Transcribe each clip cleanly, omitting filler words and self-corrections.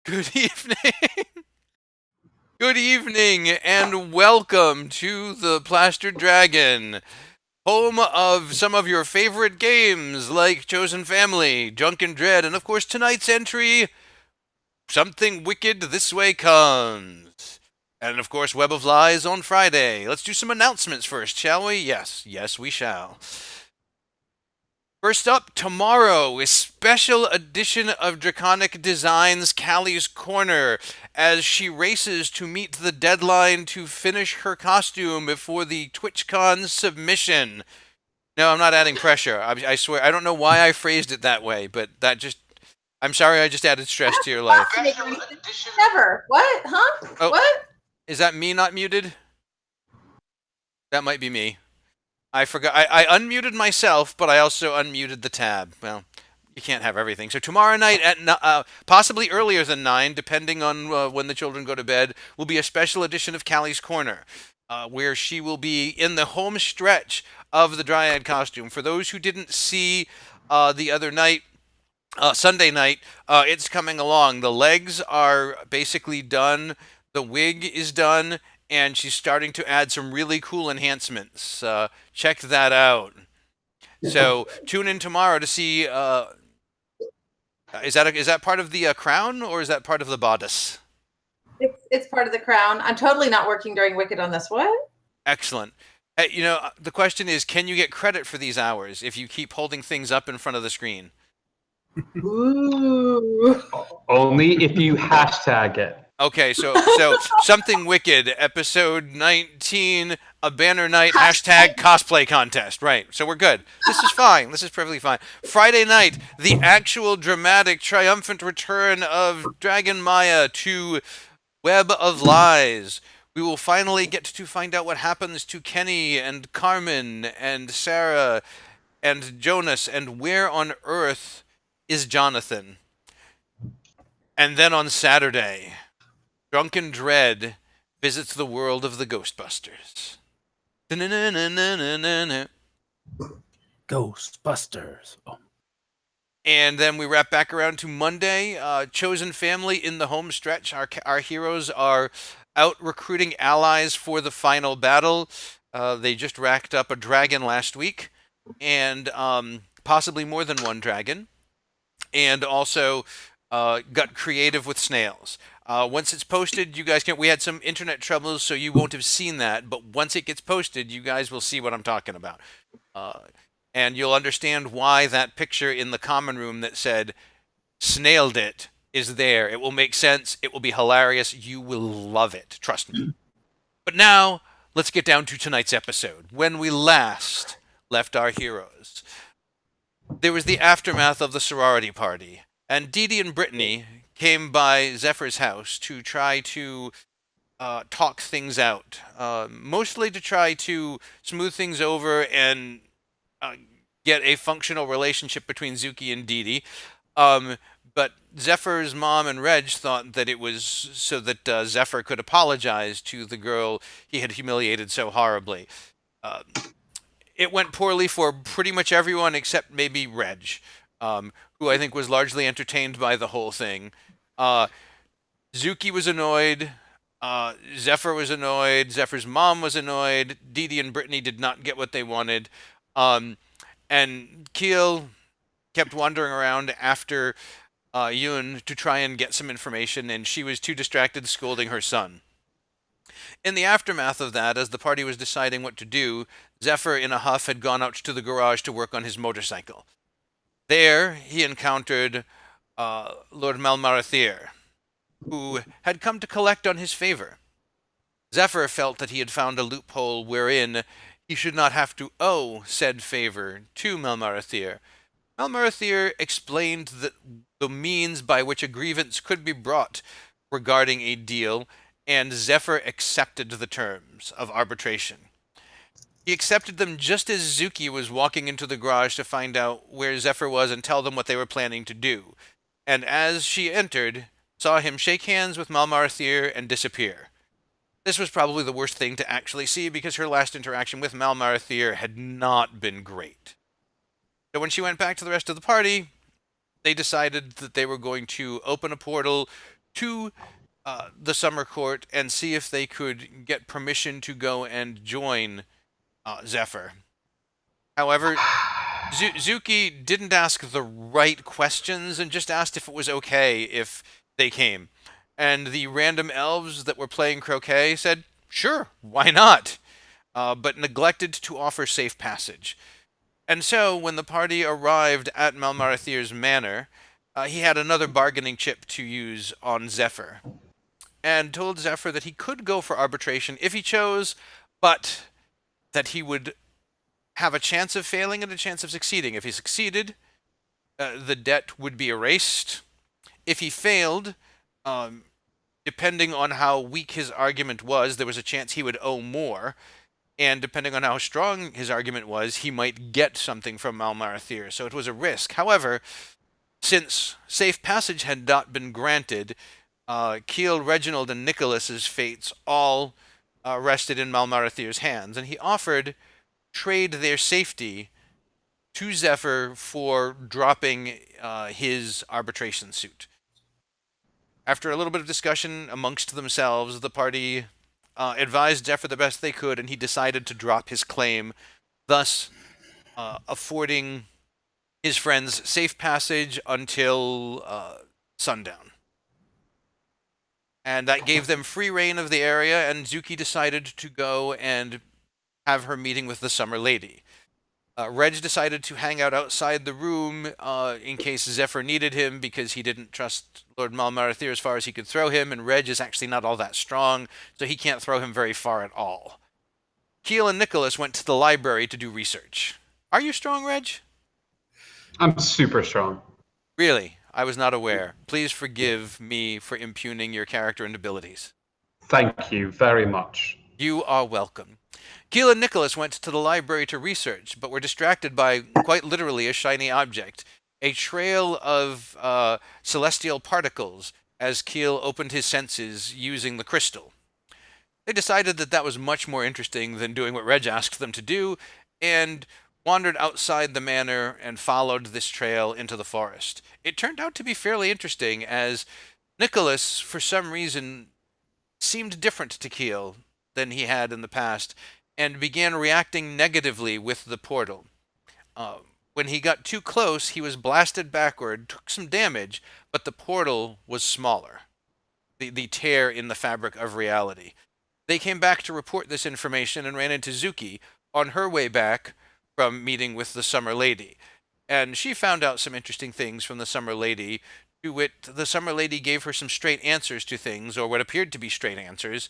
Good evening. Good evening, and welcome to the Plastered Dragon, home of some of your favorite games like Chosen Family, Junk and Dread, and of course tonight's entry, Something Wicked This Way Comes. And of course, Web of Lies on Friday. Let's do some announcements first, shall we? Yes, we shall. First up, tomorrow is special edition of Draconic Designs Callie's Corner as she races to meet the deadline to finish her costume before the TwitchCon submission. No, I'm not adding pressure. I swear, I don't know why I phrased it that way, but I'm sorry I just added stress to your life. Never. What? Huh? Oh, What? is that me not muted? That might be me. I forgot. I unmuted myself, but I also unmuted the tab. Well, you can't have everything. So tomorrow night at possibly earlier than 9, depending on when the children go to bed, will be a special edition of Callie's Corner, where she will be in the home stretch of the Dryad costume. For those who didn't see the other night, Sunday night, it's coming along. The legs are basically done. The wig is done, and she's starting to add some really cool enhancements. Check that out. So tune in tomorrow to see. Is that part of the crown, or is that part of the bodice? It's part of the crown. I'm totally not working during Wicked on this. What? Excellent. The question is, can you get credit for these hours if you keep holding things up in front of the screen? Ooh. Only if you hashtag it. Okay, so Something Wicked, episode 19, a banner night, hashtag cosplay contest. Right, so we're good. This is fine. This is perfectly fine. Friday night, the actual dramatic, triumphant return of Dragon Maya to Web of Lies. We will finally get to find out what happens to Kenny and Carmen and Sarah and Jonas, and where on earth is Jonathan. And then on Saturday, Drunken Dread visits the world of the Ghostbusters. Ghostbusters. Oh. And then we wrap back around to Monday. Chosen Family in the home stretch. Our heroes are out recruiting allies for the final battle. They just racked up a dragon last week, and possibly more than one dragon. And also got creative with snails. Once it's posted, you guys can. We had some internet troubles, so you won't have seen that. But once it gets posted, you guys will see what I'm talking about, and you'll understand why that picture in the common room that said "snailed it" is there. It will make sense. It will be hilarious. You will love it. Trust me. But now let's get down to tonight's episode. When we last left our heroes, there was the aftermath of the sorority party, and Dee Dee and Brittany came by Zephyr's house to try to talk things out, mostly to try to smooth things over and uh, get a functional relationship between Zuki and Dee Dee. But Zephyr's mom and Reg thought that it was so that Zephyr could apologize to the girl he had humiliated so horribly. Uh, it went poorly for pretty much everyone except maybe Reg, who I think was largely entertained by the whole thing. Uh, Zuki was annoyed. Zephyr was annoyed. Zephyr's mom was annoyed. Dee Dee and Brittany did not get what they wanted. And Keel kept wandering around after Yoon to try and get some information, and she was too distracted scolding her son. In the aftermath of that, as the party was deciding what to do, Zephyr, in a huff, had gone out to the garage to work on his motorcycle. There, he encountered Lord Malmarathir, who had come to collect on his favor. Zephyr felt that he had found a loophole wherein he should not have to owe said favor to Malmarathir. Malmarathir explained the means by which a grievance could be brought regarding a deal, and Zephyr accepted the terms of arbitration. He accepted them just as Zuki was walking into the garage to find out where Zephyr was and tell them what they were planning to do. And as she entered, saw him shake hands with Malmarathir and disappear. This was probably the worst thing to actually see because her last interaction with Malmarathir had not been great. So when she went back to the rest of the party, they decided that they were going to open a portal to the summer court and see if they could get permission to go and join Zephyr. However, Zuki didn't ask the right questions and just asked if it was okay if they came. And the random elves that were playing croquet said, sure, why not? But neglected to offer safe passage. And so, when the party arrived at Malmarathir's manor, he had another bargaining chip to use on Zephyr, and told Zephyr that he could go for arbitration if he chose, but that he would have a chance of failing and a chance of succeeding. If he succeeded, the debt would be erased. If he failed, um, depending on how weak his argument was, there was a chance he would owe more. And depending on how strong his argument was, he might get something from Malmarathir. So it was a risk. However, since safe passage had not been granted, Keel, Reginald, and Nicholas's fates all rested in Malmarathir's hands, and he offered trade their safety to Zephyr for dropping his arbitration suit. After a little bit of discussion amongst themselves, the party advised Zephyr the best they could, and he decided to drop his claim, thus affording his friends safe passage until sundown. And that gave them free reign of the area, and Zuki decided to go and have her meeting with the Summer Lady. Reg decided to hang out outside the room in case Zephyr needed him, because he didn't trust Lord Malmarathir as far as he could throw him, and Reg is actually not all that strong, so he can't throw him very far at all. Keel and Nicholas went to the library to do research. Are you strong, Reg? I'm super strong. Really? I was not aware. Please forgive me for impugning your character and abilities. Thank you very much. You are welcome. Keel and Nicholas went to the library to research, but were distracted by, quite literally, a shiny object. A trail of celestial particles as Keel opened his senses using the crystal. They decided that that was much more interesting than doing what Reg asked them to do, and wandered outside the manor and followed this trail into the forest. It turned out to be fairly interesting, as Nicholas, for some reason, seemed different to Keel than he had in the past, and began reacting negatively with the portal. When he got too close, he was blasted backward, took some damage, but the portal was smaller. The tear in the fabric of reality. They came back to report this information and ran into Zuki on her way back from meeting with the Summer Lady. And she found out some interesting things from the Summer Lady, to wit, the Summer Lady gave her some straight answers to things, or what appeared to be straight answers,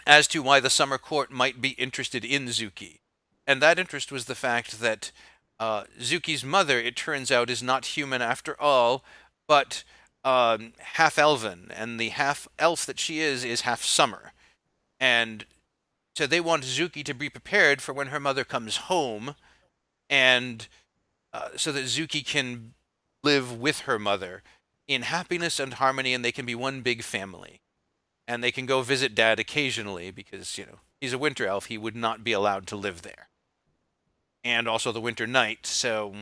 as to why the Summer Court might be interested in Zuki. And that interest was the fact that Zuki's mother, it turns out, is not human after all, but half-elven, and the half-elf that she is half summer. And so they want Zuki to be prepared for when her mother comes home, and so that Zuki can live with her mother in happiness and harmony, and they can be one big family. And they can go visit Dad occasionally, because, he's a winter elf. He would not be allowed to live there. And also the winter night, so,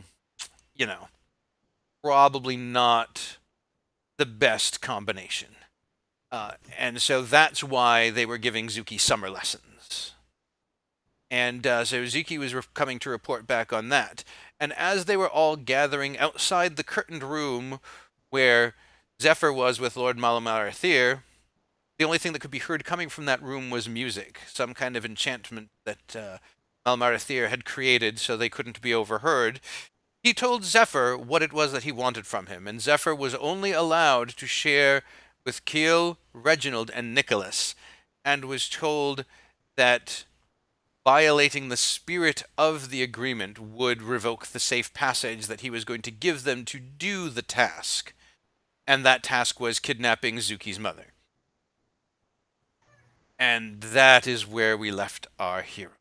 probably not the best combination. And so that's why they were giving Zuki summer lessons. And so Zuki was coming to report back on that. And as they were all gathering outside the curtained room where Zephyr was with Lord Malmarathir, the only thing that could be heard coming from that room was music, some kind of enchantment that Malmarathir had created so they couldn't be overheard. He told Zephyr what it was that he wanted from him, and Zephyr was only allowed to share with Keel, Reginald, and Nicholas, and was told that violating the spirit of the agreement would revoke the safe passage that he was going to give them to do the task. And that task was kidnapping Zuki's mother. And that is where we left our hero.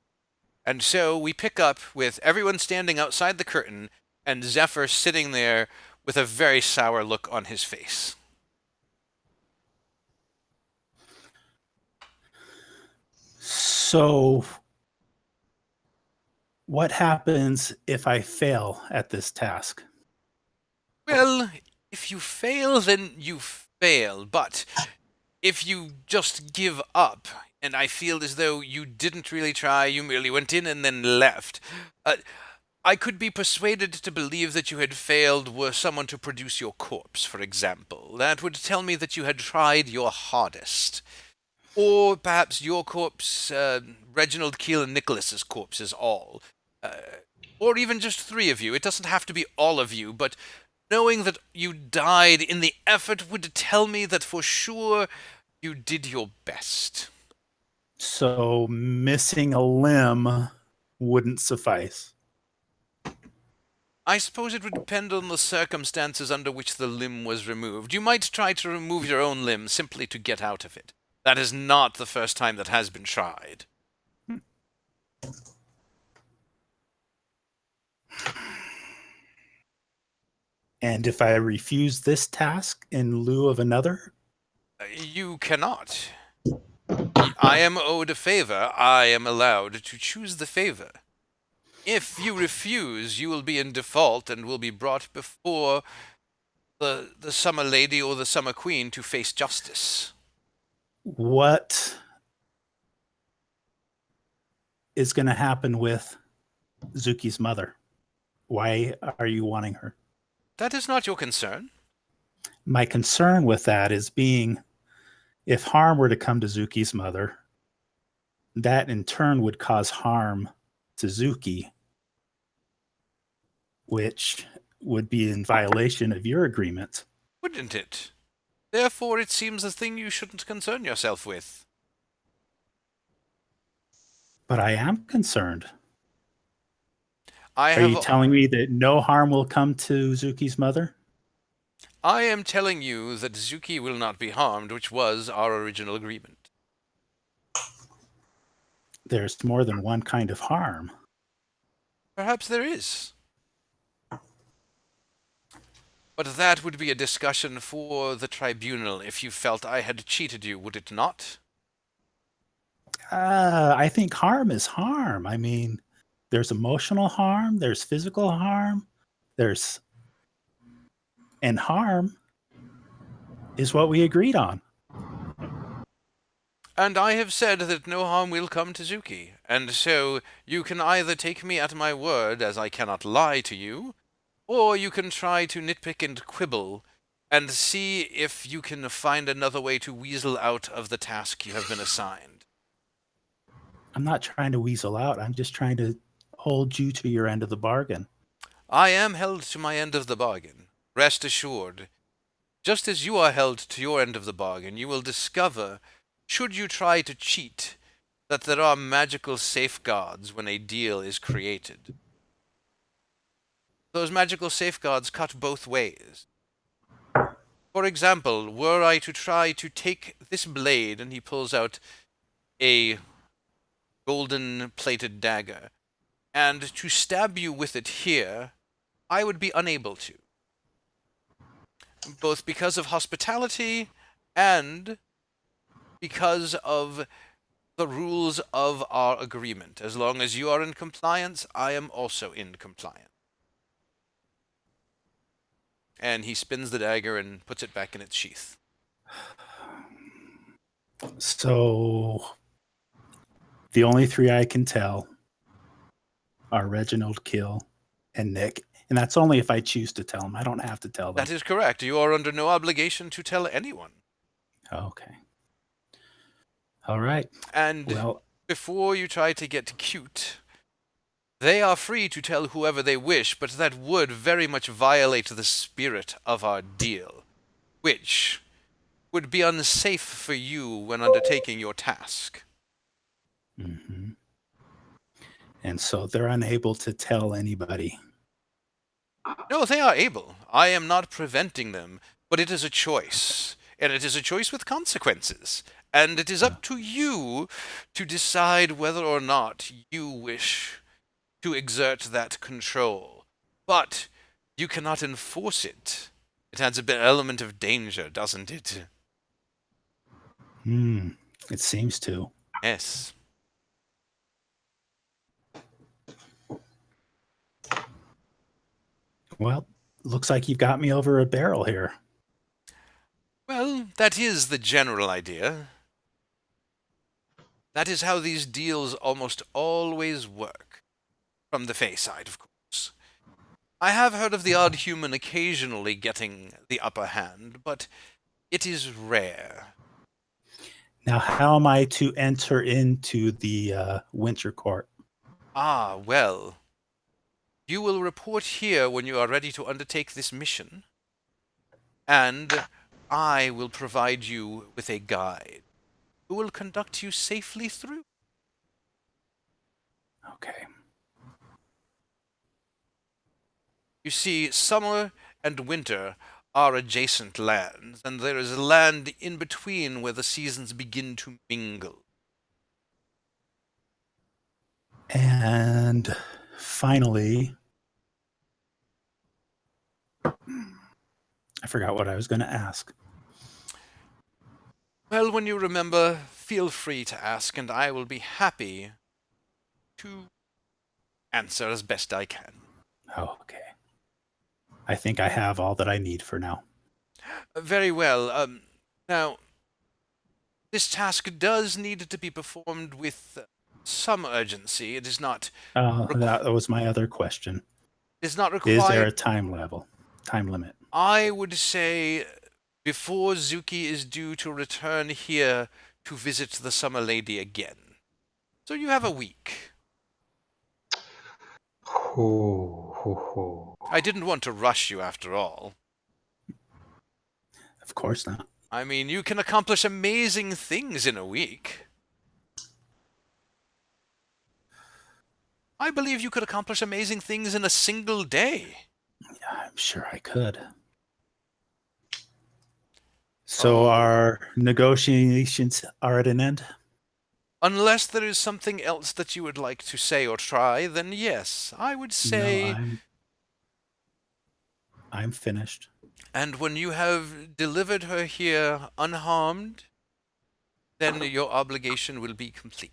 And so we pick up with everyone standing outside the curtain, and Zephyr sitting there with a very sour look on his face. So, what happens if I fail at this task? Well, if you fail, then you fail, but if you just give up, and I feel as though you didn't really try, you merely went in and then left, I could be persuaded to believe that you had failed were someone to produce your corpse, for example. That would tell me that you had tried your hardest. Or perhaps your corpse, Reginald Keel and Nicholas's corpses all. Uh, or even just three of you. It doesn't have to be all of you, but knowing that you died in the effort would tell me that for sure you did your best. So missing a limb wouldn't suffice. I suppose it would depend on the circumstances under which the limb was removed. You might try to remove your own limb simply to get out of it. That is not the first time that has been tried. And if I refuse this task in lieu of another? You cannot. I am owed a favor. I am allowed to choose the favor. If you refuse, you will be in default and will be brought before the Summer Lady or the Summer Queen to face justice. What is going to happen with Zuki's mother? Why are you wanting her? That is not your concern. My concern with that is being, if harm were to come to Zuki's mother, that in turn would cause harm to Zuki, which would be in violation of your agreement. Wouldn't it? Therefore, it seems a thing you shouldn't concern yourself with. But I am concerned. I Are you telling me that no harm will come to Zuki's mother? I am telling you that Zuki will not be harmed, which was our original agreement. There's more than one kind of harm. Perhaps there is. But that would be a discussion for the tribunal if you felt I had cheated you, would it not? I think harm is harm. I mean, there's emotional harm, there's physical harm, and harm is what we agreed on. And I have said that no harm will come to Zuki, and so you can either take me at my word, as I cannot lie to you, or you can try to nitpick and quibble, and see if you can find another way to weasel out of the task you have been assigned. I'm not trying to weasel out. I'm just trying to hold you to your end of the bargain. I am held to my end of the bargain. Rest assured. Just as you are held to your end of the bargain, you will discover, should you try to cheat, that there are magical safeguards when a deal is created. Those magical safeguards cut both ways. For example, were I to try to take this blade, and he pulls out a golden-plated dagger, and to stab you with it here, I would be unable to. Both because of hospitality and because of the rules of our agreement. As long as you are in compliance, I am also in compliance. And he spins the dagger and puts it back in its sheath. So the only three I can tell are Reginald, Kill, and Nick. And that's only if I choose to tell them. I don't have to tell them. That is correct. You are under no obligation to tell anyone. Okay. All right. And Well, before you try to get cute, they are free to tell whoever they wish, but that would very much violate the spirit of our deal, which would be unsafe for you when undertaking your task. mm-hmm. And so they're unable to tell anybody. No, they are able. I am not preventing them, but it is a choice. And it is a choice with consequences. And it is up to you to decide whether or not you wish to exert that control. But you cannot enforce it. It adds a bit element of danger, doesn't it? It seems to. Yes. Well, looks like you've got me over a barrel here. Well, That is the general idea. That is how these deals almost always work. From the Fey side, of course. I have heard of the odd human occasionally getting the upper hand, but it is rare. Now, how am I to enter into the Winter Court? Ah, well. You will report here when you are ready to undertake this mission, and I will provide you with a guide who will conduct you safely through. Okay. You see, summer and winter are adjacent lands, and there is a land in between where the seasons begin to mingle. And finally, I forgot what I was going to ask. Well, when you remember, feel free to ask, and I will be happy to answer as best I can. Oh, okay. I think I have all that I need for now. Very well. Now, this task does need to be performed with some urgency. It is not. That was my other question. It is not Is there a required. time limit? I would say before Zuki is due to return here to visit the Summer Lady again. So you have a week. Ho, ho, ho. I didn't want to rush you after all. Of course not. I mean, you can accomplish amazing things in a week. I believe you could accomplish amazing things in a single day. I'm sure I could. So our negotiations are at an end? Unless there is something else that you would like to say or try, then yes, I would say. No, I'm finished. And when you have delivered her here unharmed, then your obligation will be complete.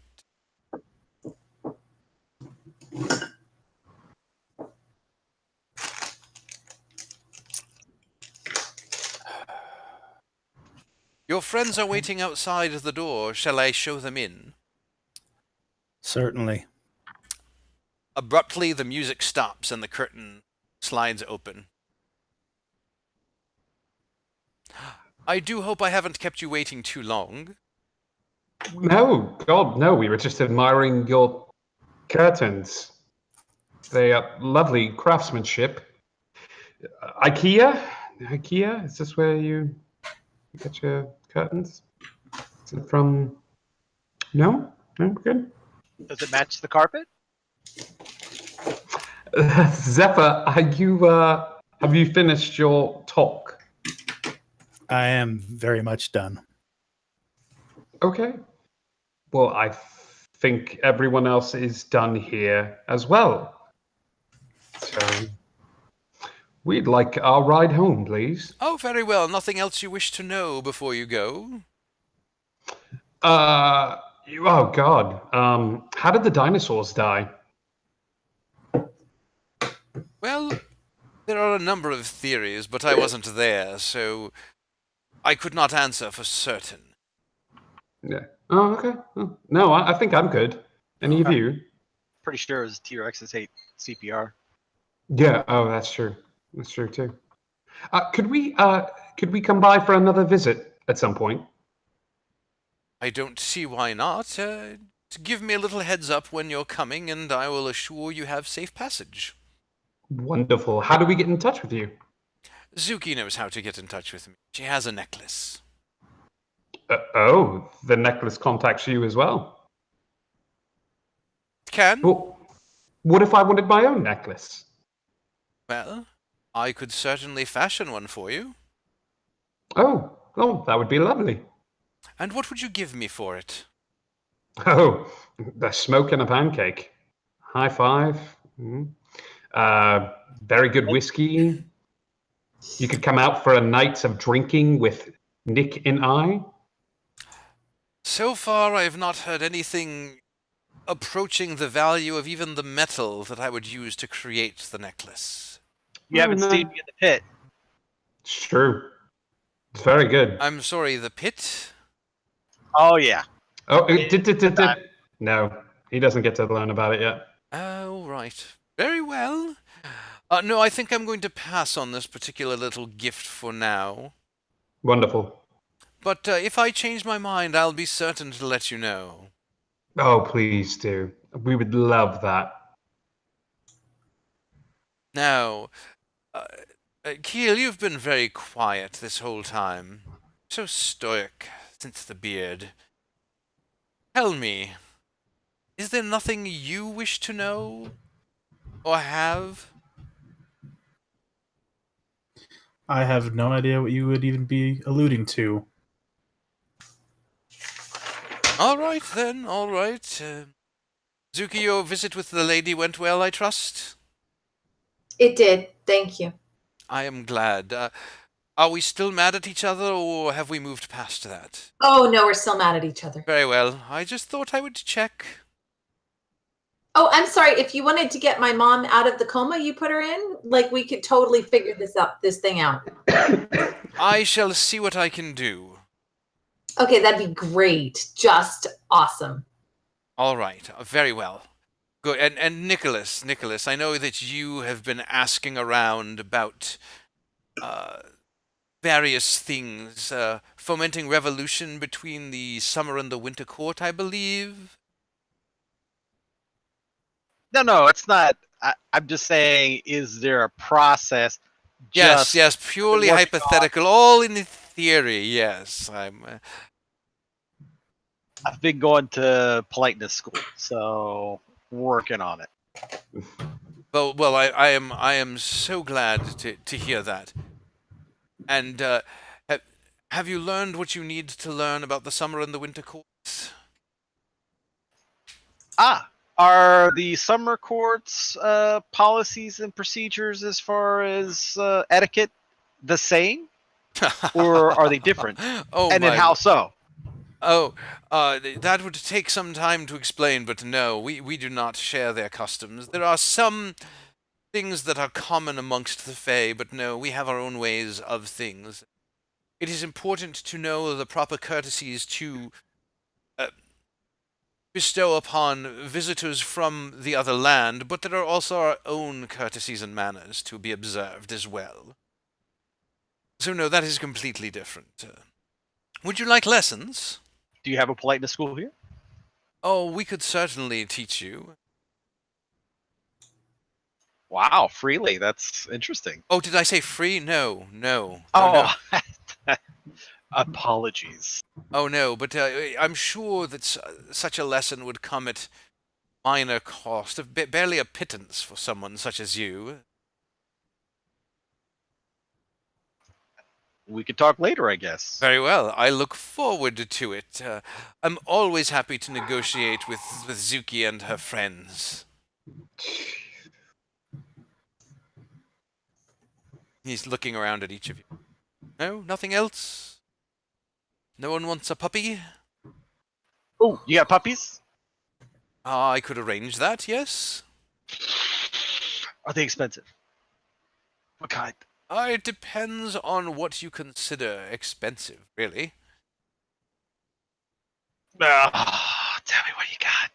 Your friends are waiting outside the door. Shall I show them in? Certainly. Abruptly, the music stops and the curtain slides open. I do hope I haven't kept you waiting too long. No, God, no. We were just admiring your curtains. They are lovely craftsmanship. IKEA? IKEA? Is this where you get your curtains? Is it from? No? No? Good. Does it match the carpet? Zephyr, are you, have you finished your talk? I am very much done. Okay. Well, I think everyone else is done here as well. So, we'd like our ride home, please. Oh, very well. Nothing else you wish to know before you go? Oh God. How did the dinosaurs die? Well, there are a number of theories, but I wasn't there, so I could not answer for certain. Yeah. Oh, okay. Oh, no, I think I'm good. Any of Okay. you? Pretty sure his T-Rexes hate CPR. Yeah. Oh, that's true. That's true too. Could we come by for another visit at some point? I don't see why not. Give me a little heads up when you're coming, and I will assure you have safe passage. Wonderful. How do we get in touch with you? Zuki knows how to get in touch with me. She has a necklace. Oh, the necklace contacts you as well. Can? Well, what if I wanted my own necklace? Well, I could certainly fashion one for you. Oh, that would be lovely. And what would you give me for it? Oh, the smoke and a pancake. High five. Mm. Very good whiskey. You could come out for a night of drinking with Nick and I. So far, I have not heard anything approaching the value of even the metal that I would use to create the necklace. You haven't no. seen me in the pit. It's true. It's very good. I'm sorry, the pit? Oh yeah. Oh, Time. no, he doesn't get to learn about it yet. Oh, right. Very well. No, I think I'm going to pass on this particular little gift for now. Wonderful. But if I change my mind, I'll be certain to let you know. Oh, please do. We would love that. Now, uh, Keel, you've been very quiet this whole time. So stoic since the beard. Tell me, is there nothing you wish to know? Or have? I have no idea what you would even be alluding to. All right, then, all right. Zuki, your visit with the lady went well, I trust? It did. Thank you. I am glad. Are we still mad at each other, or have we moved past that? Oh, no, we're still mad at each other. Very well. I just thought I would check. Oh, I'm sorry. If you wanted to get my mom out of the coma you put her in, like we could totally figure this thing out. I shall see what I can do. Okay, that'd be great. Just awesome. All right. Very well. Good. And Nicholas, I know that you have been asking around about various things, fomenting revolution between the summer and the winter court, I believe. No, it's not. I'm just saying, is there a process? Yes, Just yes, purely working on- hypothetical, all in theory. Yes, I've been going to politeness school, so working on it. well, I am so glad to hear that. And have you learned what you need to learn about the summer and the winter courts? Are the summer courts policies and procedures as far as etiquette the same, or are they different? Oh And then my! how so? Oh, that would take some time to explain, but no, we do not share their customs. There are some things that are common amongst the Fae, but no, we have our own ways of things. It is important to know the proper courtesies to bestow upon visitors from the other land, but there are also our own courtesies and manners to be observed as well. So no, that is completely different. Would you like lessons? Do you have a politeness school here? Oh, we could certainly teach you. Wow, freely. That's interesting. Oh, did I say free? No, no. Oh, no. apologies. Oh, no, but I'm sure that such a lesson would come at minor cost, of barely a pittance for someone such as you. We could talk later, I guess. Very well. I look forward to it. I'm always happy to negotiate with Zuki and her friends. He's looking around at each of you. No, nothing else? No one wants a puppy? Oh, you got puppies? I could arrange that, yes. Are they expensive? What kind? It depends on what you consider expensive, really. Tell me what you got.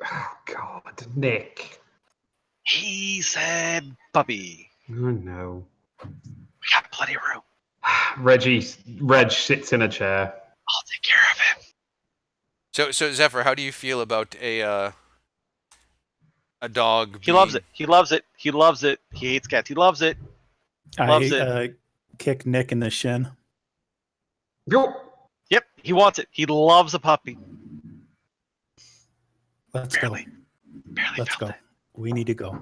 Oh, God, Nick. He said puppy. Oh, no. We got plenty of room. Reg sits in a chair. I'll take care of him. So Zephyr, how do you feel about a dog? He loves it. He loves it. He loves it. He hates cats. He loves it. Loves I kick Nick in the shin. Yo! Yep, he wants it. He loves a puppy. Let's Barely. go. Barely Let's felt go. it. We need to go.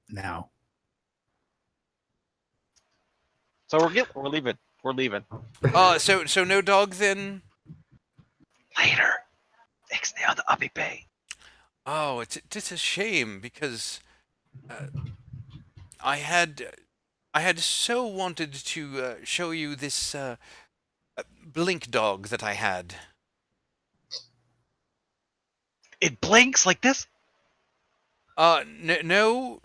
Now. So we're leaving. We're leaving. So no dog then? Later. Ixnay on the Uppy Bay. Oh, it's a shame because I had so wanted to show you this blink dog that I had. It blinks like this? No,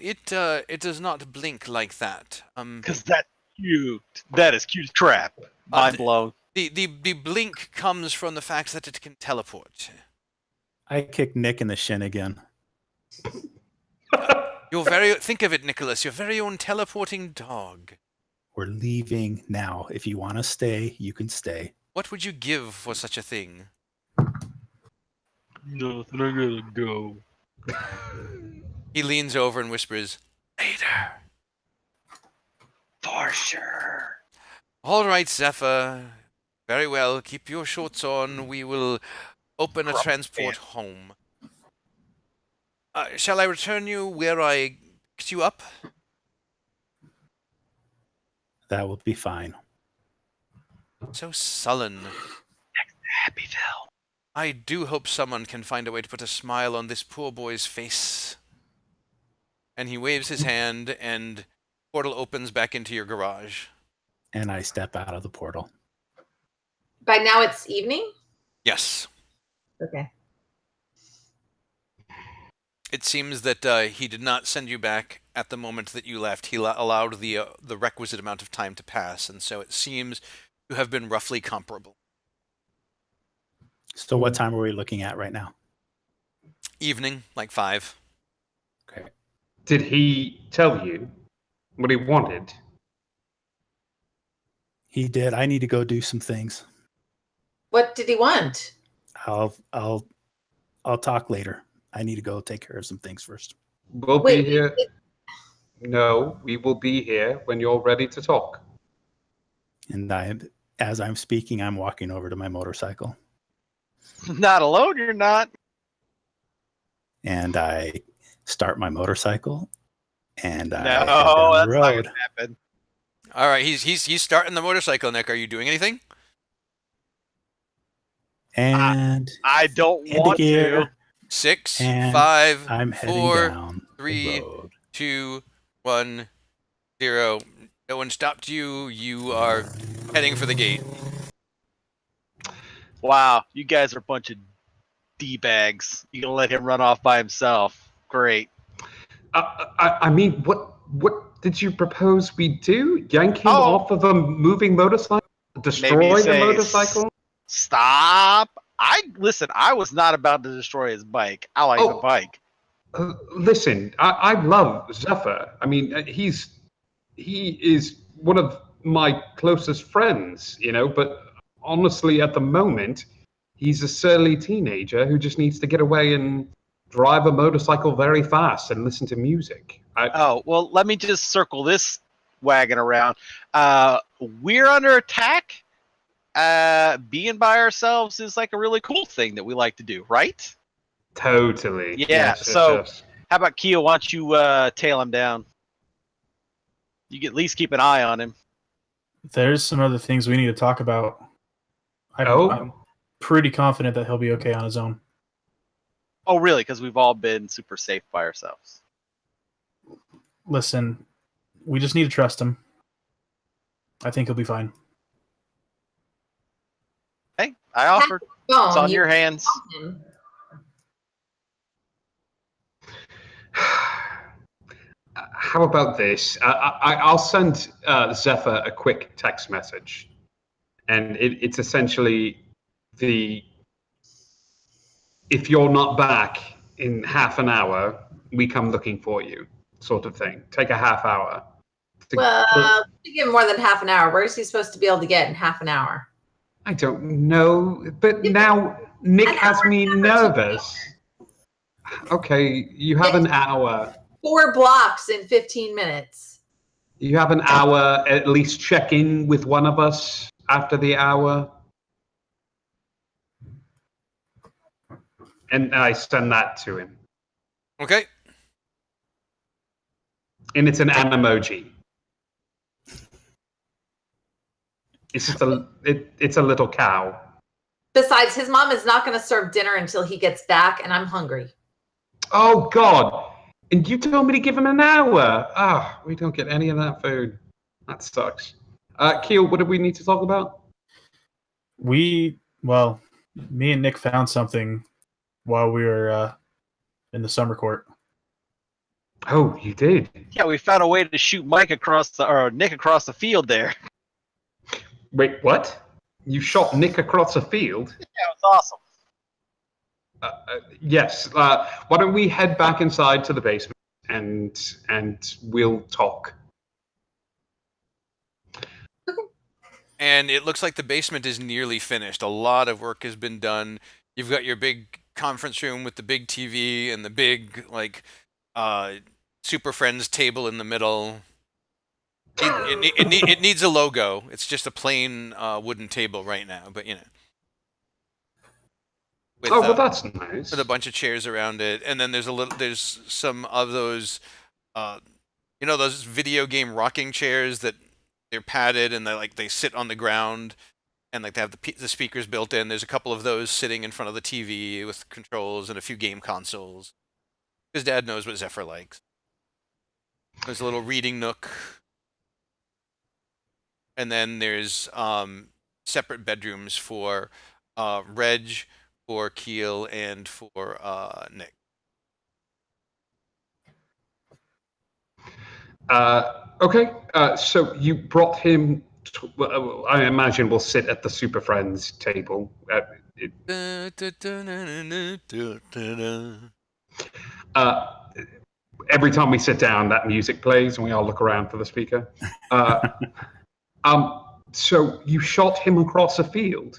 it does not blink like that. Because that Cute. That is cute as crap. Mind blown. The blink comes from the fact that it can teleport. I kick Nick in the shin again. Think of it, Nicholas, your very own teleporting dog. We're leaving now. If you want to stay, you can stay. What would you give for such a thing? Nothing, I gotta go. He leans over and whispers, later. For sure. All right, Zephyr. Very well. Keep your shorts on. We will open a transport home. Shall I return you where I picked you up? That will be fine. So sullen. Happyville. I do hope someone can find a way to put a smile on this poor boy's face. And he waves his hand, and portal opens back into your garage. And I step out of the portal. By now it's evening? Yes. Okay. It seems that he did not send you back at the moment that you left. He allowed the requisite amount of time to pass, and so it seems to have been roughly comparable. So what time are we looking at right now? Evening, like 5. Okay. Did he tell you what he wanted? He did. I need to go do some things. What did he want? I'll talk later. I need to go take care of some things first. We'll Wait, be here. No, we will be here when you're ready to talk. And as I'm speaking, I'm walking over to my motorcycle. Not alone, you're not. And I start my motorcycle. And I No, head down that's the not road. gonna happen. All right, he's starting the motorcycle, Nick. Are you doing anything? And I don't into want gear. to. 6, And 5, I'm heading 4, down 3, the road. 2, 1, 0. No one stopped you. You are heading for the gate. Wow, you guys are a bunch of D-bags. You gonna let him run off by himself? Great. I mean, what did you propose we do? Yank him Oh. off of a moving motorcycle? Maybe Destroy the say, motorcycle? Stop. I was not about to destroy his bike. I like the Oh. bike. Listen, I love Zephyr. I mean, he is one of my closest friends, but honestly, at the moment, he's a surly teenager who just needs to get away and drive a motorcycle very fast and listen to music. Oh, well, let me just circle this wagon around. We're under attack. Being by ourselves is like a really cool thing that we like to do, right? Totally. Yeah, Yes, so- yes. How about Keo? Why don't you tail him down? You can at least keep an eye on him. There's some other things we need to talk about. Oh. I'm pretty confident that he'll be okay on his own. Oh, really? Because we've all been super safe by ourselves. Listen, we just need to trust him. I think he'll be fine. Hey, I offered. Phone, It's on you your hands. call him. How about this? I'll send Zephyr a quick text message, and it's essentially if you're not back in half an hour, we come looking for you, sort of thing. Take a half hour. Well, you give him more than half an hour. Where is he supposed to be able to get in half an hour? I don't know, but now Nick has me nervous. Okay, you have an hour. 4 blocks in 15 minutes. You have an hour. At least check in with one of us after the hour. And I send that to him. Okay. And it's an emoji. It's just it's a little cow. Besides, his mom is not going to serve dinner until he gets back, and I'm hungry. Oh God! And you told me to give him an hour. Ah, we don't get any of that food. That sucks. Keel, what do we need to talk about? Me and Nick found something while we were in the summer court. Oh, you did? Yeah, we found a way to shoot Nick across the field there. Wait, what? You shot Nick across a field? Yeah, it was awesome. Yes. Why don't we head back inside to the basement and we'll talk. And it looks like the basement is nearly finished. A lot of work has been done. You've got your big conference room with the big TV and the big uh, Super Friends table in the middle. It needs a logo. It's just a plain wooden table right now, but with Oh, well, that's nice. with a bunch of chairs around it, and then there's some of those those video game rocking chairs that they're padded and they sit on the ground and they have the speakers built in. There's a couple of those sitting in front of the TV with controls and a few game consoles. His dad knows what Zephyr likes. There's a little reading nook, and then there's separate bedrooms for Reg, for Keel, and for Nick. Okay, so you brought him. I imagine we'll sit at the Super Friends table. Every time we sit down, that music plays, and we all look around for the speaker. So you shot him across a field?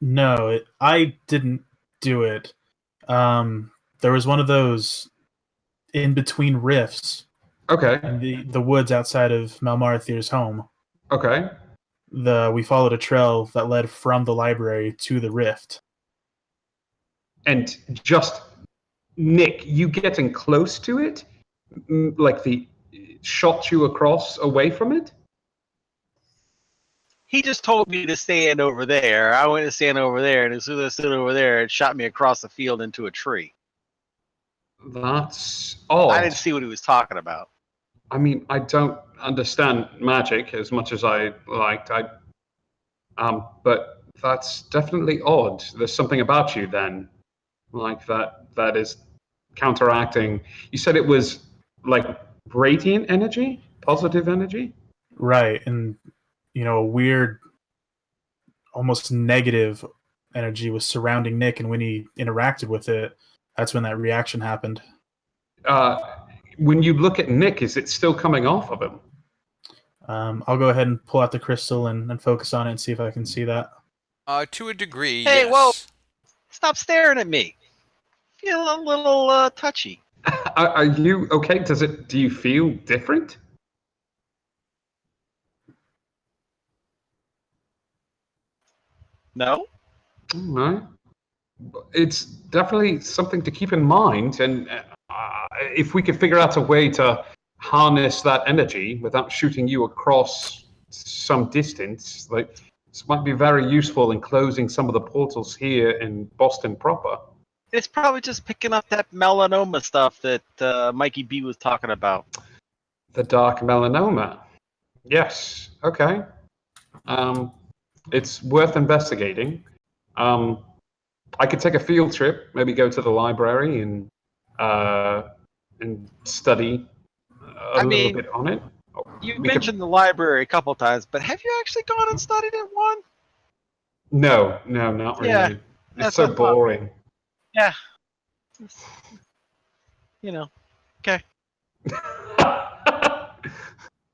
No, I didn't do it. There was one of those in between rifts Okay. in the woods outside of Malmarthir's home. Okay. We followed a trail that led from the library to the rift. And just Nick, you getting close to it, like the shot you across away from it? He just told me to stand over there. I went to stand over there, and as soon as I stood over there, it shot me across the field into a tree. That's odd. I didn't see what he was talking about. I mean, I don't understand magic as much as I liked. But that's definitely odd. There's something about you then, like that is counteracting. You said it was like radiant energy, positive energy? Right, and a weird, almost negative energy was surrounding Nick, and when he interacted with it, that's when that reaction happened. When you look at Nick, is it still coming off of him? I'll go ahead and pull out the crystal and focus on it and see if I can see that. To a degree, Hey, yes. whoa. Stop staring at me. Feel a little touchy. Are you okay? Do you feel different? No? All right. It's definitely something to keep in mind, and if we could figure out a way to harness that energy without shooting you across some distance, like this might be very useful in closing some of the portals here in Boston proper. It's probably just picking up that melanoma stuff that Mikey B was talking about. The dark melanoma. Yes. Okay. It's worth investigating. I could take a field trip, maybe go to the library and study a little bit on it. You mentioned the library a couple times, but have you actually gone and studied it one? No, not really. Yeah, It's that's so what I thought. boring. Yeah. Okay.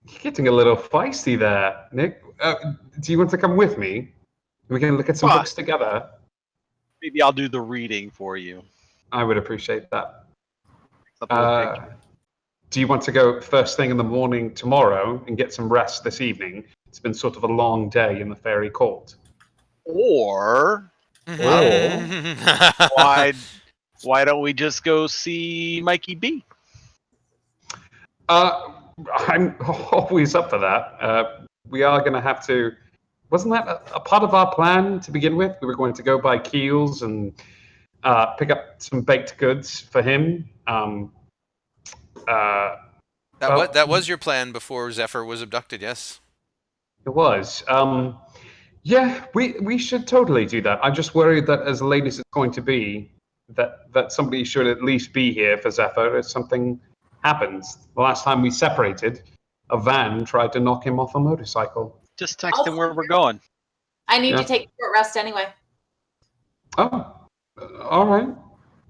You're getting a little feisty there, Nick. Do you want to come with me? We can look at some What? books together. Maybe I'll do the reading for you. I would appreciate that. Up to a picture. Do you want to go first thing in the morning tomorrow and get some rest this evening? It's been sort of a long day in the fairy court. Or why don't we just go see Mikey B? I'm always up for that. We are going to have to. Wasn't that a part of our plan to begin with? We were going to go by Keels and pick up some baked goods for him. That was your plan before Zephyr was abducted, yes? It was. Yeah, we should totally do that. I'm just worried that as late as it's going to be, that somebody should at least be here for Zephyr. It's something happens. The last time we separated, a van tried to knock him off a motorcycle. Just text him where we're going. I need Yeah. to take a short rest anyway. Oh, all right.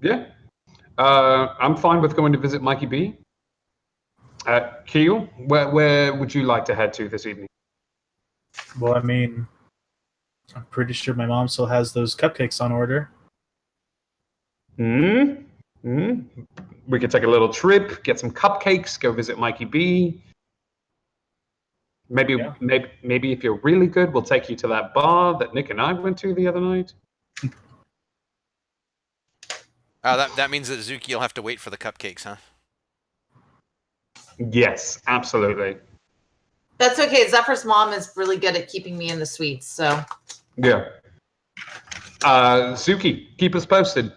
Yeah. I'm fine with going to visit Mikey B. Keel, where would you like to head to this evening? Well, I mean, I'm pretty sure my mom still has those cupcakes on order. Hmm? Hmm? We could take a little trip, get some cupcakes, go visit Mikey B. Maybe, Yeah. maybe if you're really good, we'll take you to that bar that Nick and I went to the other night. That means that Zuki will have to wait for the cupcakes, huh? Yes, absolutely. That's okay. Zephyr's mom is really good at keeping me in the sweets, so. Yeah. Zuki, keep us posted.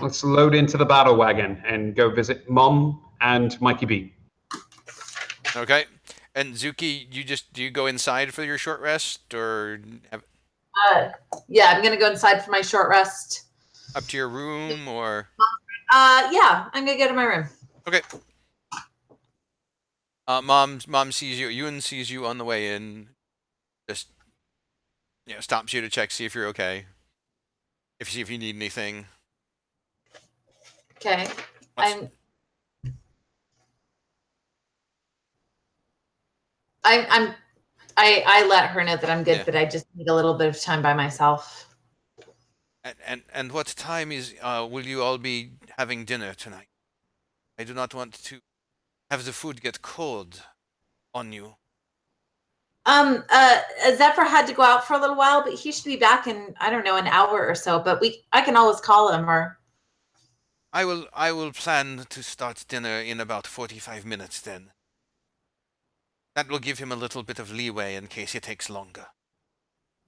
Let's load into the battle wagon and go visit Mom and Mikey B. Okay. And Zuki, do you go inside for your short rest, or Yeah, I'm gonna go inside for my short rest. up to your room, or? Yeah, I'm gonna go to my room. Okay. Mom sees you. Ewan sees you on the way in. Just stops you to check, see if you're okay. See if you need anything. Okay. What's- I let her know that I'm good, Yeah. but I just need a little bit of time by myself. And what time will you all be having dinner tonight? I do not want to have the food get cold on you. Zephyr had to go out for a little while, but he should be back in, I don't know, an hour or so, but I can always call him or. I will plan to start dinner in about 45 minutes then. That will give him a little bit of leeway in case it takes longer.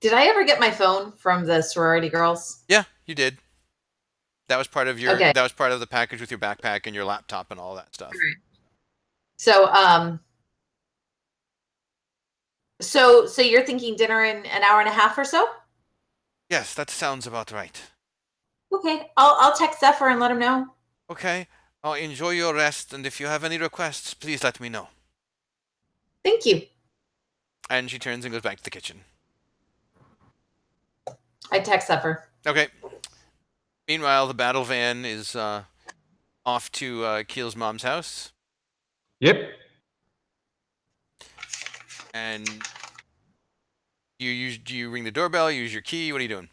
Did I ever get my phone from the sorority girls? Yeah, you did. That was part of Okay. that was part of the package with your backpack and your laptop and all that stuff. So, so you're thinking dinner in an hour and a half or so? Yes, that sounds about right. Okay, I'll text Zephyr and let him know. Okay. Enjoy your rest, and if you have any requests, please let me know. Thank you. And she turns and goes back to the kitchen. I text Zephyr. Okay. Meanwhile, the battle van is off to Keel's mom's house. Yep. And do you ring the doorbell? Use your key? What are you doing?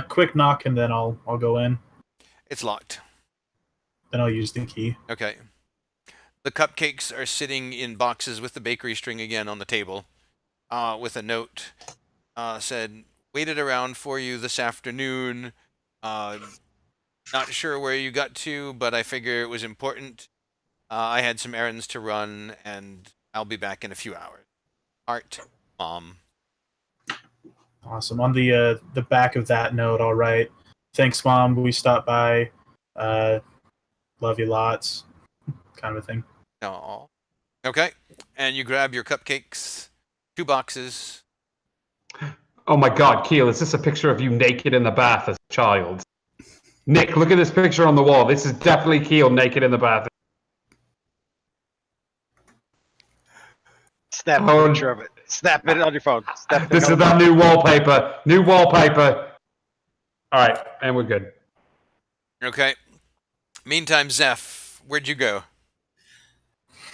Quick knock and then I'll go in. It's locked. Then I'll use the key. Okay. The cupcakes are sitting in boxes with the bakery string again on the table, with a note. Said, waited around for you this afternoon. Not sure where you got to, but I figure it was important. I had some errands to run, and I'll be back in a few hours. Art, Mom. Awesome. On the back of that note, all right. Thanks, Mom. We stopped by. Love you lots. Kind of a thing. Aww. Okay. And you grab your cupcakes, 2 boxes. Oh my God, Keel, is this a picture of you naked in the bath as a child? Nick, look at this picture on the wall. This is definitely Keel naked in the bath. Snap a Oh. picture of it. Snap it on your phone. Snap it This on is that new wallpaper. New wallpaper. All right, and we're good. Okay. Meantime, Zeph, where'd you go?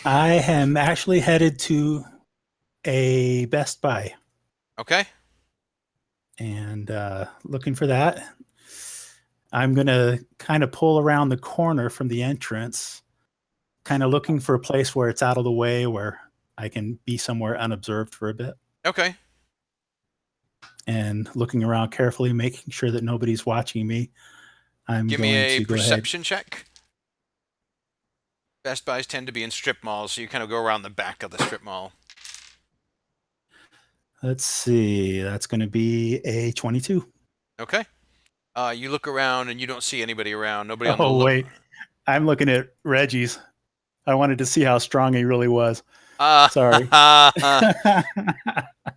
I am actually headed to a Best Buy Okay. and looking for that. I'm going to kind of pull around the corner from the entrance, kind of looking for a place where it's out of the way, where I can be somewhere unobserved for a bit, Okay. and looking around carefully, making sure that nobody's watching me. I'm Give going me a to go ahead. perception check. Best Buys tend to be in strip malls, so you kind of go around the back of the strip mall. Let's see. That's going to be a 22. Okay. You look around and you don't see anybody around. Nobody on the Oh, wait. I'm looking at Reggie's. I wanted to see how strong he really was. Sorry.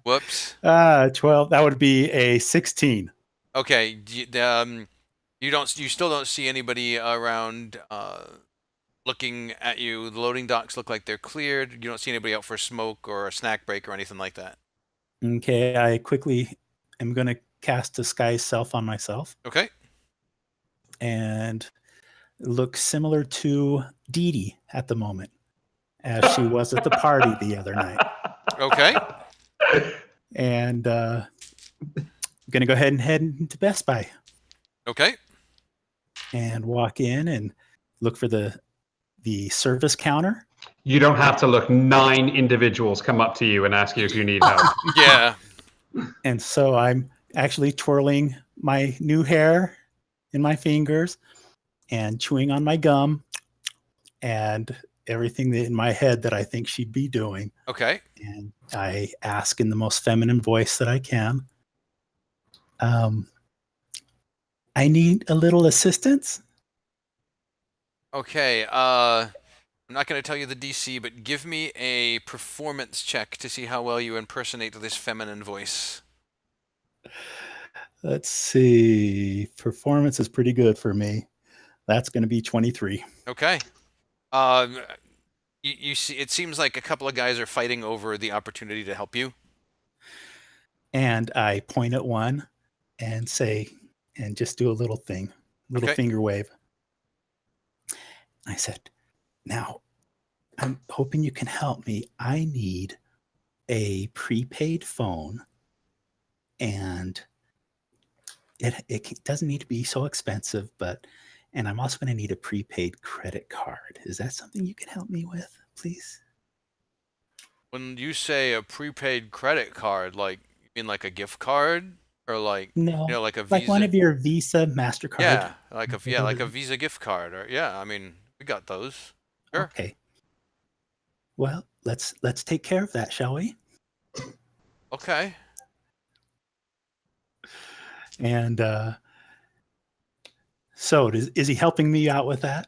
Whoops. 12. That would be a 16. Okay. You still don't see anybody around looking at you. The loading docks look like they're cleared. You don't see anybody out for a smoke or a snack break or anything like that. Okay, I quickly am going to cast Disguise Self on myself Okay. and look similar to Dee Dee at the moment, as she was at the party the other night. Okay. And I'm going to go ahead and head into Best Buy Okay. and walk in and look for the service counter. You don't have to look. 9 individuals come up to you and ask you if you need help. Yeah. And so I'm actually twirling my new hair in my fingers and chewing on my gum and everything in my head that I think she'd be doing. Okay. And I ask in the most feminine voice that I can, I need a little assistance. Okay. I'm not going to tell you the DC, but give me a performance check to see how well you impersonate this feminine voice. Let's see. Performance is pretty good for me. That's going to be 23. Okay. You see, it seems like a couple of guys are fighting over the opportunity to help you. And I point at one and say, and just do a little thing, little Okay. finger wave. I said, now, I'm hoping you can help me. I need a prepaid phone, and it doesn't need to be so expensive, and I'm also going to need a prepaid credit card. Is that something you can help me with, please? When you say a prepaid credit card, like you mean like a gift card or like No, like a Visa? like one of your Visa, MasterCard. Yeah, like a Visa gift card, or yeah. I mean, we got those. Sure. Okay. Well, let's take care of that, shall we? Okay. And so is he helping me out with that?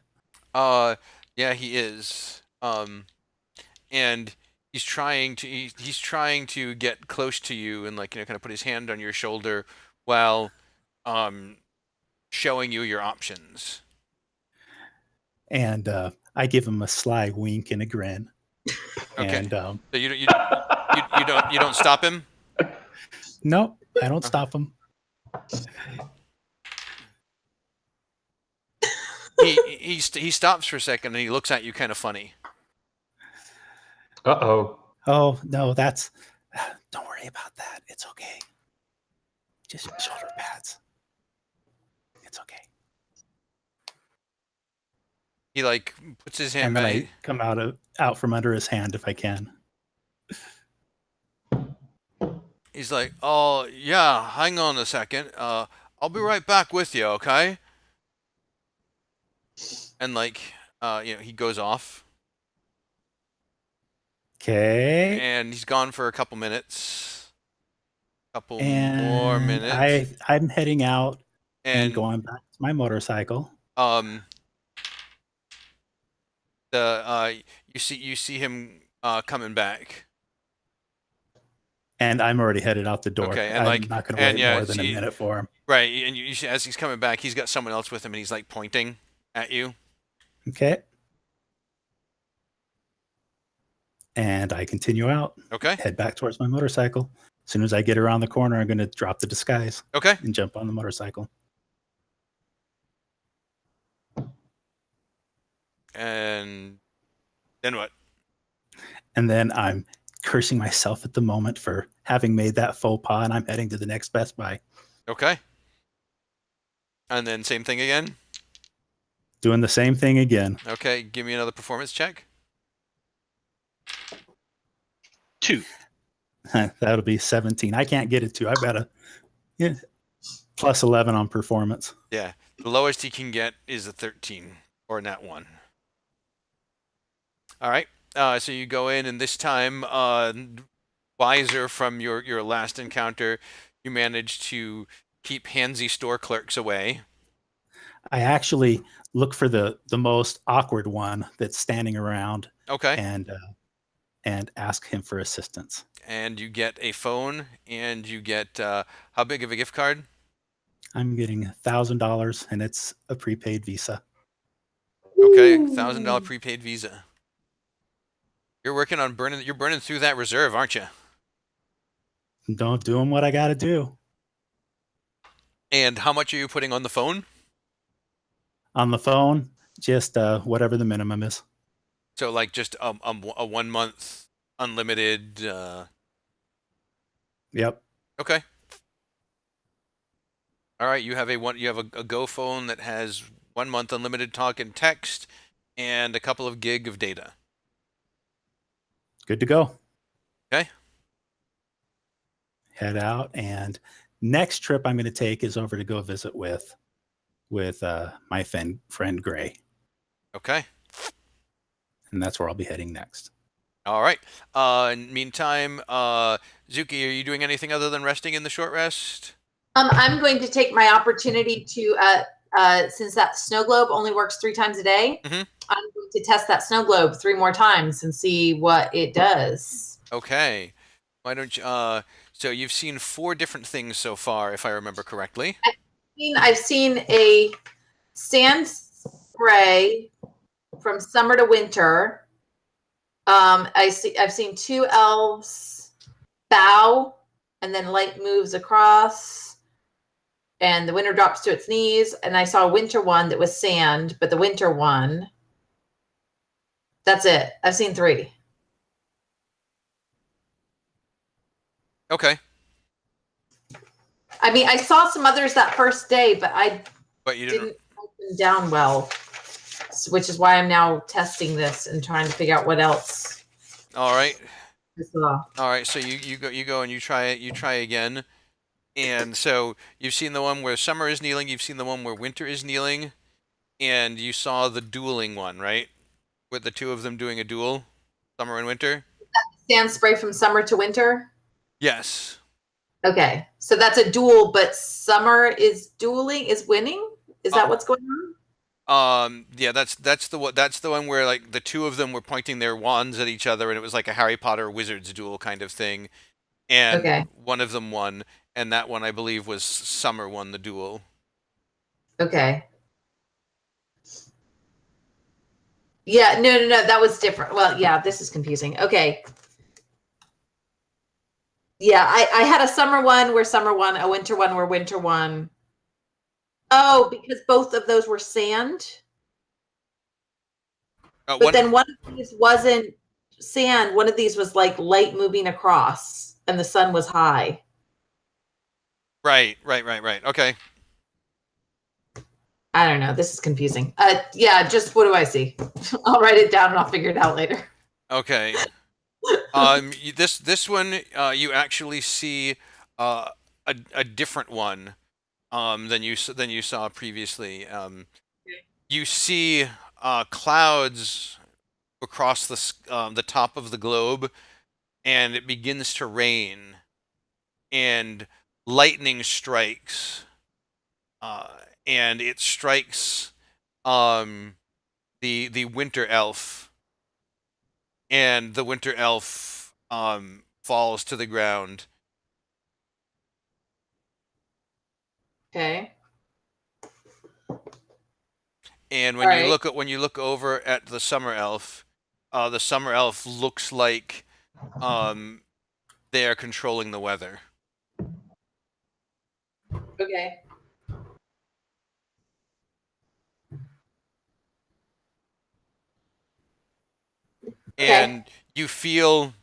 Yeah, he is. And he's trying to get close to you and like kind of put his hand on your shoulder while showing you your options. And I give him a sly wink and a grin. Okay. And So you don't stop him? nope, I don't stop him. He stops for a second and he looks at you kind of funny. Uh-oh. Oh no, don't worry about that. It's okay. Just shoulder pads. It's okay. He like puts his hand And then back. I come out from under his hand if I can. He's like, "Oh yeah, hang on a second. I'll be right back with you, okay?" And like, he goes off. Okay. And he's gone for a couple minutes. Couple And more minutes. I'm heading out and And going back to my motorcycle. You see him coming back. And I'm already headed out the door. Okay, and I'm like, not going to and wait yeah, more than a minute for him. Right, and you see, as he's coming back, he's got someone else with him, and he's like pointing at you. Okay. And I continue out. Okay. Head back towards my motorcycle. As soon as I get around the corner, I'm going to drop the disguise. Okay. And jump on the motorcycle. And then what? And then I'm cursing myself at the moment for having made that faux pas, and I'm heading to the next Best Buy. Okay. And then same thing again? Doing the same thing again. Okay, give me another performance check. 2. That'll be 17. I can't get it to. I've got a plus 11 on performance. Yeah, the lowest he can get is a 13 or nat 1. All right. So you go in, and this time, wiser from your last encounter, you manage to keep handsy store clerks away. I actually look for the most awkward one that's standing around. Okay. And ask him for assistance. And you get a phone, and you get how big of a gift card? I'm getting $1,000, and it's a prepaid Visa. Okay, Ooh. $1,000 prepaid Visa. You're working on burning. You're burning through that reserve, aren't you? Don't doing what I got to do. And how much are you putting on the phone? On the phone, just whatever the minimum is. So like just a 1 month unlimited. Yep. Okay. All right. You have a Go phone that has 1 month unlimited talk and text, and a couple of gig of data. Good to go. Okay. Head out, and next trip I'm going to take is over to go visit with my friend Gray, Okay. and that's where I'll be heading next. All right. Meantime, Zuki, are you doing anything other than resting in the short rest? I'm going to take my opportunity to, since that snow globe only works 3 times a day, Mhm. I'm going to test that snow globe 3 more times and see what it does. Okay. Why don't you? So you've seen 4 different things so far, if I remember correctly. I've seen a sand spray from summer to winter. I've seen 2 elves bow, and then light moves across, and the winter drops to its knees. And I saw a winter one that was sand, but the winter one. That's it. I've seen 3. Okay. I mean, I saw some others that first day, but I But you didn't. didn't write them down well, which is why I'm now testing this and trying to figure out what else All right. I saw. All right. So you go and you try it. You try again. And so you've seen the one where summer is kneeling. You've seen the one where winter is kneeling, and you saw the dueling one, right? With the 2 of them doing a duel, summer and winter. Sand spray from summer to winter. Yes. Okay, so that's a duel, but summer is winning. Is that what's going on? Yeah, that's the one where like the 2 of them were pointing their wands at each other, and it was like a Harry Potter wizards duel kind of thing. And Okay. one of them won, and that one I believe was Summer won the duel. Okay. Yeah, no, that was different. Well, yeah, this is confusing. Okay. Yeah, I had a summer one where summer won, a winter one where winter won. Oh, because both of those were sand. But then one of these wasn't sand. One of these was like light moving across, and the sun was high. Right. Okay. I don't know. This is confusing. Yeah, just what do I see? I'll write it down and I'll figure it out later. Okay. This one, you actually see a different one than you saw previously. You see clouds across the top of the globe, and it begins to rain, and lightning strikes, and it strikes the winter elf, and the winter elf falls to the ground. Okay. And All right. when you look over at the summer elf looks like they are controlling the weather. Okay. And you feel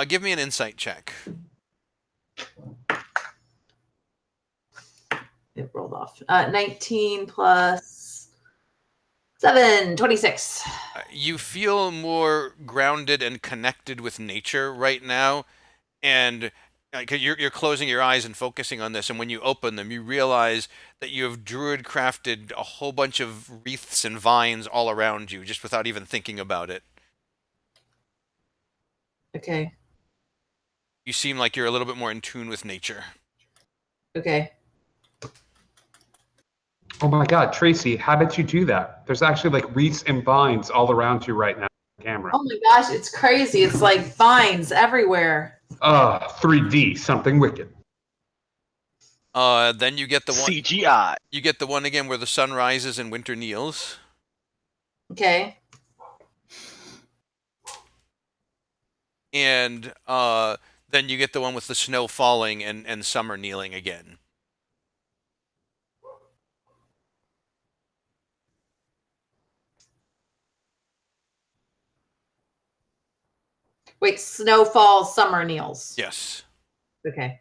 give me an insight check. It rolled off. 19 plus 7, 26. You feel more grounded and connected with nature right now, and you're closing your eyes and focusing on this, and when you open them, you realize that you have druid crafted a whole bunch of wreaths and vines all around you, just without even thinking about it. Okay. You seem like you're a little bit more in tune with nature. Okay. Oh my God, Tracy, how did you do that? There's actually like wreaths and vines all around you right now on the camera. Oh my gosh, it's crazy. It's like vines everywhere. 3D, something wicked. Then you get the one. CGI. You get the one again where the sun rises and winter kneels. Okay. And then you get the one with the snow falling and summer kneeling again. Wait, snowfall, summer kneels. Yes. Okay.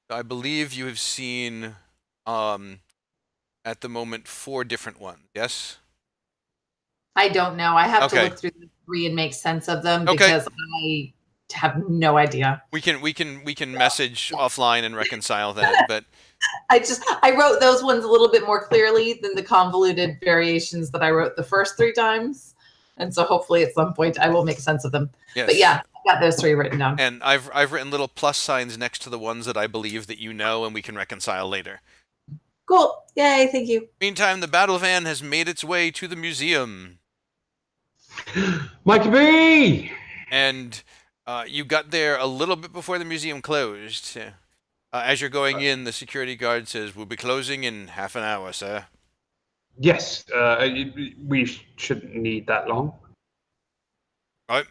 I believe you have seen at the moment 4 different ones. Yes? I don't know. I have to Okay. look through the 3 and make sense of them Okay. because I have no idea. We can message offline and reconcile that, but I wrote those ones a little bit more clearly than the convoluted variations that I wrote the first 3 times. And so hopefully at some point I will make sense of them. yes. But yeah, I got those 3 written down. And I've written little plus signs next to the ones that I believe that you know and we can reconcile later. Cool. Yay, thank you. Meantime, the battle van has made its way to the museum. Mikey B! And you got there a little bit before the museum closed. As you're going in, the security guard says, "We'll be closing in half an hour, sir." Yes, we shouldn't need that long. Right.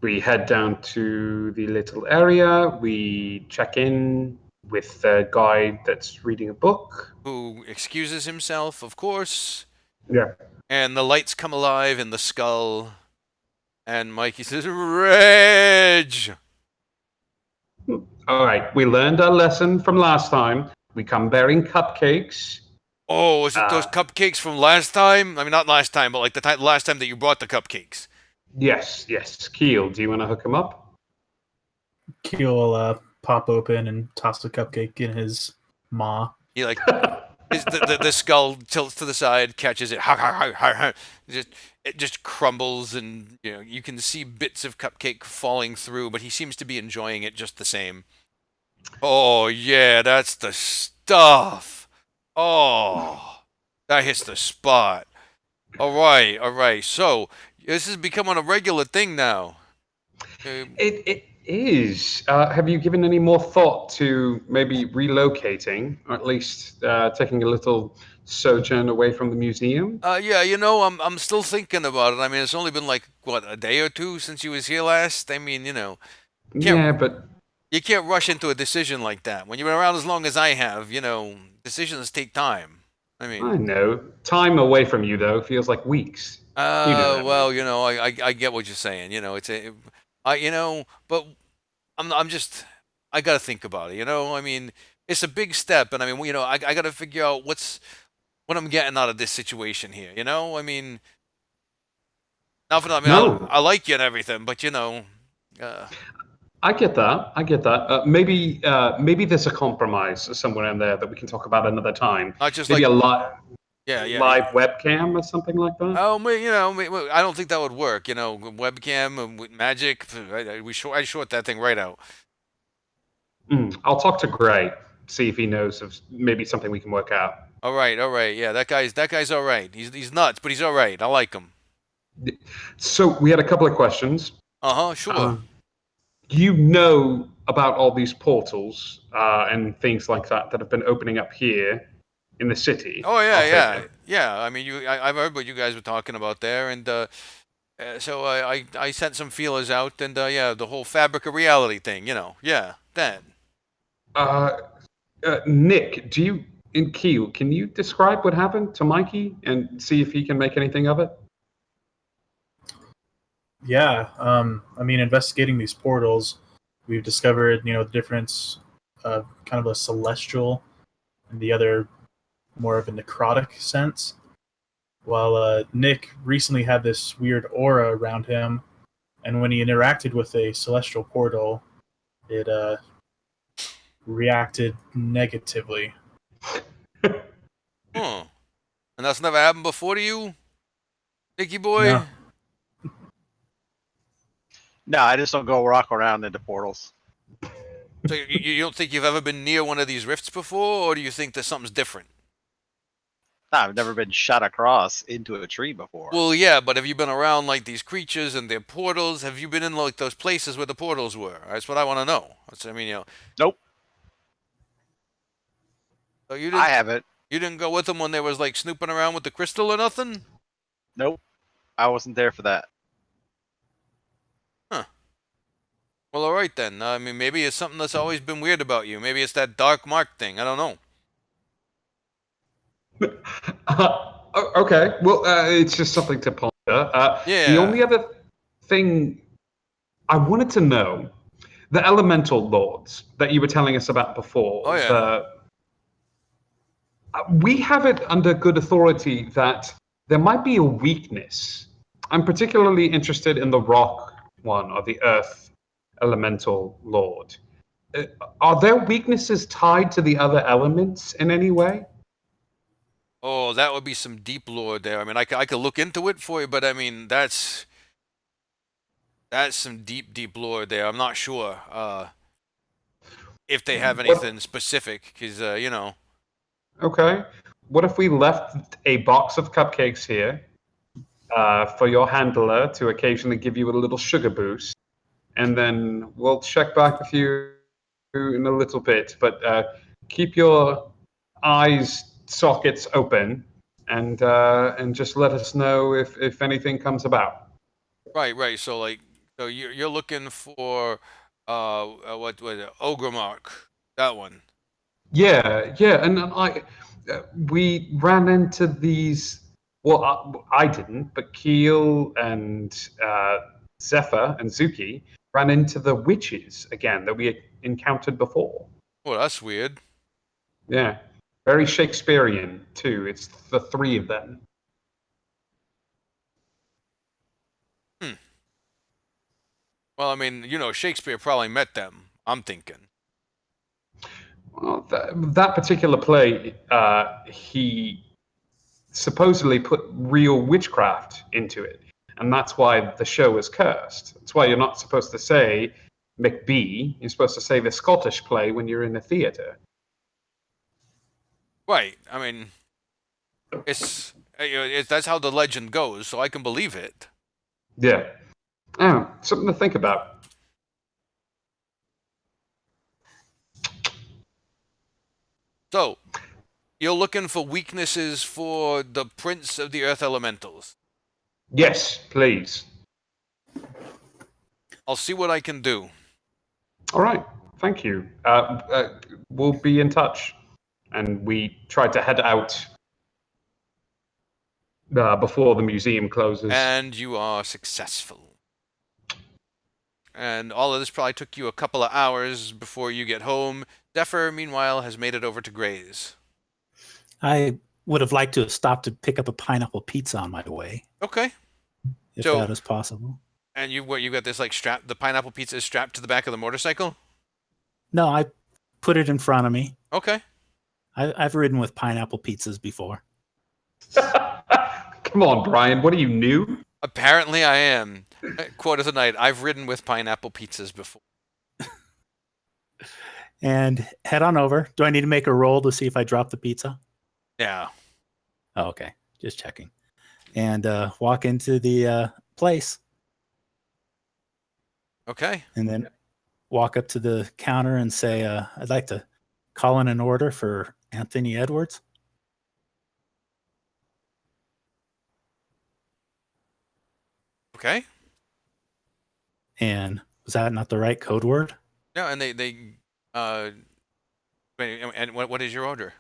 We head down to the little area. We check in with the guide that's reading a book. Who excuses himself, of course. Yeah. And the lights come alive in the skull. And Mikey says, "Rage!" All right, we learned our lesson from last time. We come bearing cupcakes. Oh, is it those cupcakes from last time? I mean, not last time, but like the last time that you brought the cupcakes. Yes. Keel, do you want to hook him up? Keel will pop open and toss a cupcake in his maw. He like the skull tilts to the side, catches it, it just crumbles, and you can see bits of cupcake falling through, but he seems to be enjoying it just the same. Oh yeah, that's the stuff. Oh, that hits the spot. All right. So this is becoming a regular thing now. It is. Have you given any more thought to maybe relocating, or at least taking a little sojourn away from the museum? Yeah, I'm still thinking about it. I mean, it's only been like what, a day or 2 since you was here last. I mean, Yeah, but you can't rush into a decision like that. When you've been around as long as I have, decisions take time. I I mean, know. Time away from you, though, feels like weeks. You know that, well, mate. I get what you're saying. But I'm just, I gotta think about it. I mean, it's a big step, and I mean, I gotta figure out what I'm getting out of this situation here. I mean, not for, I mean, No, I like you and everything, but I get that. Maybe there's a compromise somewhere in there that we can talk about another time. not just Maybe like, a live yeah. webcam or something like that. Oh, I don't think that would work. Webcam with magic. I short that thing right out. I'll talk to Gray, see if he knows of maybe something we can work out. All right. Yeah, that guy's all right. He's nuts, but he's all right. I like him. So we had a couple of questions. Sure. You know about all these portals and things like that have been opening up here in the city. Oh I'll take yeah. it. Yeah. I mean, I've heard what you guys were talking about there, and so I sent some feelers out, and yeah, the whole fabric of reality thing. Yeah, that. Nick, in Keel, can you describe what happened to Mikey and see if he can make anything of it? Yeah, I mean, investigating these portals, we've discovered, the difference of kind of a celestial and the other more of a necrotic sense. While Nick recently had this weird aura around him, and when he interacted with a celestial portal, it reacted negatively. And that's never happened before to you, Nicky boy. No. No, I just don't go walk around into portals. So you don't think you've ever been near one of these rifts before, or do you think there's something's different? No, I've never been shot across into a tree before. Well, yeah, but have you been around like these creatures and their portals? Have you been in like those places where the portals were? That's what I want to know. I mean, Nope. So you I didn't. haven't. You didn't go with them when they was like snooping around with the crystal or nothing? Nope, I wasn't there for that. Well, all right then. I mean, maybe it's something that's always been weird about you. Maybe it's that dark mark thing. I don't know. Okay, well, it's just something to ponder. The Yeah. only other thing I wanted to know, the elemental lords that you were telling us about before, Oh yeah. we have it under good authority that there might be a weakness. I'm particularly interested in the rock one or the earth elemental lord. Uh, Are their weaknesses tied to the other elements in any way? Oh, that would be some deep lore there. I mean, I could look into it for you, but I mean, that's some deep lore there. I'm not sure if they have What? anything specific, because you know. Okay. What if we left a box of cupcakes here for your handler to occasionally give you a little sugar boost, and then we'll check back with you in a little bit. But keep your eyes sockets open, and just let us know if anything comes about. Right. So like, so you're looking for what Ogre Mark, that one. Yeah, and we ran into these. Well, I didn't, but Keel and Zephyr and Zuki ran into the witches again that we encountered before. Well, that's weird. Yeah, very Shakespearean too. It's the three of them. Hmm. Well, I mean, you know, Shakespeare probably met them. I'm thinking. Well, that particular play, he supposedly put real witchcraft into it. And that's why the show is cursed. That's why you're not supposed to say McBee. You're supposed to say the Scottish play when you're in a theatre. Right. I mean, that's how the legend goes, so I can believe it. Yeah. Oh, something to think about. So, you're looking for weaknesses for the Prince of the Earth Elementals. Yes, please. I'll see what I can do. All right. Thank you. We'll be in touch. And we tried to head out before the museum closes. And you are successful. And all of this probably took you a couple of hours before you get home. Zephyr, meanwhile, has made it over to Gray's. I would have liked to have stopped to pick up a pineapple pizza on my way, Okay. if So- that is possible. And you got this like strap. The pineapple pizza is strapped to the back of the motorcycle. No, I put it in front of me. Okay. I've ridden with pineapple pizzas before. Come on, Brian. What are you, new? Apparently, I am. Quote of the night: I've ridden with pineapple pizzas before. And head on over. Do I need to make a roll to see if I drop the pizza? Yeah. Oh, okay. Just checking. And walk into the place. Okay. And then walk up to the counter and say, I'd like to call in an order for Anthony Edwards. Okay. And was that not the right code word? No, and and what is your order?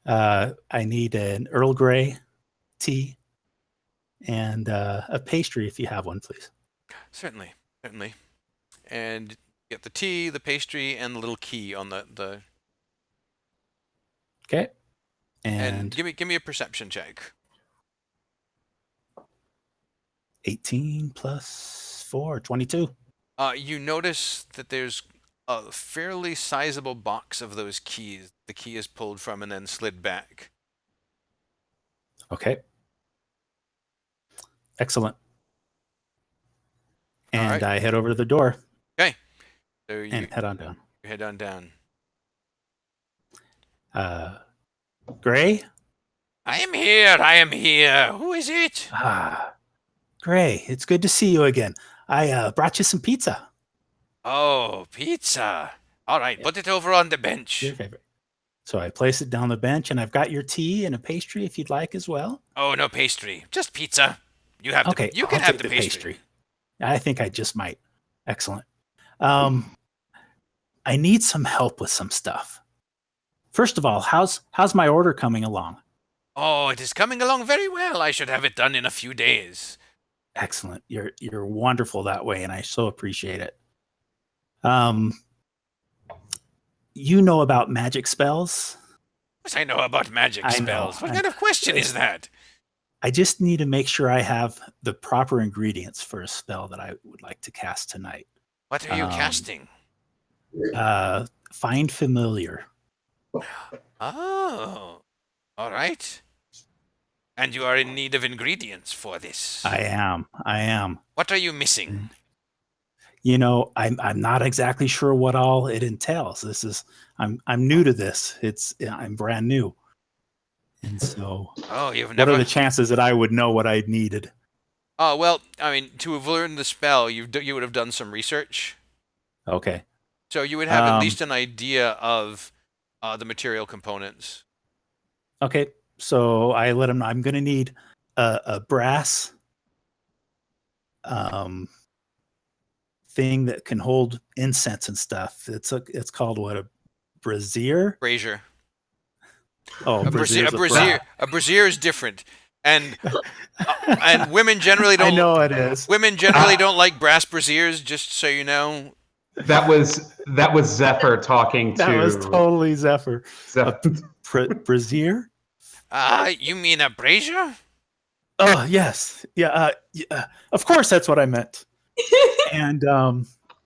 I need an Earl Grey tea and a pastry if you have one, please. Certainly. And get the tea, the pastry, and the little key on the. Okay. And And give me a perception check. 18 plus 4, 22. You notice that there's a fairly sizable box of those keys. The key is pulled from and then slid back. Okay. Excellent. All And right. I head over to the door So you and head on down. head on down. Gray? I am here. Who is it? Gray, it's good to see you again. I brought you some pizza. Oh, pizza. All right, put it over on the bench. Your favorite. So I place it down the bench, and I've got your tea and a pastry if you'd like as well. Oh, no pastry, just pizza. You have Okay, you I'll can have take the pastry. I think I just might. Excellent. I need some help with some stuff. First of all, how's my order coming along? Oh, it is coming along very well. I should have it done in a few days. Excellent. You're wonderful that way, and I so appreciate it. Um, you know about magic spells? Yes, I know about magic I know. spells. What kind of question is that? I just need to make sure I have the proper ingredients for a spell that I would like to cast tonight. What are you casting? Find familiar. Oh, all right. And you are in need of ingredients for this. I am. What are you missing? You know, I'm not exactly sure what all it entails. I'm new to this. I'm brand new. And so Oh, you've what never. are the chances that I would know what I needed? Oh, well, I mean, to have learned the spell, you would have done some research. Okay. So you would have at least an idea of the material components. Okay. So I let him know I'm going to need a brass thing that can hold incense and stuff. It's called what, a brazier? Brazier. Oh, A brazier. A brazier is different, and women generally I don't. know it is. Women generally don't like brass braziers. Just so you know. That was Zephyr talking to. That was totally Zephyr. Brazier? You mean a brazier? Oh yes, yeah. Of course, that's what I meant. And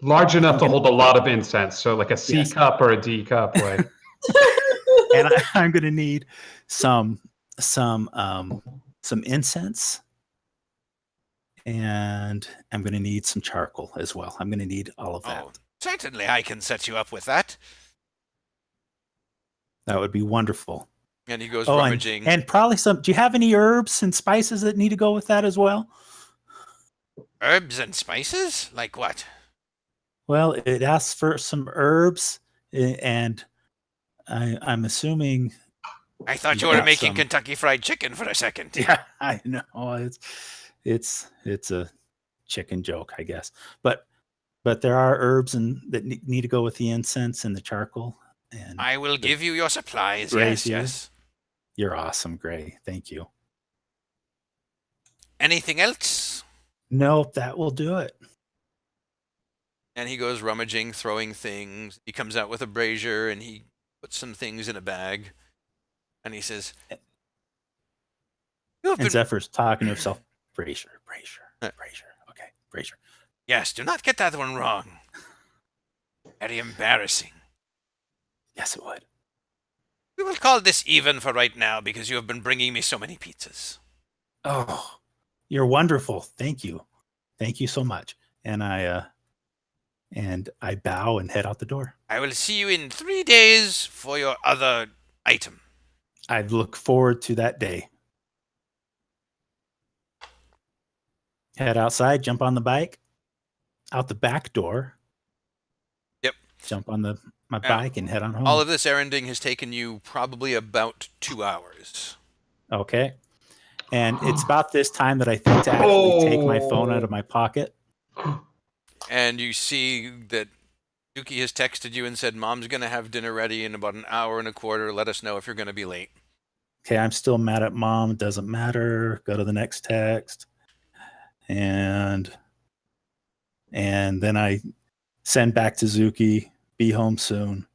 large enough to hold a lot of incense, so like a C cup or a D cup, like. And I'm going to need some incense, and I'm going to need some charcoal as well. I'm going to need all of that. Oh, certainly, I can set you up with that. That would be wonderful. And he goes rummaging. And probably some. Do you have any herbs and spices that need to go with that as well? Herbs and spices? Like what? Well, it asks for some herbs, and I'm assuming. I thought you were making Kentucky Fried Chicken for a second. Yeah, I know. It's a chicken joke, I guess. But there are herbs that need to go with the incense and the charcoal. And I will give you your supplies. Yes. You're awesome, Gray. Thank you. Anything else? No, that will do it. And he goes rummaging, throwing things. He comes out with a brazier and he puts some things in a bag. And he says, and Zephyr's talking to himself. Brazier. Okay, brazier. Yes, do not get that one wrong. Very embarrassing. Yes, it would. We will call this even for right now because you have been bringing me so many pizzas. Oh, you're wonderful. Thank you. Thank you so much. And I bow and head out the door. I will see you in 3 days for your other item. I look forward to that day. Head outside, jump on the bike, out the back door. Yep. Jump on my bike and head on home. All of this erranding has taken you probably about 2 hours. Okay. And it's about this time that I think to actually take my phone out of my pocket. And you see that Yuki has texted you and said, Mom's going to have dinner ready in about an hour and a quarter. Let us know if you're going to be late. Okay, I'm still mad at Mom. It doesn't matter. Go to the next text. And then I send back to Zuki, be home soon.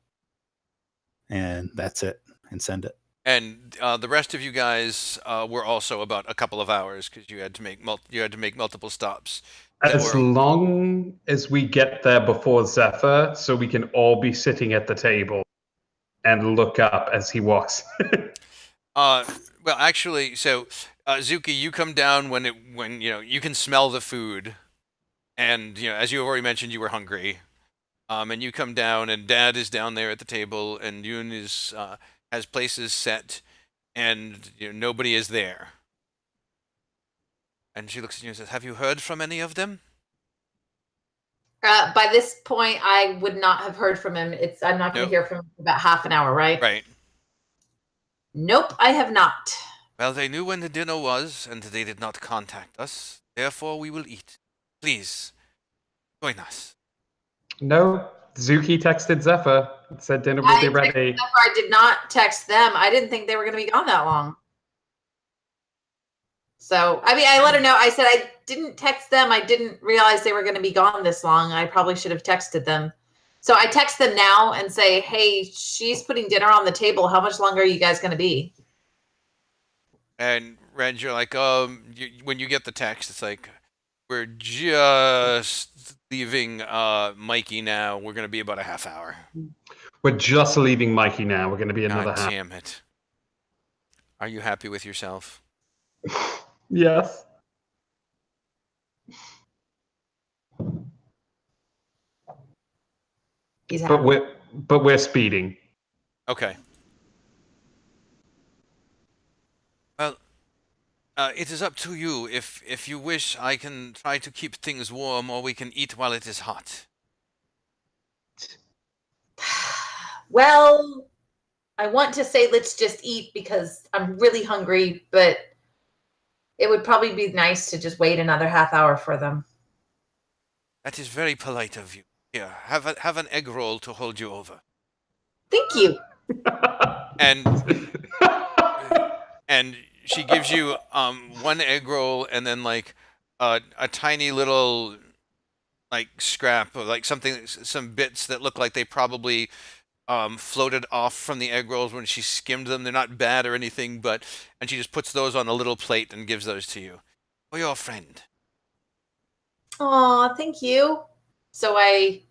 And that's it. And send it. And the rest of you guys were also about a couple of hours because you had to make multiple stops. As long as we get there before Zephyr, so we can all be sitting at the table and look up as he walks. Well, actually, so Zuki, you come down when you can smell the food, and as you already mentioned, you were hungry, and you come down, and Dad is down there at the table, and Yoon has places set, and nobody is there. And she looks at you and says, "Have you heard from any of them?" By this point, I would not have heard from him. I'm not going to hear from him for about half an hour, right? Right. Nope, I have not. Well, they knew when the dinner was, and they did not contact us. Therefore, we will eat. Please, join us. No, Zuki texted Zephyr and said dinner will be ready. I did not text them. I didn't think they were going to be gone that long. So, I mean, I let her know. I said I didn't text them. I didn't realize they were going to be gone this long. I probably should have texted them. So I text them now and say, hey, she's putting dinner on the table. How much longer are you guys going to be? And Reg, you're like, when you get the text, it's like, we're just leaving Mikey now. We're going to be about a half hour. We're just leaving Mikey now. We're going to be another God half. damn it. Are you happy with yourself? Yes. He's happy. But we're speeding. Okay. Well, it is up to you. If you wish, I can try to keep things warm, or we can eat while it is hot. Well, I want to say let's just eat because I'm really hungry, but it would probably be nice to just wait another half hour for them. That is very polite of you. Here, have an egg roll to hold you over. Thank you. And she gives you one egg roll and then like a tiny little like scrap of like some bits that look like they probably floated off from the egg rolls when she skimmed them. They're not bad or anything, and she just puts those on a little plate and gives those to you. For your friend. Aw, thank you. So I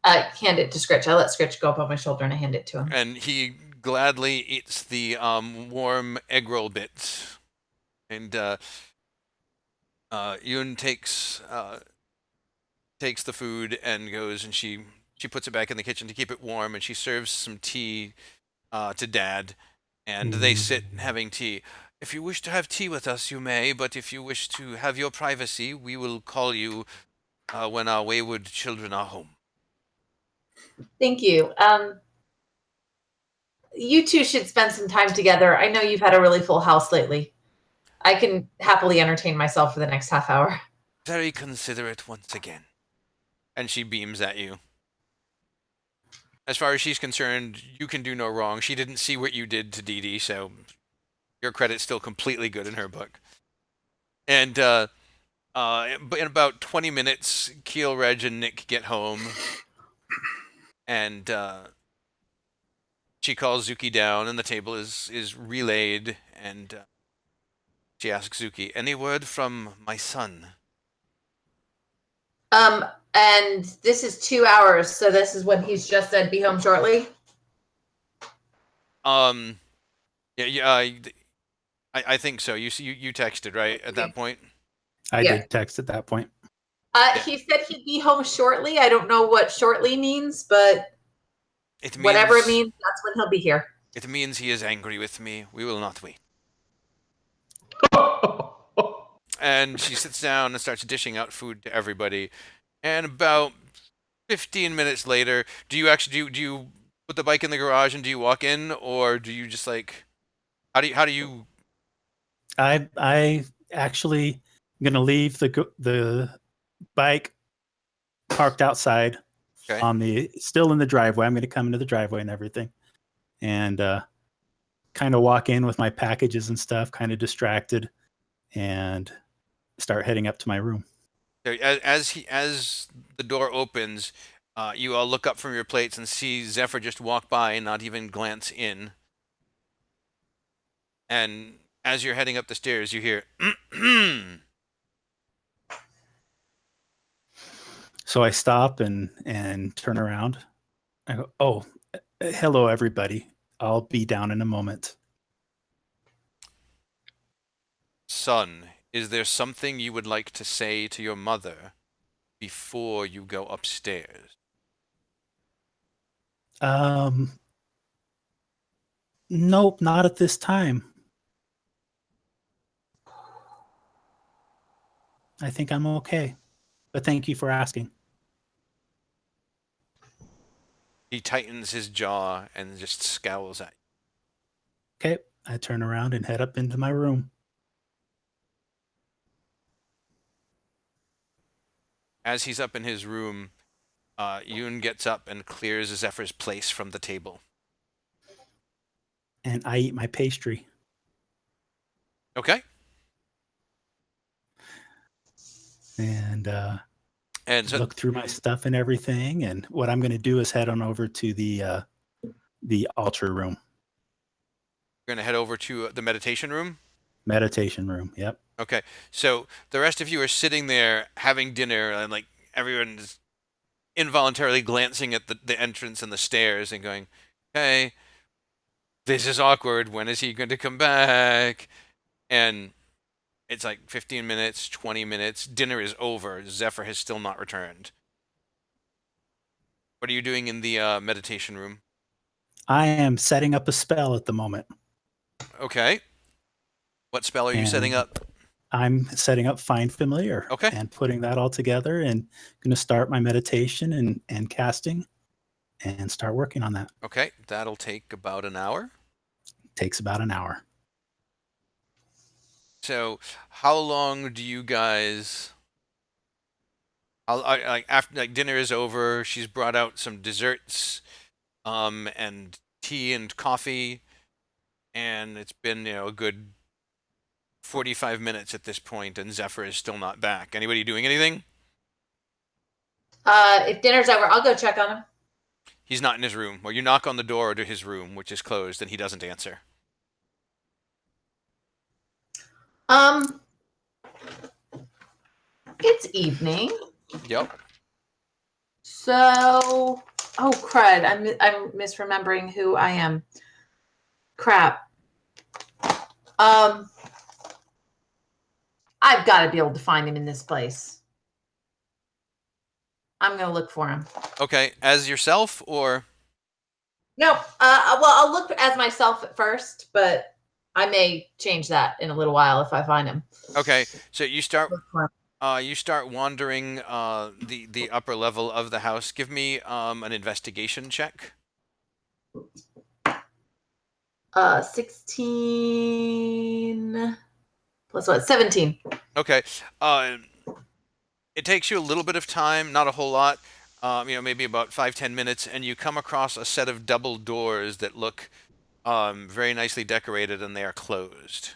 hand it to Scritch. I let Scritch go up on my shoulder and I hand it to him. And he gladly eats the warm egg roll bits. And Yoon takes the food and goes, and she puts it back in the kitchen to keep it warm, and she serves some tea to Dad, and they sit having tea. If you wish to have tea with us, you may, but if you wish to have your privacy, we will call you when our wayward children are home. Thank you. You two should spend some time together. I know you've had a really full house lately. I can happily entertain myself for the next half hour. Very considerate once again. And she beams at you. As far as she's concerned, you can do no wrong. She didn't see what you did to Dee Dee, so your credit's still completely good in her book. And in about 20 minutes, Keel, Reg, and Nick get home. And she calls Zuki down, and the table is relayed. And she asks Zuki, any word from my son? And this is 2 hours, so this is when he's just said be home shortly. Yeah, I think so. You texted, right, at that point? I did text at that point. He said he'd be home shortly. I don't know what shortly means, but whatever it means, that's when he'll be here. It means he is angry with me. We will not wait. And she sits down and starts dishing out food to everybody. And about 15 minutes later, do you put the bike in the garage and do you walk in, or do you just like how do you? I actually am gonna leave the bike parked outside Okay. still in the driveway. I'm gonna come into the driveway and everything, and kind of walk in with my packages and stuff, kind of distracted, and start heading up to my room. So as the door opens, you all look up from your plates and see Zephyr just walk by and not even glance in. And as you're heading up the stairs, you hear. So I stop and turn around. I go, "Oh, hello, everybody. I'll be down in a moment." Son, is there something you would like to say to your mother before you go upstairs? Nope, not at this time. I think I'm okay. But thank you for asking. He tightens his jaw and just scowls at Okay. I turn around and head up into my room. As he's up in his room, Yoon gets up and clears Zephyr's place from the table. And I eat my pastry. Okay. And And so look through my stuff and everything. And what I'm going to do is head on over to the altar room, we're going to head over to the meditation room. meditation room. Yep. Okay. So the rest of you are sitting there having dinner, and like everyone's involuntarily glancing at the entrance and the stairs and going, "Hey, this is awkward. When is he going to come back?" And it's like 15 minutes, 20 minutes. Dinner is over. Zephyr has still not returned. What are you doing in the meditation room? I am setting up a spell at the moment. Okay. What spell are you setting And up? I'm setting up Find Familiar. Okay. And putting that all together and going to start my meditation and casting and start working on that. Okay. That'll take about an hour. Takes about an hour. So, how long do you guys? Like after like dinner is over, she's brought out some desserts, and tea and coffee, and it's been a good 45 minutes at this point, and Zephyr is still not back. Anybody doing anything? If dinner's over, I'll go check on him. He's not in his room. Or you knock on the door to his room, which is closed, and he doesn't answer. It's evening. Yep. So, oh crud! I'm misremembering who I am. Crap. I've got to be able to find him in this place. I'm gonna look for him. Okay, as yourself or? No, well, I'll look as myself at first, but I may change that in a little while if I find him. Okay, so you start. Look for him. You start wandering the upper level of the house. Give me an investigation check. 16 plus what? 17. Okay. It takes you a little bit of time, not a whole lot. Maybe about 5-10 minutes, and you come across a set of double doors that look very nicely decorated, and they are closed.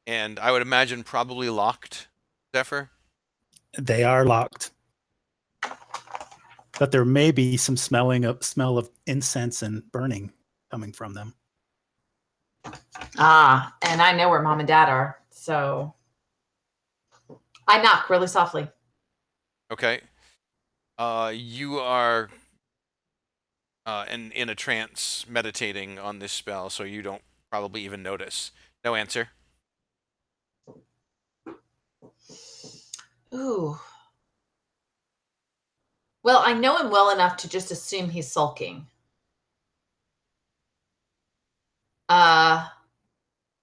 And I would imagine probably locked, Zephyr. They are locked. But there may be some smell of incense and burning coming from them. And I know where mom and dad are, so I knock really softly. Okay. You are in a trance meditating on this spell, so you don't probably even notice. No answer. Ooh. Well, I know him well enough to just assume he's sulking.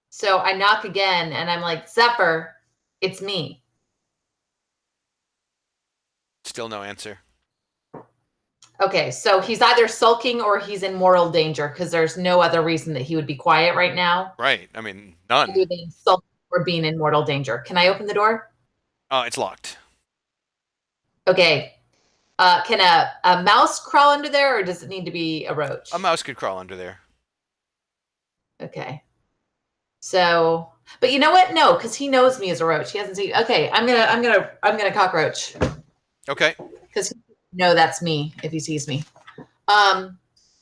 So I knock again and I'm like, Zephyr, it's me. Still no answer. Okay, so he's either sulking or he's in mortal danger because there's no other reason that he would be quiet right now. Right. I mean, none. Other than sulking or being in mortal danger. Can I open the door? It's locked. Okay. Can a mouse crawl under there or does it need to be a roach? A mouse could crawl under there. Okay. So, but you know what? No, because he knows me as a roach. He hasn't seen. Okay, I'm gonna cockroach. Okay. Because no, that's me if he sees me. So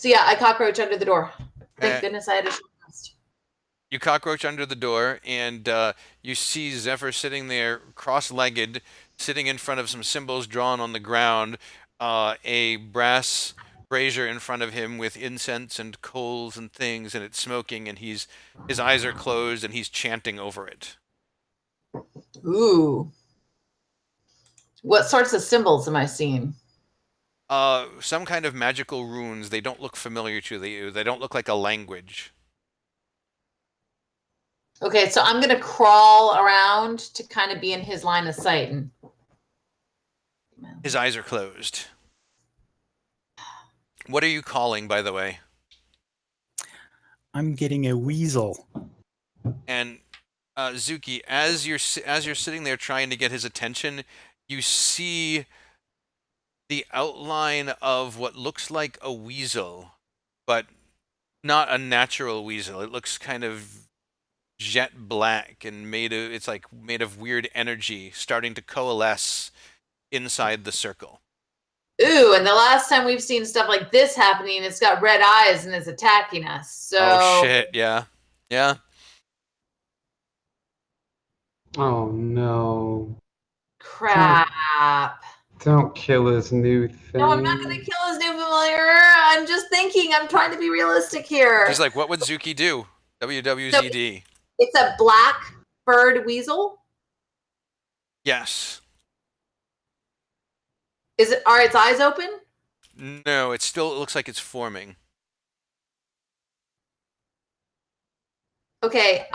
yeah, I cockroach under the door. Thank goodness I had a short rest. You cockroach under the door, and you see Zephyr sitting there, cross-legged, sitting in front of some symbols drawn on the ground. A brass brazier in front of him with incense and coals and things, and it's smoking, and his eyes are closed, and he's chanting over it. Ooh. What sorts of symbols am I seeing? Some kind of magical runes. They don't look familiar to you. They don't look like a language. Okay, so I'm gonna crawl around to kind of be in his line of sight. And his eyes are closed. What are you calling, by the way? I'm getting a weasel. And Zuki, as you're sitting there trying to get his attention, you see the outline of what looks like a weasel, but not a natural weasel. It looks kind of jet black and it's like made of weird energy starting to coalesce inside the circle. Ooh, and the last time we've seen stuff like this happening, it's got red eyes and is attacking us. So Oh shit, yeah. Yeah. Oh no. crap. Don't kill his new thing. No, I'm not gonna kill his new familiar. I'm just thinking. I'm trying to be realistic here. She's like, what would Zuki do? WWZD. It's a black furred weasel. Yes. Are its eyes open? No, it looks like it's forming. Okay,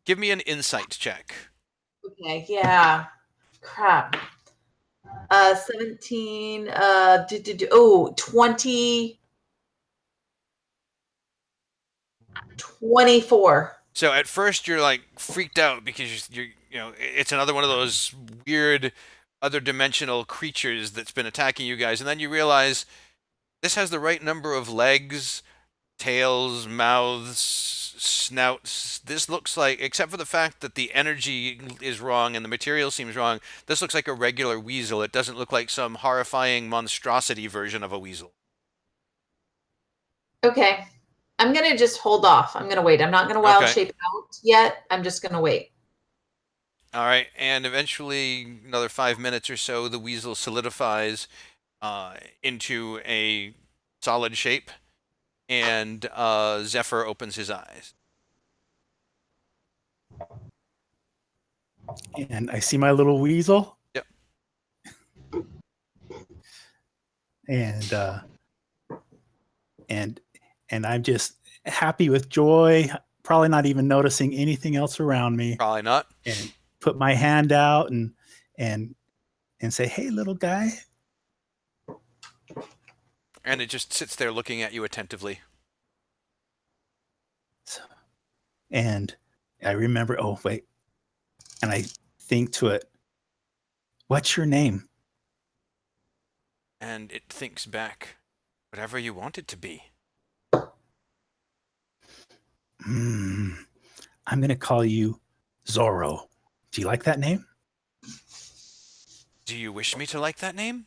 Give me an insight check. okay, yeah. Crap. 17 20 24. So at first you're like freaked out because it's another one of those weird other dimensional creatures that's been attacking you guys, and then you realize this has the right number of legs, tails, mouths, snouts. This looks like, except for the fact that the energy is wrong and the material seems wrong, this looks like a regular weasel. It doesn't look like some horrifying monstrosity version of a weasel. Okay. I'm going to just hold off. I'm going to wait. I'm not going to wild shape out yet. I'm just going to wait. All right. And eventually, another 5 minutes or so, the weasel solidifies into a solid shape, and Zephyr opens his eyes. And I see my little weasel. Yep. And I'm just happy with joy, probably not even noticing anything else around me. Probably not. And put my hand out and say, "Hey, little guy." And it just sits there looking at you attentively. And I remember, oh wait, and I think to it, "What's your name?" And it thinks back, whatever you want it to be. I'm going to call you Zorro. Do you like that name? Do you wish me to like that name?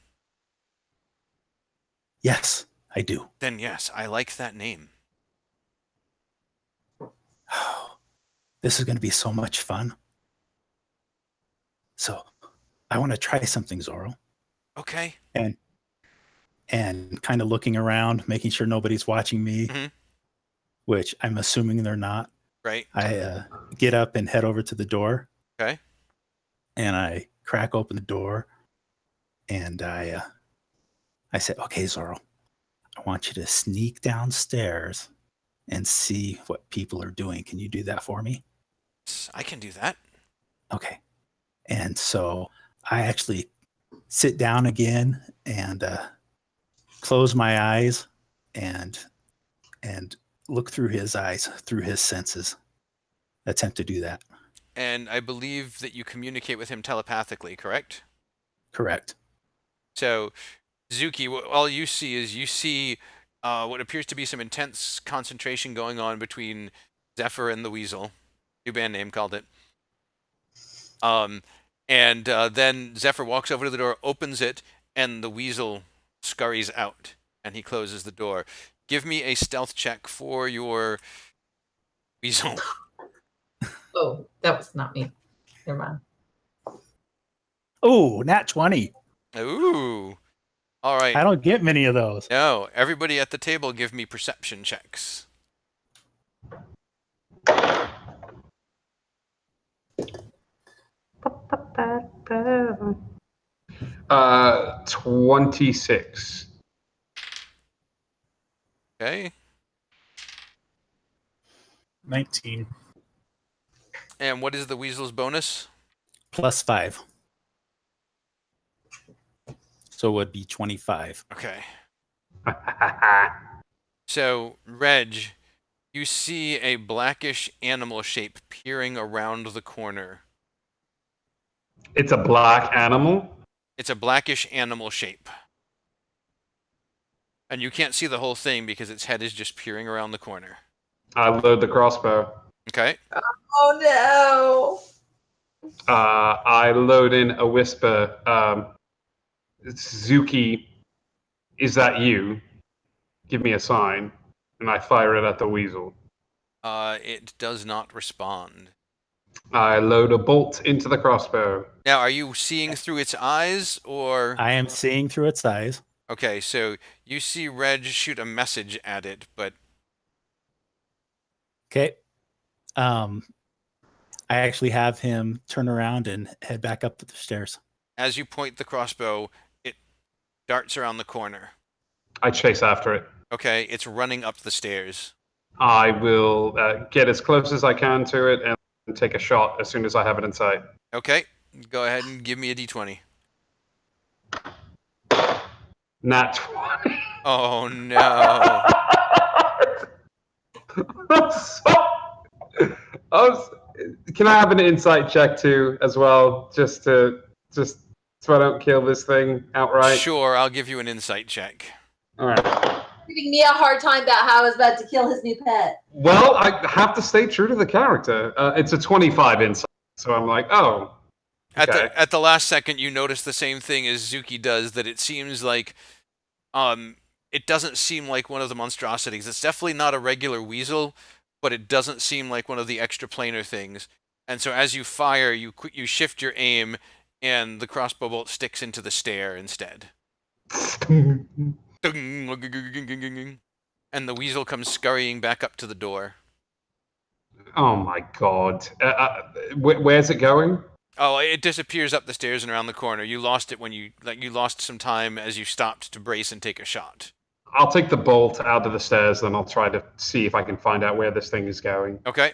Yes, I do. Then yes, I like that name. Oh, this is going to be so much fun. So I want to try something, Zorro. Okay. And kind of looking around, making sure nobody's watching me, which I'm assuming they're not. Right. I get up and head over to the door. Okay. And I crack open the door, and I said, "Okay, Zorro, I want you to sneak downstairs and see what people are doing. Can you do that for me?" I can do that. Okay. And so I actually sit down again and close my eyes and look through his eyes, through his senses. Attempt to do that. And I believe that you communicate with him telepathically, correct? Correct. So, Zuki, all you see what appears to be some intense concentration going on between Zephyr and the Weasel. New band name called it. And then Zephyr walks over to the door, opens it, and the Weasel scurries out, and he closes the door. Give me a stealth check for your Weasel. Oh, that was not me. Never mind. Oh, nat 20. Ooh. All right. I don't get many of those. No, everybody at the table give me perception checks. 26. Okay. 19. And what is the Weasel's bonus? +5. So it would be 25. Okay. So, Reg, You see a blackish animal shape peering around the corner. It's a black animal. It's a blackish animal shape. And you can't see the whole thing because its head is just peering around the corner. I load the crossbow. Okay. Oh I load in a whisper. Zuki, is that you? Give me a sign. And I fire it at the weasel. It does not respond. I load a bolt into the crossbow. Now, are you seeing through its eyes or? I am seeing through its eyes. Okay, so you see Reg shoot a message at it, but Okay. I actually have him turn around and head back up the stairs. as you point the crossbow, it darts around the corner. I chase after it. Okay, it's running up the stairs. I will get as close as I can to it and take a shot as soon as I have it in sight. Okay, go ahead and give me a d20. Nat 20. Oh no. Can I have an insight check too, as well, just so I don't kill this thing outright? Sure, I'll give you an insight check. All right. Giving me a hard time about how I was about to kill his new pet. Well, I have to stay true to the character. It's a 25 insight, so I'm like, oh. Okay. At the last second, you notice the same thing as Zuki does, that it seems like it doesn't seem like one of the monstrosities. It's definitely not a regular weasel, but it doesn't seem like one of the extraplanar things. And so as you fire, you shift your aim, and the crossbow bolt sticks into the stair instead. And the weasel comes scurrying back up to the door. Oh my god. Where's it going? Oh, it disappears up the stairs and around the corner. You lost it when you lost some time as you stopped to brace and take a shot. I'll take the bolt out of the stairs, then I'll try to see if I can find out where this thing is going. Okay.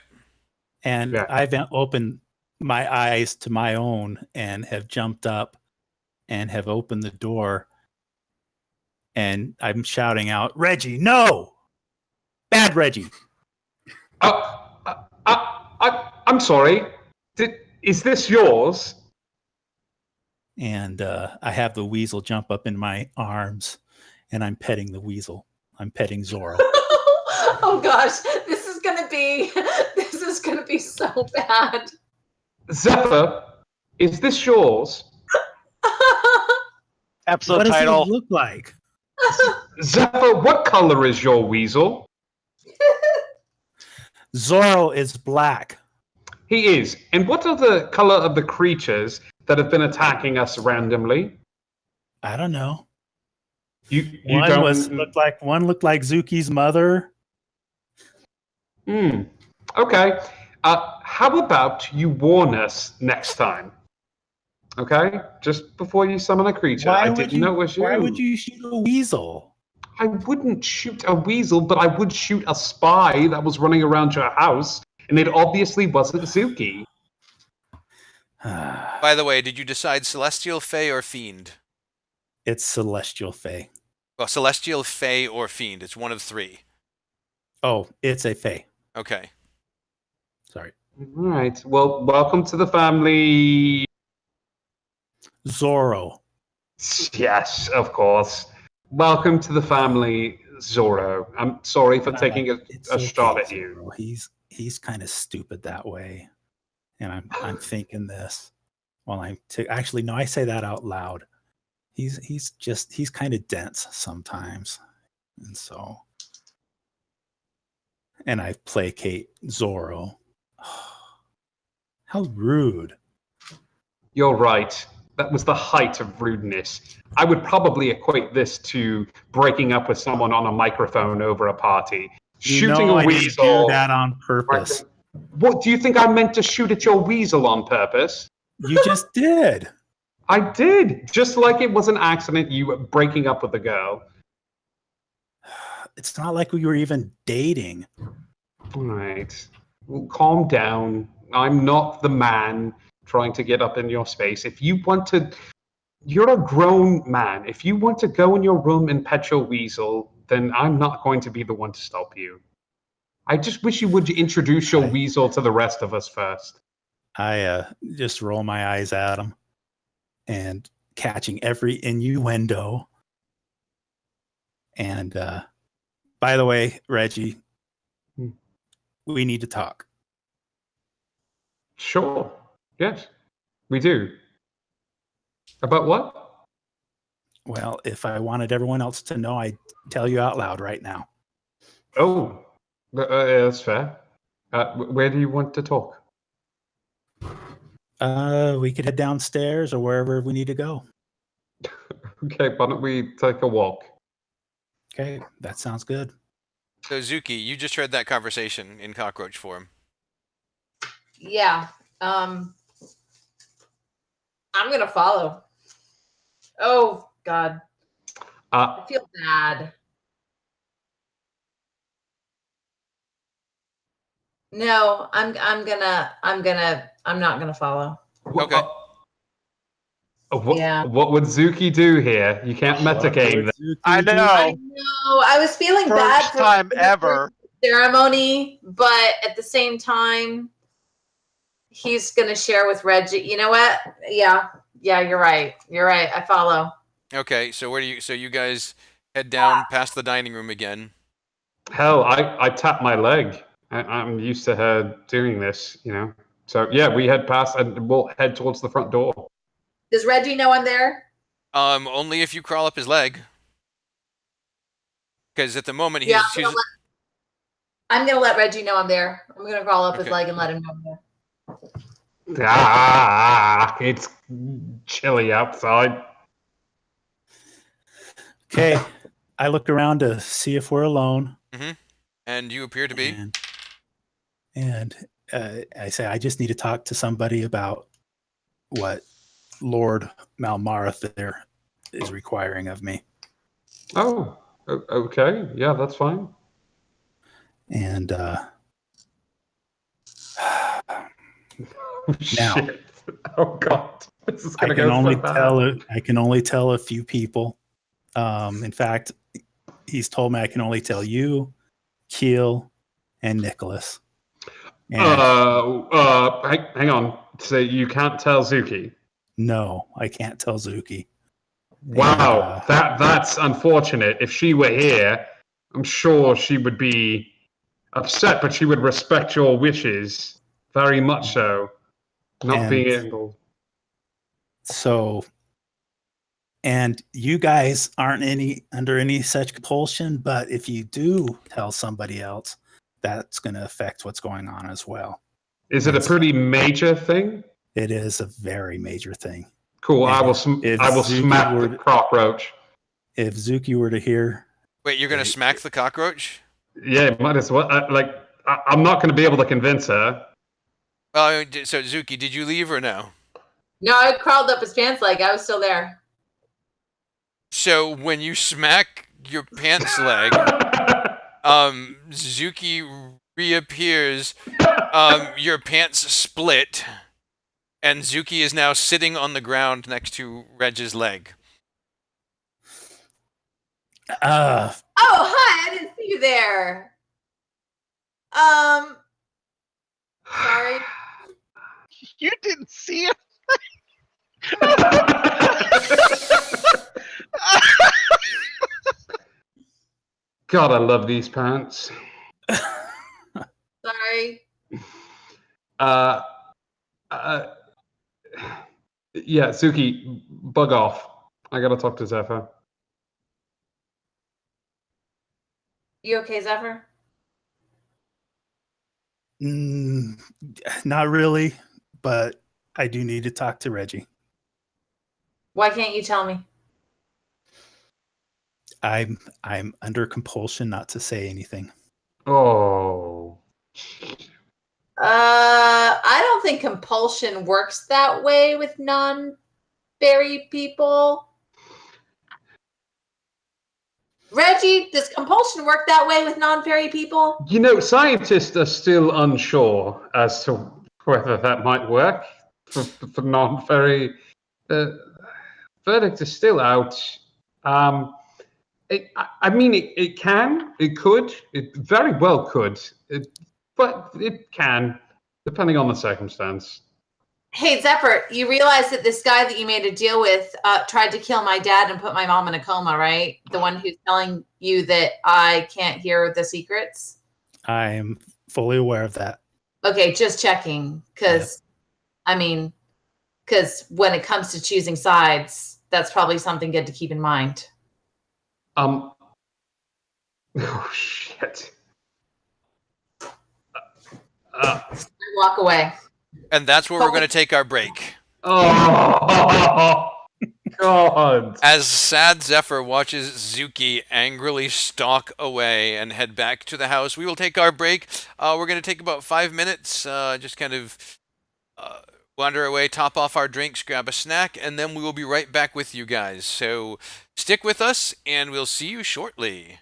And Yeah. I've opened my eyes to my own and have jumped up and have opened the door. And I'm shouting out, Reggie, no! Bad Reggie. I'm sorry. Is this yours? And I have the weasel jump up in my arms, and I'm petting the weasel. I'm petting Zorro. Oh gosh, this is gonna be so bad. Zephyr, is this yours? Episode What does title. it look like? Zephyr, what color is your weasel? Zorro is black. He is. And what are the color of the creatures that have been attacking us randomly? I don't know. You One don't. looked like Zuki's mother. Okay. How about you warn us next time? Okay? Just before you summon a creature. I didn't know it was you. Why would you shoot a weasel? I wouldn't shoot a weasel, but I would shoot a spy that was running around your house, and it obviously wasn't Zuki. By the way, did you decide Celestial, Fey, or Fiend? It's Celestial Fae. Well, Celestial, Fey, or Fiend. It's one of three. Oh, it's a Fae. Okay. Sorry. All right. Well, welcome to the family. Zorro. Yes, of course. Welcome to the family, Zorro. I'm sorry for taking It's a okay, shot at you. Zorro. He's kind of stupid that way, and I'm thinking this while actually no, I say that out loud. He's kind of dense sometimes, and I placate Zorro. How rude. You're right. That was the height of rudeness. I would probably equate this to breaking up with someone on a microphone over a party. Shooting a I didn't weasel. do that on purpose. What, do you think I meant to shoot at your weasel on purpose? You just did. I did. Just like it was an accident, you were breaking up with the girl. It's not like we were even dating. All right. Well, calm down. I'm not the man trying to get up in your space. If you want to, you're a grown man. If you want to go in your room and pet your weasel, then I'm not going to be the one to stop you. I just wish you would introduce your I- weasel to the rest of us first. I just roll my eyes at him and catching every innuendo. And by the way, Reggie, Hmm. we need to talk. Sure. Yes, we do. About what? Well, if I wanted everyone else to know, I'd tell you out loud right now. Oh, that's fair. Where do you want to talk? We could head downstairs or wherever we need to go. Okay, why don't we take a walk? Okay, that sounds good. So Zuki, you just heard that conversation in cockroach form. Yeah. I'm gonna follow. Oh God, Uh, I feel bad. No, I'm not gonna follow. Okay. What, Yeah. what would Zuki do here? You can't metagame. I I know. know. I was feeling First bad for time the ever. ceremony, but at the same time, he's gonna share with Reggie. You know what? Yeah, you're right. You're right. I follow. Okay. So where do you? So you guys head down past the dining room again. Hell, I tap my leg. I'm used to her doing this, you know. So yeah, we head past and we'll head towards the front door. Does Reggie know I'm there? Only if you crawl up his leg. Because at the moment Yeah, he's I'm gonna let Reggie know I'm there. I'm gonna crawl up his Okay. leg and let him know I'm there. It's chilly outside. Okay, I look around to see if we're alone, and you appear to be. and I say I just need to talk to somebody about what Lord Malmarath there is requiring of me. Oh, okay. Yeah, that's fine. And Oh, Now- shit. Oh god. This is I gonna can go only so bad. tell a few people. In fact, he's told me I can only tell you, Keel, and Nicholas. And hang on. So you can't tell Zuki? no, I can't tell Zuki. Wow, And, that's unfortunate. If she were here, I'm sure she would be upset, but she would respect your wishes very much so. Not And- being able. So, and you guys aren't under any such compulsion, but if you do tell somebody else, that's going to affect what's going on as well. Is it a pretty major thing? It is a very major thing. Cool. And I will. if I will Zuki smack were the to- cockroach. If Zuki were to hear, Wait, you're gonna smack the cockroach? Yeah, might as well. I'm not going to be able to convince her. So Zuki, did you leave or no? No, I crawled up his pants leg. I was still there. So when you smack your pants leg, Zuki reappears. Your pants split, and Zuki is now sitting on the ground next to Reg's leg. Oh, hi! I didn't see you there. Sorry. You didn't see it. God, I love these pants. Sorry. Uh, yeah, Suki, bug off. I gotta talk to Zephyr. You okay, Zephyr? not really, but I do need to talk to Reggie. Why can't you tell me? I'm under compulsion not to say anything. Oh. I don't think compulsion works that way with non-fairy people. Reggie, does compulsion work that way with non-fairy people? You know, scientists are still unsure as to whether that might work for non-fairy. Verdict is still out. I mean, it can, it could, it very well could, but it can, depending on the circumstance. Hey, Zephyr, you realize that this guy that you made a deal with tried to kill my dad and put my mom in a coma, right? The one who's telling you that I can't hear the secrets? I am fully aware of that. Okay, just checking. Because, I mean, because when it comes to choosing sides, that's probably something good to keep in mind. Oh shit. Walk away. And that's where we're going to take our break. Oh God. As sad Zephyr watches Zuki angrily stalk away and head back to the house, we will take our break. We're going to take about 5 minutes, just kind of wander away, top off our drinks, grab a snack, and then we will be right back with you guys. So stick with us, and we'll see you shortly.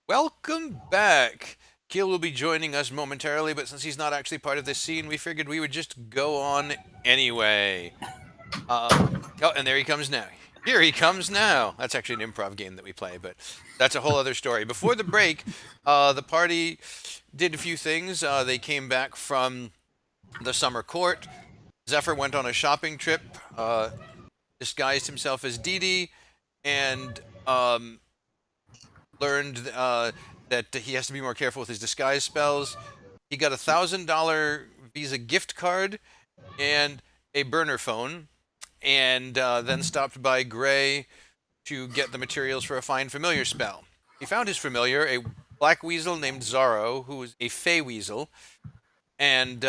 Welcome back. Keel will be joining us momentarily, but since he's not actually part of this scene, we figured we would just go on anyway. Oh, and there he comes now. Here he comes now. That's actually an improv game that we play, but that's a whole other story. Before the break, the party did a few things. They came back from the summer court. Zephyr went on a shopping trip, disguised himself as Dee Dee, and learned that he has to be more careful with his disguise spells. He got $1,000 Visa gift card and a burner phone, and then stopped by Gray to get the materials for a Find Familiar spell. He found his familiar, a black weasel named Zorro, who was a fey weasel, and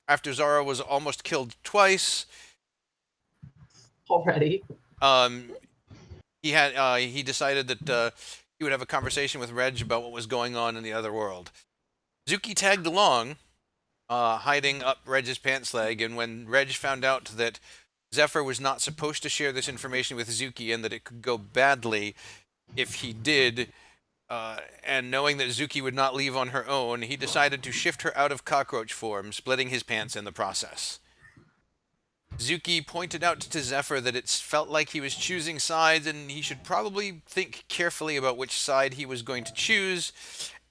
after Zorro was almost killed twice, Already. he decided that he would have a conversation with Reg about what was going on in the other world. Zuki tagged along, hiding up Reg's pants leg, and when Reg found out that Zephyr was not supposed to share this information with Zuki and that it could go badly if he did, and knowing that Zuki would not leave on her own, he decided to shift her out of cockroach form, splitting his pants in the process. Zuki pointed out to Zephyr that it felt like he was choosing sides and he should probably think carefully about which side he was going to choose,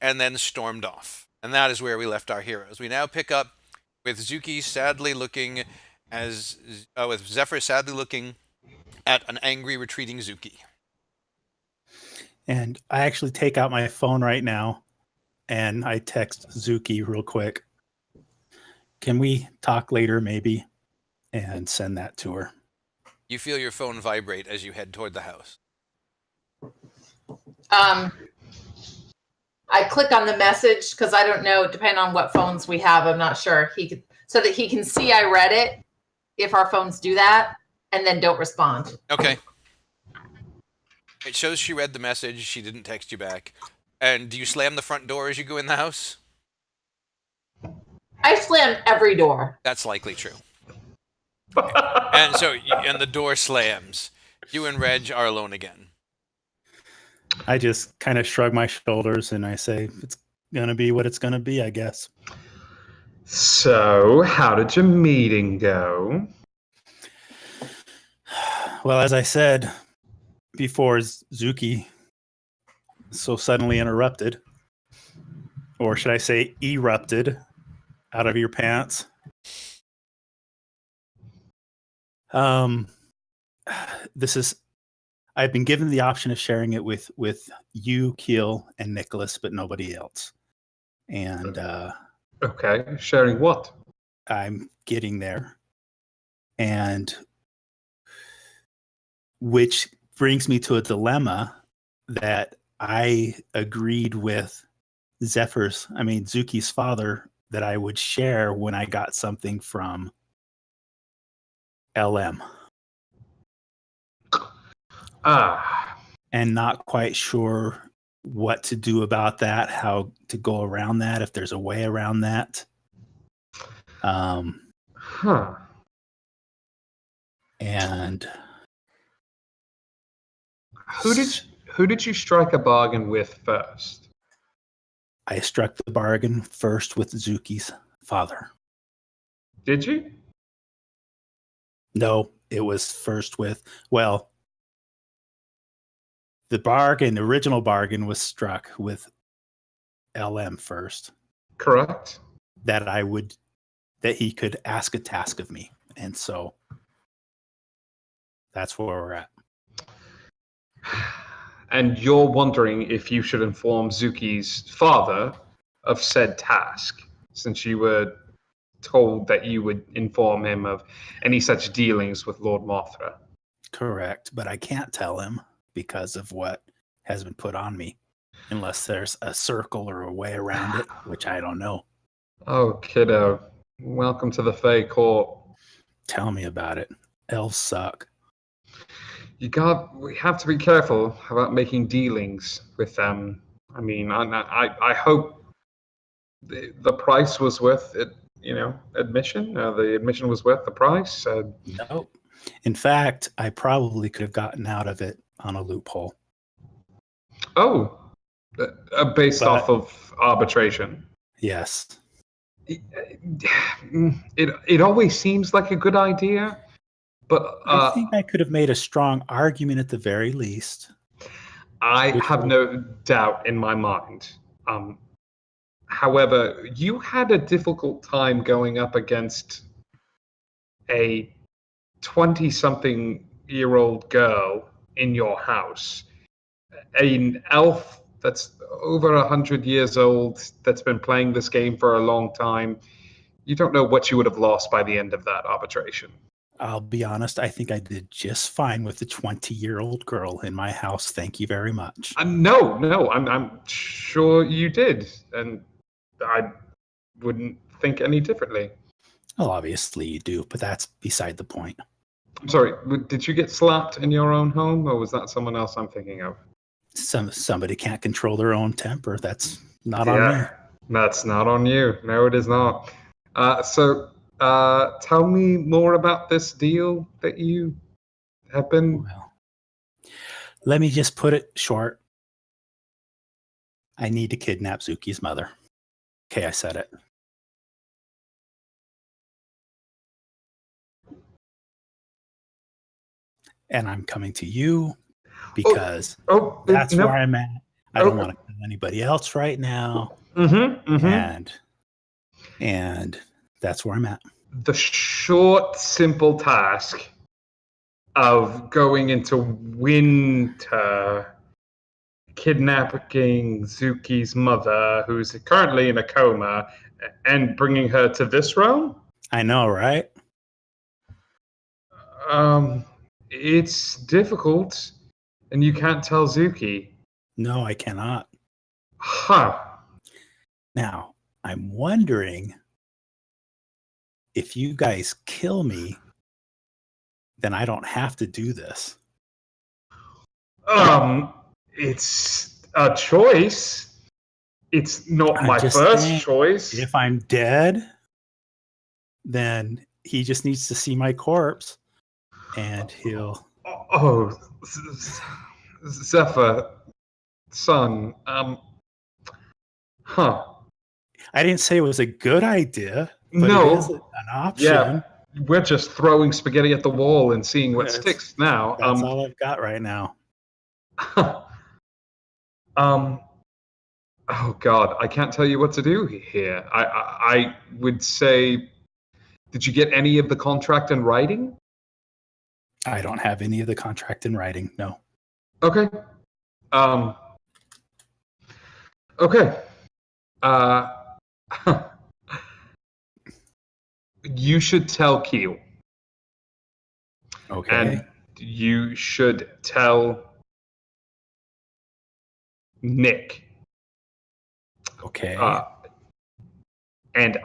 and then stormed off. And that is where we left our heroes. We now pick up with Zuki sadly looking with Zephyr sadly looking at an angry retreating Zuki. And I actually take out my phone right now and I text Zuki real quick. Can we talk later, maybe? And send that to her. You feel your phone vibrate as you head toward the house. I click on the message because I don't know, depending on what phones we have, I'm not sure. So that he can see I read it if our phones do that, and then don't respond. Okay. It shows she read the message. She didn't text you back. And do you slam the front door as you go in the house? I slam every door. That's likely true. And the door slams. You and Reg are alone again. I just kind of shrug my shoulders and I say, it's going to be what it's going to be, I guess. So, how did your meeting go? Well, as I said before, Zuki so suddenly interrupted, or should I say erupted out of your pants. I've been given the option of sharing it with you, Keel, and Nicholas, but nobody else. And Okay, sharing what? I'm getting there. And which brings me to a dilemma that I agreed with Zuki's father, that I would share when I got something from LM. And not quite sure what to do about that, how to go around that, if there's a way around that. And who did you strike a bargain with first? I struck the bargain first with Zuki's father. Did you? No, it was first with, the original bargain was struck with LM first. Correct. That he could ask a task of me. And so that's where we're at. And you're wondering if you should inform Zuki's father of said task, since you were told that you would inform him of any such dealings with Lord Mothra. Correct, but I can't tell him because of what has been put on me, unless there's a circle or a way around it, which I don't know. Oh, kiddo. Welcome to the Fey Court. Tell me about it. Elves suck. We have to be careful about making dealings with them. I mean, I hope the price was worth it, admission. The admission was worth the price. Nope. In fact, I probably could have gotten out of it on a loophole. Oh, based But off of arbitration. yes, It always seems like a good idea, but I think I could have made a strong argument at the very least. I Which have would- no doubt in my mind. However, you had a difficult time going up against a 20-something-year-old girl in your house, an elf that's over 100 years old that's been playing this game for a long time. You don't know what you would have lost by the end of that arbitration. I'll be honest, I think I did just fine with the 20-year-old girl in my house. Thank you very much. No, I'm sure you did, and I wouldn't think any differently. Well, obviously you do, but that's beside the point. I'm sorry, did you get slapped in your own home, or was that someone else I'm thinking of? Somebody can't control their own temper. That's not on me. That's not on you. No, it is not. Tell me more about this deal that you have been. Well, let me just put it short. I need to kidnap Zuki's mother. Okay, I said it. And I'm coming to you because that's no. where I'm at. I don't want to kill anybody else right now. And that's where I'm at. The short, simple task of going into winter, kidnapping Zuki's mother, who's currently in a coma, and bringing her to this realm? I know, right? It's difficult, and you can't tell Zuki. No, I cannot. Huh. Now, I'm wondering if you guys kill me, then I don't have to do this. It's a choice. It's not my first choice. If I'm dead, then he just needs to see my corpse and he'll. Oh, Zephyr, son. Huh. I didn't say it was a good idea, but No. it is an option. Yeah, we're just throwing spaghetti at the wall and seeing what That's- sticks now. That's all I've got right now. Oh God, I can't tell you what to do here. I would say, did you get any of the contract in writing? I don't have any of the contract in writing. No. Okay. Okay. You should tell Keel. Okay. And you should tell Nick. Okay. And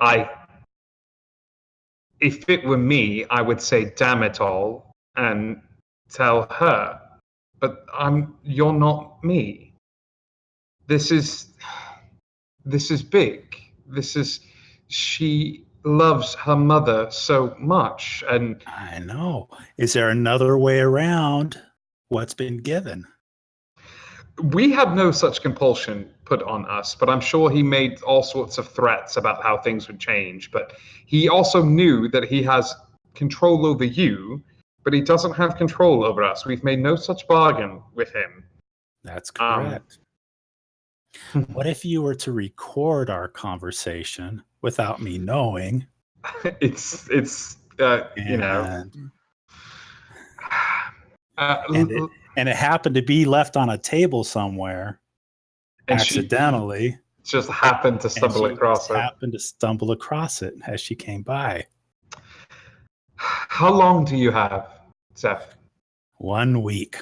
if it were me, I would say damn it all and tell her. But you're not me. This is big. She loves her mother so much, and I know. Is there another way around what's been given? we had no such compulsion put on us, but I'm sure he made all sorts of threats about how things would change. But he also knew that he has control over you, but he doesn't have control over us. We've made no such bargain with him. That's correct. What if you were to record our conversation without me knowing? It's you know. And it happened to be left on a table somewhere accidentally. She just happened to stumble across it. Happened to stumble across it as she came by. How long do you have, Zeph? 1 week.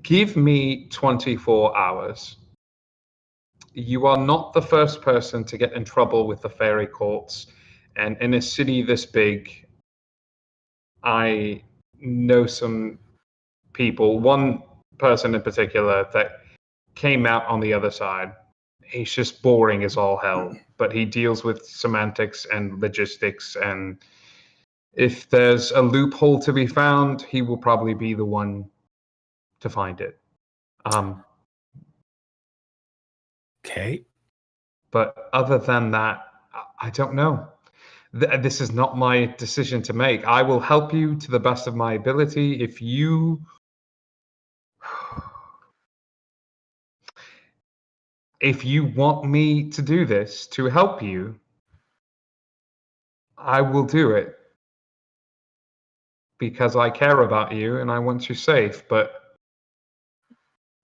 Give me 24 hours. You are not the first person to get in trouble with the fairy courts. And in a city this big, I know some people, one person in particular that came out on the other side. He's just boring as all hell, but he deals with semantics and logistics, and If there's a loophole to be found, he will probably be the one to find it. Okay. But other than that, I don't know. This is not my decision to make. I will help you to the best of my ability. If you want me to do this to help you, I will do it because I care about you and I want you safe. But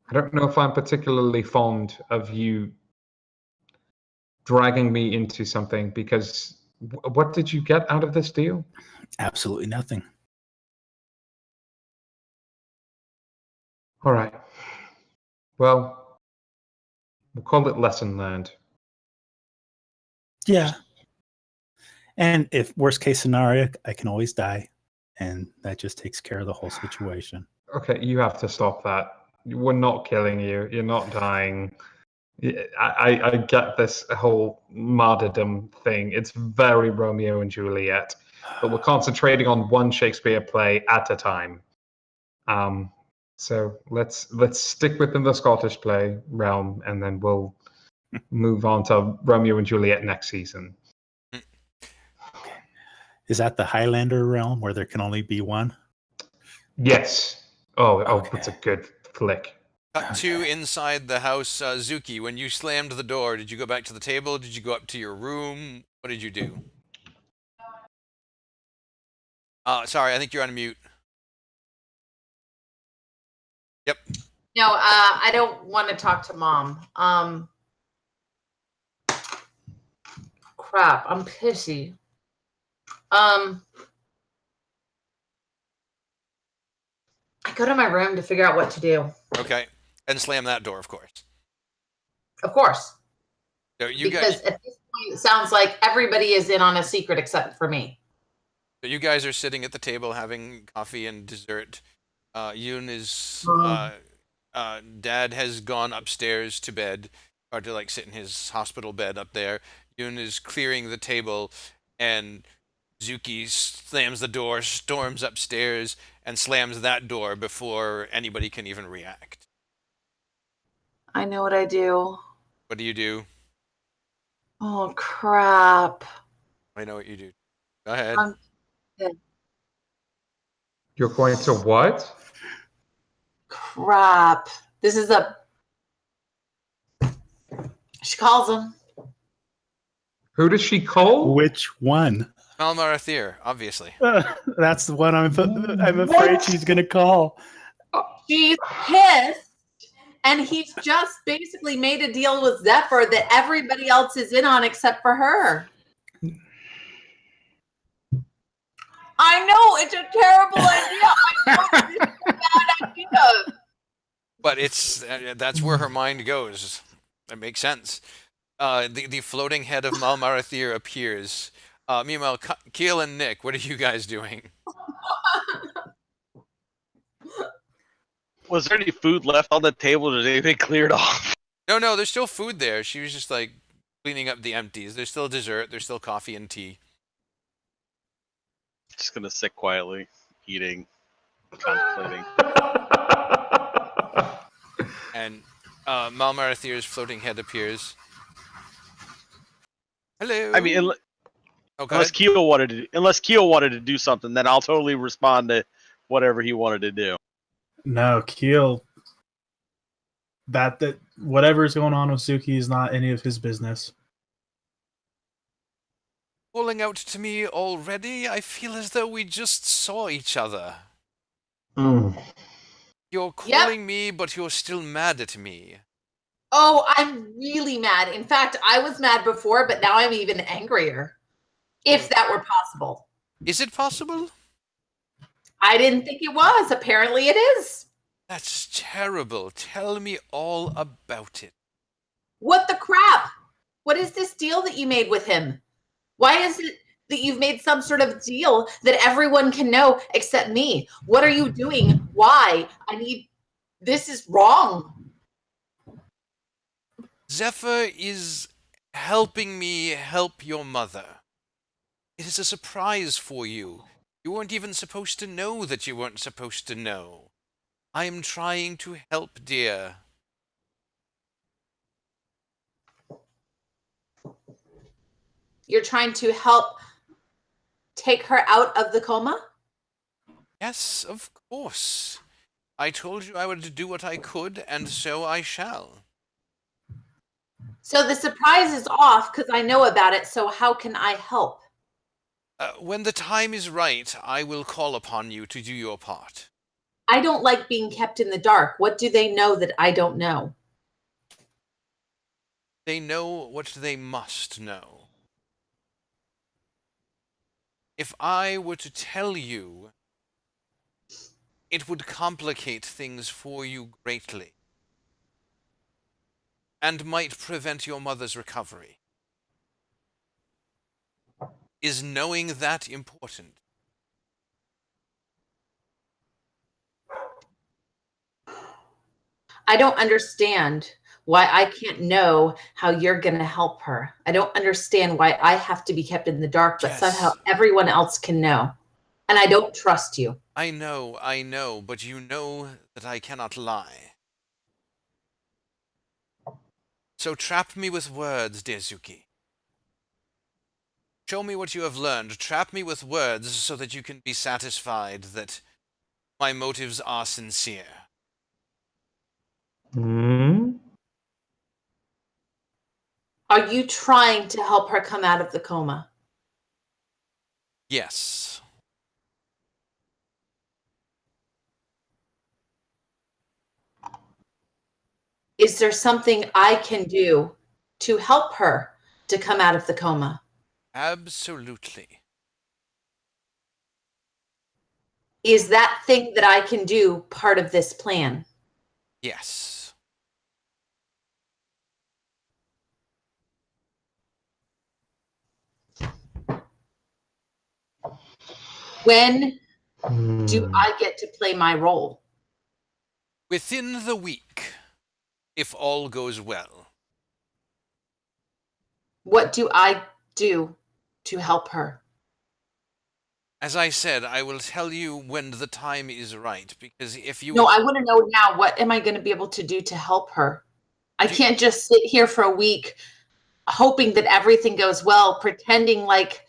I don't know if I'm particularly fond of you dragging me into something because what did you get out of this deal? Absolutely nothing. All right. Well, we'll call it lesson learned. Yeah. And if worst case scenario, I can always die. And that just takes care of the whole situation. Okay, you have to stop that. We're not killing you. You're not dying. I get this whole martyrdom thing. It's very Romeo and Juliet, but we're concentrating on one Shakespeare play at a time. So let's stick within the Scottish play realm, and then we'll move on to Romeo and Juliet next season. Is that the Highlander realm where there can only be one? Yes. Oh, Okay. that's a good flick. Cut to inside the house. Zuki, when you slammed the door, did you go back to the table? Did you go up to your room? What did you do? Sorry, I think you're on mute. Yep. No, I don't want to talk to Mom. Crap, I'm pissy. I go to my room to figure out what to do. Okay. And slam that door, of course. Of course. So you Because guys, at this point, it sounds like everybody is in on a secret except for me. so you guys are sitting at the table having coffee and dessert. Yoon is Dad has gone upstairs to bed, or to like sit in his hospital bed up there. Yoon is clearing the table, and Zuki slams the door, storms upstairs, and slams that door before anybody can even react. I know what I do. What do you do? Oh, crap. I know what you do. Go ahead. You're going to what? Crap. This is a... She calls him. Who does she call? Which one? Malmarathir, obviously. That's the one I'm afraid she's going to call. She's pissed. And he's just basically made a deal with Zephyr that everybody else is in on except for her. I know, it's a terrible idea. I know it's a bad idea. But that's where her mind goes. That makes sense. The floating head of Malmarathir appears. Meanwhile, Keel and Nick, what are you guys doing? Was there any food left on the table? Did anything cleared off? No, there's still food there. She was just like cleaning up the empties. There's still dessert. There's still coffee and tea. Just gonna sit quietly, eating, contemplating. And Malmarathir's floating head appears. Hello. I mean, go unless ahead. Keel wanted to do something, then I'll totally respond to whatever he wanted to do. No, Keel. That whatever's going on with Zuki is not any of his business. Calling out to me already? I feel as though we just saw each other. You're calling me, but you're still mad at me. Oh, I'm really mad. In fact, I was mad before, but now I'm even angrier. If that were possible. Is it possible? I didn't think it was. Apparently it is. That's terrible. Tell me all about it. What the crap? What is this deal that you made with him? Why is it that you've made some sort of deal that everyone can know except me? What are you doing? Why? This is wrong. Zephyr is helping me help your mother. It is a surprise for you. You weren't even supposed to know that you weren't supposed to know. I am trying to help, dear. You're trying to help take her out of the coma? Yes, of course. I told you I would do what I could, and so I shall. So the surprise is off because I know about it, so how can I help? When the time is right, I will call upon you to do your part. I don't like being kept in the dark. What do they know that I don't know? They know what they must know. If I were to tell you, it would complicate things for you greatly, and might prevent your mother's recovery. Is knowing that important? I don't understand why I can't know how you're going to help her. I don't understand why I have to be kept in the dark, but somehow Yes. everyone else can know. And I don't trust you. I know, but you know that I cannot lie. So trap me with words, dear Zuki. Show me what you have learned. Trap me with words so that you can be satisfied that my motives are sincere. Hmm? Are you trying to help her come out of the coma? Yes. Is there something I can do to help her to come out of the coma? Absolutely. Is that thing that I can do part of this plan? Yes. When do Hmm. I get to play my role? Within the week, if all goes well. What do I do to help her? As I said, I will tell you when the time is right, because if you... No, I want to know now, what am I going to be able to do to help her? I Do- can't just sit here for a week hoping that everything goes well, pretending like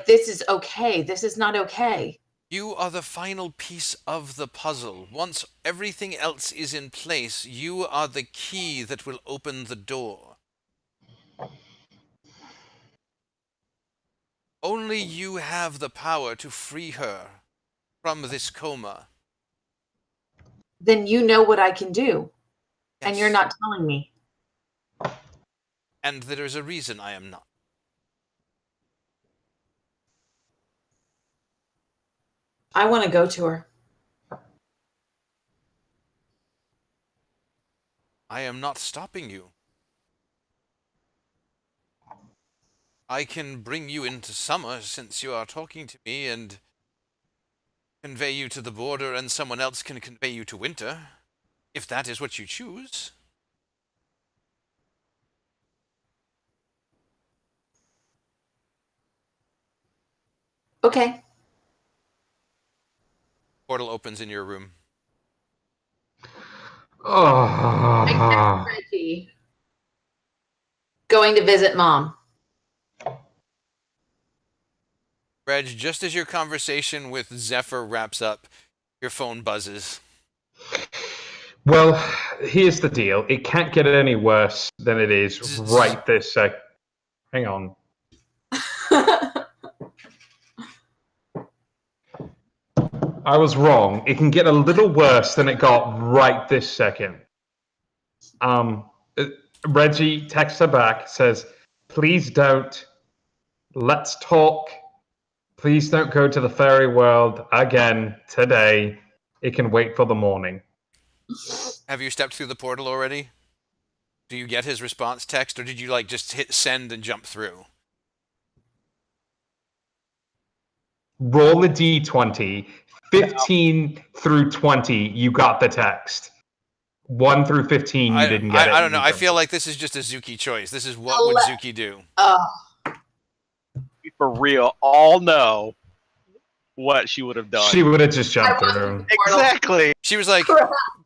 this is okay. This is not okay. You are the final piece of the puzzle. Once everything else is in place, you are the key that will open the door. Only you have the power to free her from this coma. Then you know what I can do, and you're Yes. not telling me. And there is a reason I am not. I want to go to her. I am not stopping you. I can bring you into summer since you are talking to me and convey you to the border, and someone else can convey you to winter, if that is what you choose. Okay. Portal opens in your room. Oh. Reggie. Going to visit mom. Reg, just as your conversation with Zephyr wraps up, your phone buzzes. Well, here's the deal. It can't get any worse than it is right this sec. Hang on. I was wrong. It can get a little worse than it got right this second. Uh, Reggie texts her back, says, "Please don't. Let's talk. Please don't go to the fairy world again today. It can wait for the morning." Have you stepped through the portal already? Do you get his response text, or did you just hit send and jump through? Roll a d20. 15 through 20, you got the text. 1 through 15, you didn't get it. I don't know. You I jumped feel it. like this is just a Zuki choice. This is what would Zuki do. Oh, For real, all no. what she would have done. She would have just jumped I wasn't through. Exactly. She was like,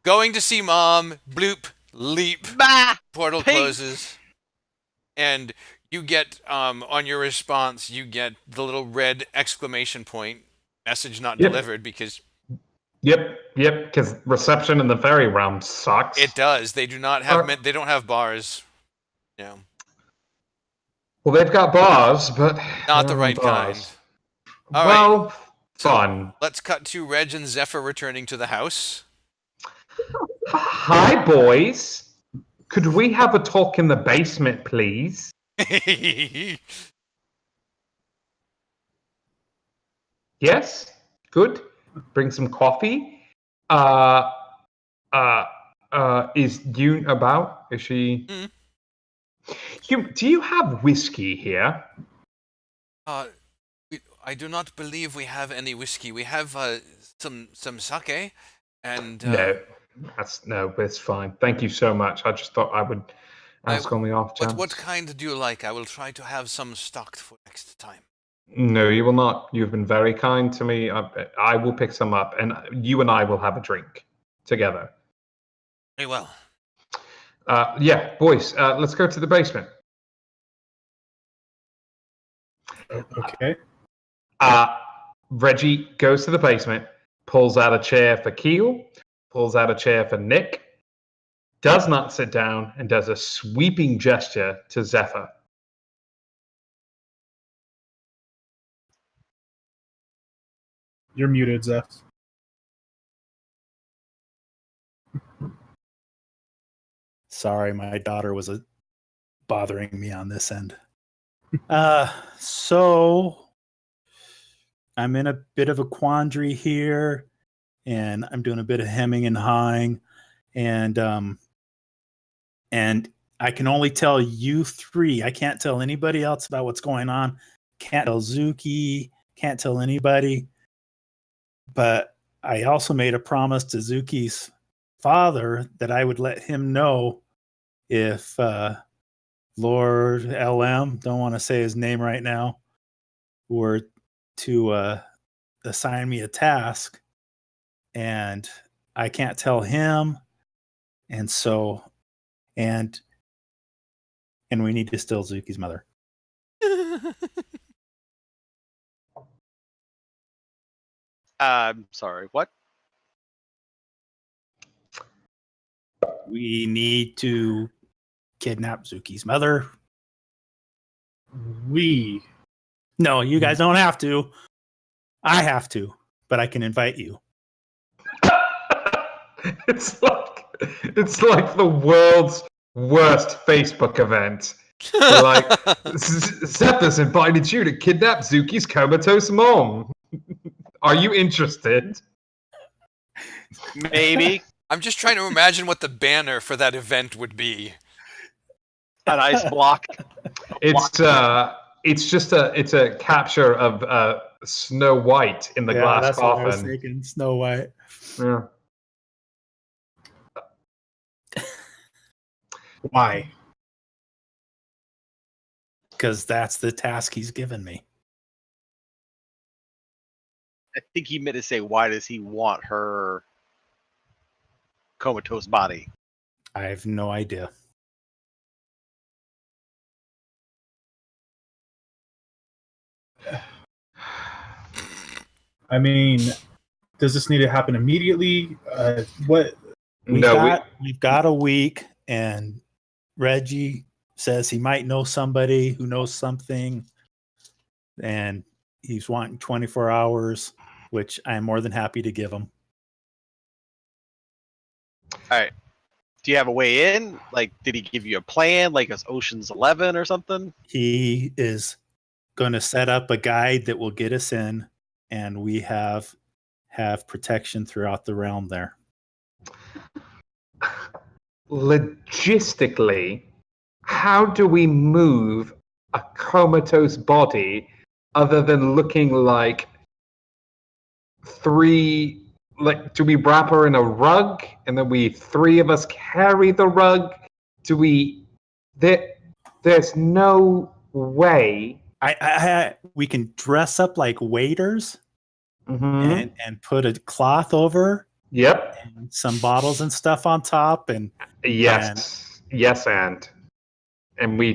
going to see mom, bloop, leap, Bah! portal Ping. closes, and you get on your response, you get the little red exclamation point, message not Yep. delivered, because Yep, because reception in the fairy realm sucks. it does. They do not have they don't have bars. Yeah. Well, they've got bars, but Not they the don't right have kind. bars. All right. Well, So fun. let's cut to Reg and Zephyr returning to the house. Hi, boys. Could we have a talk in the basement, please? Yes? Good. Bring some coffee. Is Dune about? Is she? Mm. Do you have whiskey here? I do not believe we have any whiskey. We have some sake, and No, it's fine. Thank you so much. I just thought I would ask on the off chance. what kind do you like? I will try to have some stocked for next time. No, you will not. You've been very kind to me. I will pick some up, and you and I will have a drink together. Very well. Yeah, boys, let's go to the basement. Okay. Reggie goes to the basement, pulls out a chair for Keel, pulls out a chair for Nick, does not sit down, and does a sweeping gesture to Zephyr. You're muted, Zeph. Sorry, my daughter was bothering me on this end. So I'm in a bit of a quandary here, and I'm doing a bit of hemming and hawing, and I can only tell you three. I can't tell anybody else about what's going on. Can't tell Zuki. Can't tell anybody. But I also made a promise to Zuki's father that I would let him know if Lord LM, don't want to say his name right now, were to assign me a task, and I can't tell him, and so and we need to still Zuki's mother. I'm sorry, what? We need to kidnap Zuki's mother. We. No, you guys don't have to. I have to, but I can invite you. It's like the world's worst Facebook event. Like, Zephyr's invited you to kidnap Zuki's comatose mom. Are you interested? Maybe I'm just trying to imagine what the banner for that event would be. an ice block. It's a capture of Snow White in the glass that's what I was coffin. thinking. Snow White. Yeah. Why? Because that's the task he's given me. I think he meant to say, why does he want her comatose body? I have no idea. I mean, does this need to happen immediately? What? We've got a week, and Reggie says he might know somebody who knows something, and he's wanting 24 hours, which I'm more than happy to give him. All right. Do you have a way in? Like, did he give you a plan, like it's Ocean's 11 or something? He is going to set up a guide that will get us in, and we have protection throughout the realm there. Logistically, how do we move a comatose body other than looking like three? Like, do we wrap her in a rug and then three of us carry the rug? Do we? There's no way. We can dress up like waiters Mm-hmm. and put a cloth over Yep. and some bottles and stuff on top and Yes. Yes, and we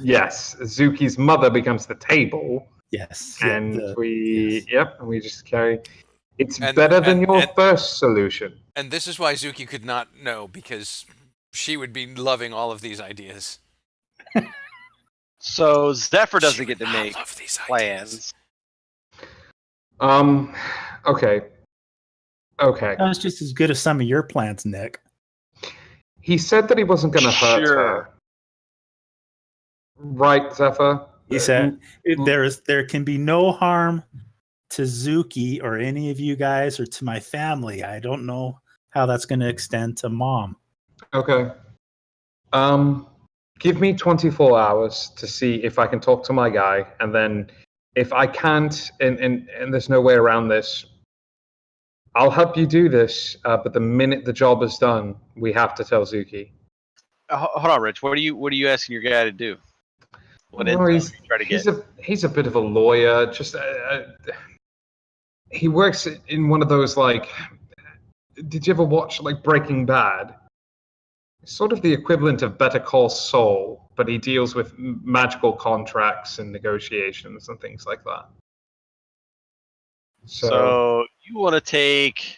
yes, Zuki's mother becomes the table, yes, yeah, and yes. we just carry. It's And better than and your and first solution. and this is why Zuki could not know, because she would be loving all of these ideas. So Zephyr She doesn't would get to not make love these ideas. plans. Okay. Okay. That was just as good as some of your plans, Nick. He said that he wasn't going to hurt her. Sure. Right, Zephyr? He said there can be no harm to Zuki or any of you guys or to my family. I don't know how that's going to extend to Mom. Okay. Give me 24 hours to see if I can talk to my guy, and then if I can't, and there's no way around this, I'll help you do this. But the minute the job is done, we have to tell Zuki. Hold on, Rich. What are you asking your guy to do? What No, intel are you trying to get? he's a bit of a lawyer. Just he works in one of those, like. Did you ever watch like Breaking Bad? Sort of the equivalent of Better Call Saul, but he deals with magical contracts and negotiations and things like that. So you want to take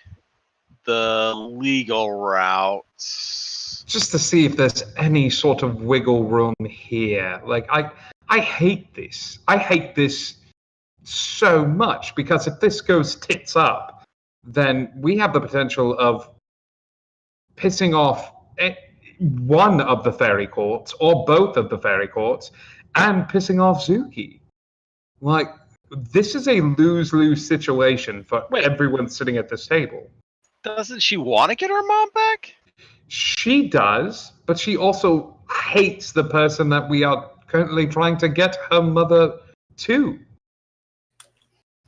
the legal route. Just to see if there's any sort of wiggle room here. Like I hate this. I hate this so much, because if this goes tits up, then we have the potential of pissing off one of the fairy courts or both of the fairy courts and pissing off Zuki. Like, this is a lose-lose situation for everyone sitting at this table. Doesn't she want to get her mom back? She does, but she also hates the person that we are currently trying to get her mother to.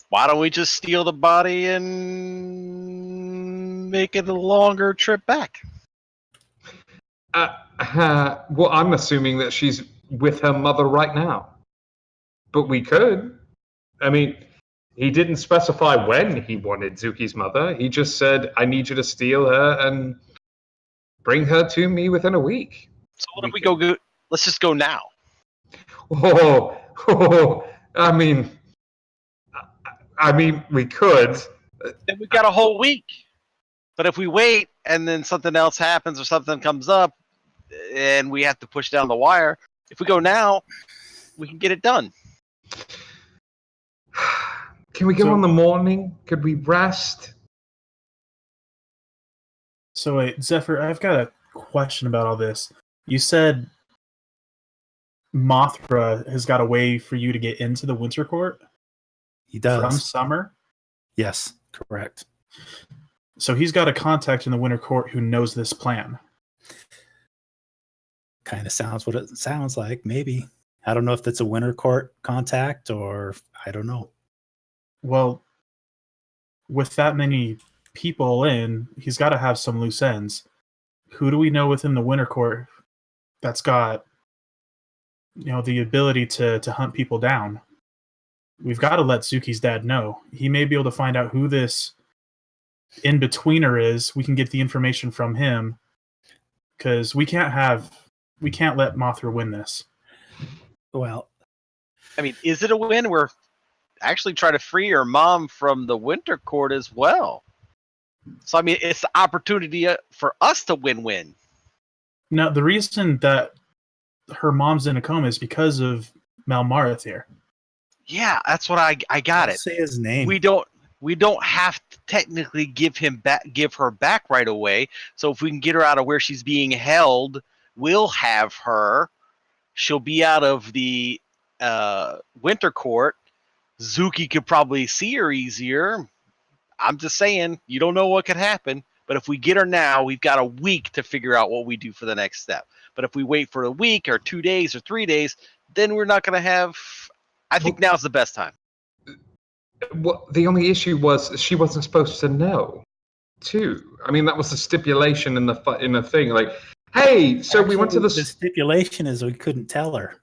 Why don't we just steal the body and make it a longer trip back? Well, I'm assuming that she's with her mother right now. But we could. I mean, he didn't specify when he wanted Zuki's mother. He just said, I need you to steal her and bring her to me within a week. So what if we go good? Let's just go now. I mean, we could. Then we've got a whole week. But if we wait and then something else happens or something comes up and we have to push down the wire, if we go now, we can get it done. Can we go in the morning? Could we rest? So wait, Zephyr, I've got a question about all this. You said Mothra has got a way for you to get into the Winter Court? He does. From Summer? Yes, correct. So he's got a contact in the Winter Court who knows this plan. Kind of sounds what it sounds like, maybe. I don't know if that's a Winter Court contact or I don't know. Well, with that many people in, he's got to have some loose ends. Who do we know within the Winter Court that's got, the ability to hunt people down? We've got to let Zuki's dad know. He may be able to find out who this in-betweener is. We can get the information from him, because we can't let Mothra win this. Well, I mean, is it a win? We're actually trying to free her mom from the Winter Court as well. So, I mean, it's the opportunity for us to win-win. Now, the reason that her mom's in a coma is because of Malmarith here. Yeah, that's what I got it. Say his name. We don't have to technically give her back right away. So if we can get her out of where she's being held, we'll have her. She'll be out of the Winter Court. Zuki could probably see her easier. I'm just saying, you don't know what could happen. But if we get her now, we've got a week to figure out what we do for the next step. But if we wait for a week or 2 days or 3 days, then we're not going to have... I think now's the best time. Well, the only issue was she wasn't supposed to know, too. I mean, that was the stipulation in the thing. Like, hey, so actually, we went to the stipulation is we couldn't tell her.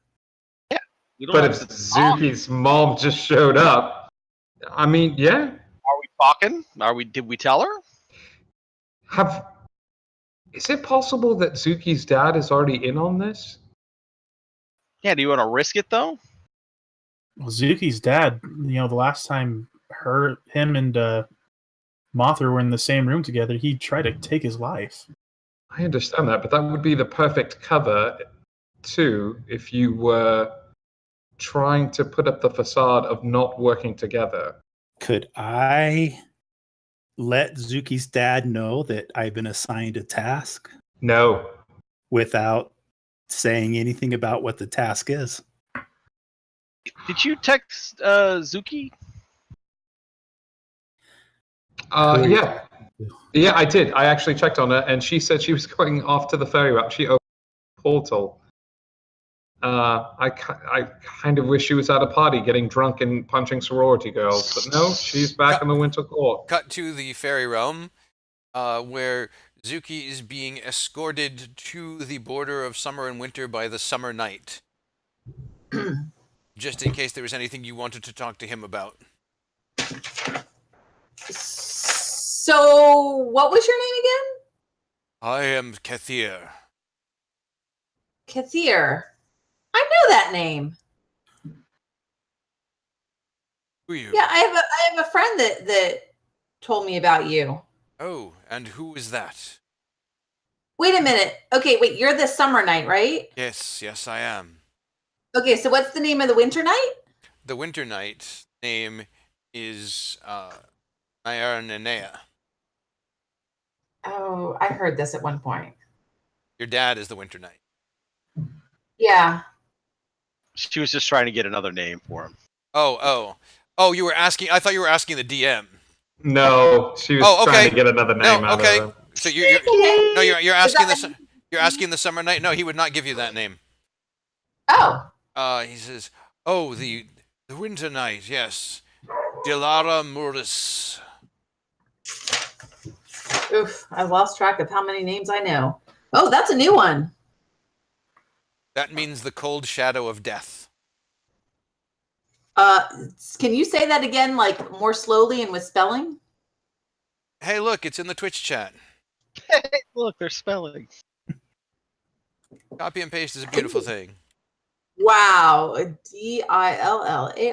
Yeah. We don't but have if to talk. Zuki's mom just showed up, I mean, yeah. Are we talking? Did we tell her? Is it possible that Zuki's dad is already in on this? Yeah, do you want to risk it though? Well, Zuki's dad, the last time him and Mothra were in the same room together, he tried to take his life. I understand that, but that would be the perfect cover, too, if you were trying to put up the facade of not working together. Could I let Zuki's dad know that I've been assigned a task No. without saying anything about what the task is? Did you text Zuki? Yeah. Yeah, I did. I actually checked on her, and she said she was going off to the ferry route. She opened a portal. I kind of wish she was at a party getting drunk and punching sorority girls, but no, she's back in the Winter Court. Cut to the fairy realm, where Zuki is being escorted to the border of summer and winter by the Summer Knight. Just in case there was anything you wanted to talk to him about. So, what was your name again? I am Kathir. Kathir. I know that name. Who are you? Yeah, I have a friend that told me about you. Oh, and who is that? Wait a minute. Okay, wait, you're the Summer Knight, right? Yes, I am. Okay, so what's the name of the Winter Knight? The Winter Knight's name is Nayara. Oh, I heard this at one point. Your dad is the Winter Knight. Yeah. She was just trying to get another name for him. Oh, you were asking. I thought you were asking the DM. No, she was trying to get another name out of him. So you're asking the you're asking the Summer Knight. No, he would not give you that name. Oh. He says, "Oh, the Winter Knight. Yes, Dilara Muris." Oof, I lost track of how many names I know. Oh, that's a new one. That means the cold shadow of death. Can you say that again, like more slowly and with spelling? Hey, look, it's in the Twitch chat. Look, they're spelling. Copy and paste is a beautiful thing. Wow, Dillara,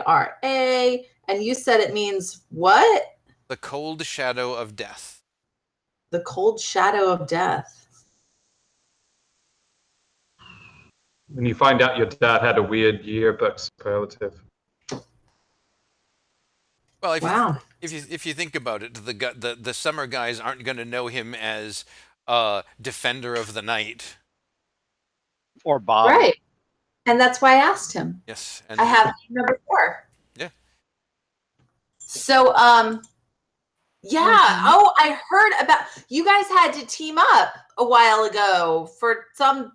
and you said it means what? The cold shadow of death. The cold shadow of death. When you find out your dad had a weird yearbook superlative. Well, Wow. if you think about it, the summer guys aren't going to know him as defender of the night. Or Bob. Right. And that's why I asked him. Yes, and I have number 4. Yeah. So, yeah. Oh, I heard about you guys had to team up a while ago for some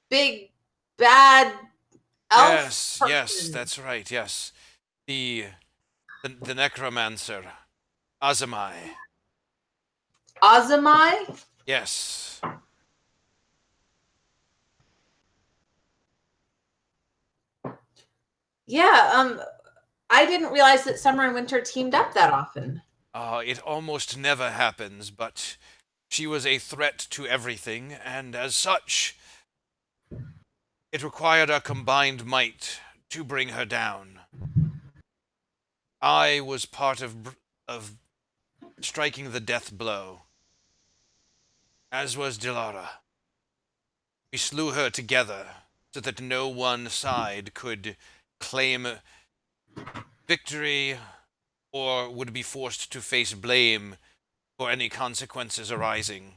big bad elf. Yes, that's right. Yes, the necromancer, Azamai. Azamai? Yes. Yeah, I didn't realize that summer and winter teamed up that often. It almost never happens, but she was a threat to everything, and as such, it required our combined might to bring her down. I was part of striking the death blow, as was Dilara. We slew her together so that no one side could claim victory or would be forced to face blame for any consequences arising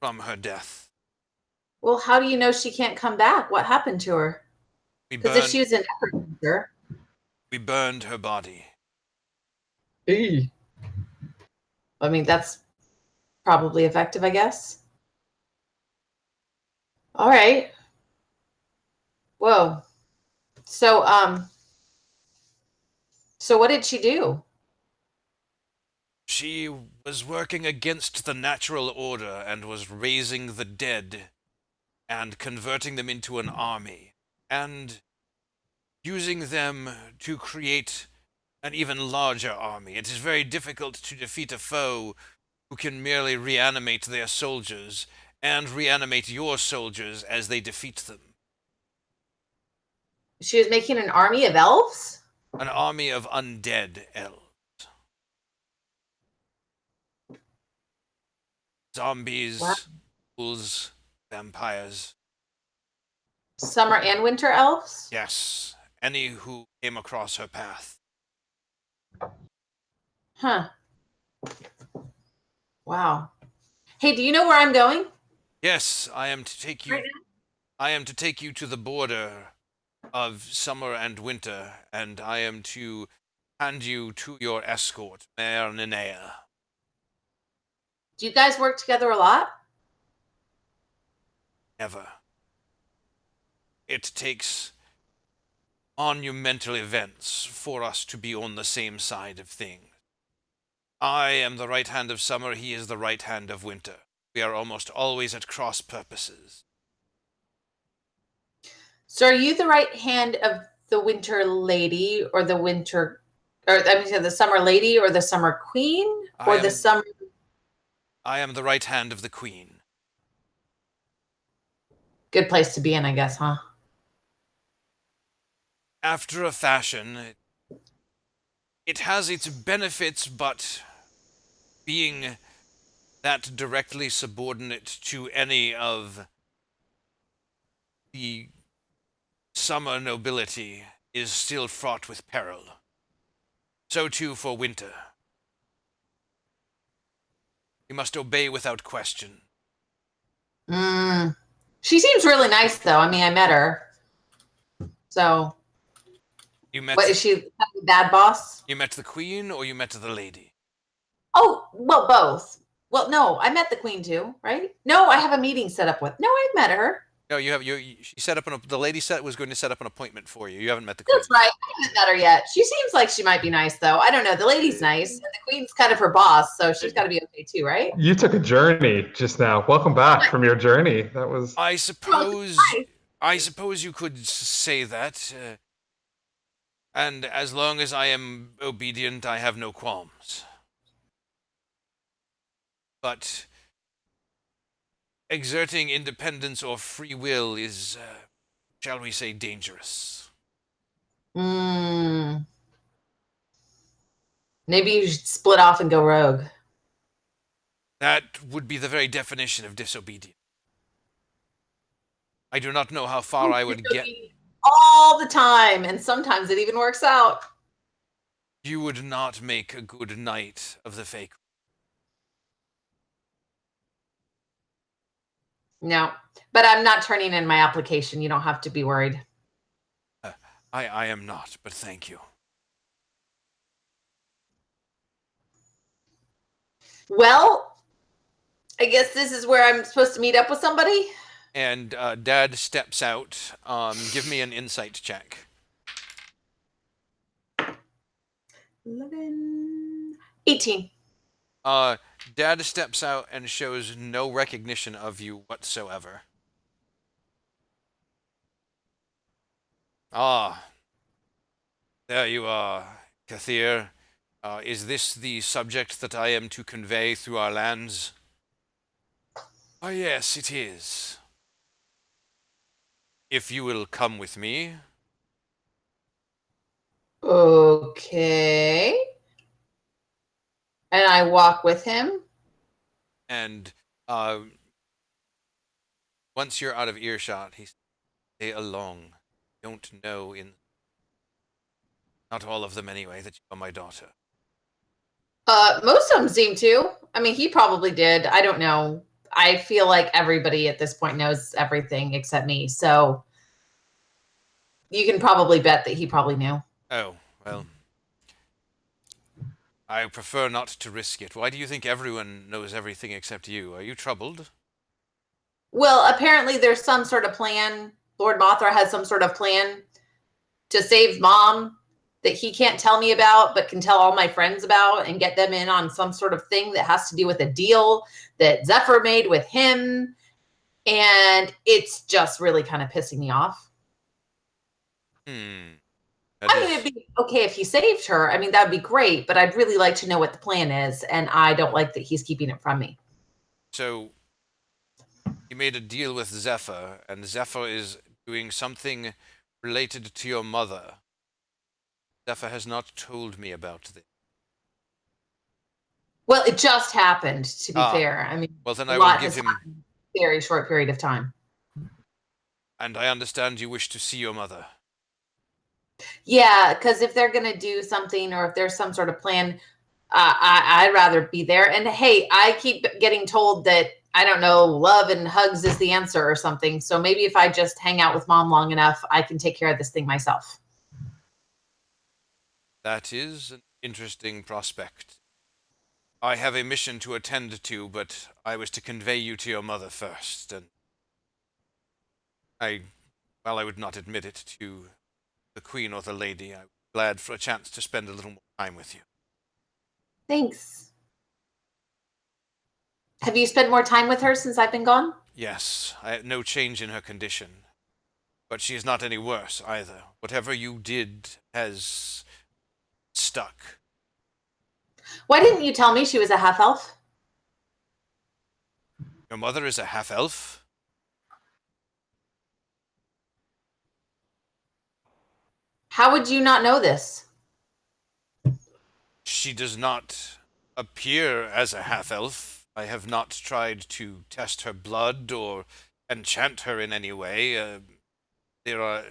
from her death. Well, how do you know she can't come back? What happened to her? Because if she was an necromancer. We burned her body. I mean, that's probably effective, I guess. All right. Whoa. So what did she do? She was working against the natural order and was raising the dead and converting them into an army and using them to create an even larger army. It is very difficult to defeat a foe who can merely reanimate their soldiers and reanimate your soldiers as they defeat them. She was making an army of elves? An army of undead elves. Zombies, Wow. ghouls, vampires. Summer and winter elves? Yes, any who came across her path. Huh. Wow. Hey, do you know where I'm going? Yes, I am to take you. Right I am to take you to the border of summer and winter, and I am to hand you to your escort, Mare Ninea. Do you guys work together a lot? Never. It takes monumental events for us to be on the same side of things. I am the right hand of summer, he is the right hand of winter. We are almost always at cross purposes. So are you the right hand of the winter lady or the winter, or I mean, the summer lady or the summer queen or the summer? I am the right hand of the queen. Good place to be in, I guess, huh? After a fashion, it has its benefits, but being that directly subordinate to any of the summer nobility is still fraught with peril. So too for winter. You must obey without question. Mm. She seems really nice, though. I mean, I met her. So, You met what is she, a bad boss? You met the queen or you met the lady? Oh, well, both. Well, no, I met the queen too, right? No, I have a meeting set up with. No, I met her. No, she set up the lady was going to set up an appointment for you. You haven't met the queen. That's right. I haven't met her yet. She seems like she might be nice, though. I don't know. The lady's nice, and the queen's kind of her boss, so she's got to be okay too, right? You took a journey just now. Welcome back from your journey. That was. I suppose you could say that. And as long as I am obedient, I have no qualms. But exerting independence or free will is, shall we say, dangerous. Mm. Maybe you should split off and go rogue. That would be the very definition of disobedience. I do not know how far I would get. All the time, and sometimes it even works out. You would not make a good knight of the fake. No, but I'm not turning in my application. You don't have to be worried. I am not, but thank you. Well, I guess this is where I'm supposed to meet up with somebody. And Dad steps out. Give me an insight check. 11, 18. Dad steps out and shows no recognition of you whatsoever. Ah, there you are, Kathir. Is this the subject that I am to convey through our lands? Ah, yes, it is. If you will come with me. Okay. And I walk with him. And once you're out of earshot, he says, "Stay along. Don't know not all of them anyway, that you are my daughter." Most of them seem to. I mean, he probably did. I don't know. I feel like everybody at this point knows everything except me. So you can probably bet that he probably knew. Oh, well. I prefer not to risk it. Why do you think everyone knows everything except you? Are you troubled? Well, apparently there's some sort of plan. Lord Mothra has some sort of plan to save Mom that he can't tell me about, but can tell all my friends about and get them in on some sort of thing that has to do with a deal that Zephyr made with him. And it's just really kind of pissing me off. I mean, it'd be okay if he saved her. I mean, that would be great, but I'd really like to know what the plan is, and I don't like that he's keeping it from me. So he made a deal with Zephyr, and Zephyr is doing something related to your mother. Zephyr has not told me about this. Well, it just happened, to be Ah, fair. I mean, well then a I will lot give has him. happened in a very short period of time. And I understand you wish to see your mother. Yeah, because if they're going to do something or if there's some sort of plan, I'd rather be there. And hey, I keep getting told that, I don't know, love and hugs is the answer or something. So maybe if I just hang out with mom long enough, I can take care of this thing myself. That is an interesting prospect. I have a mission to attend to, but I was to convey you to your mother first, and while I would not admit it to the queen or the lady, I'm glad for a chance to spend a little more time with you. Thanks. Have you spent more time with her since I've been gone? Yes, I have no change in her condition, but she is not any worse either. Whatever you did has stuck. Why didn't you tell me she was a half elf? Your mother is a half-elf? How would you not know this? She does not appear as a half-elf. I have not tried to test her blood or enchant her in any way. There are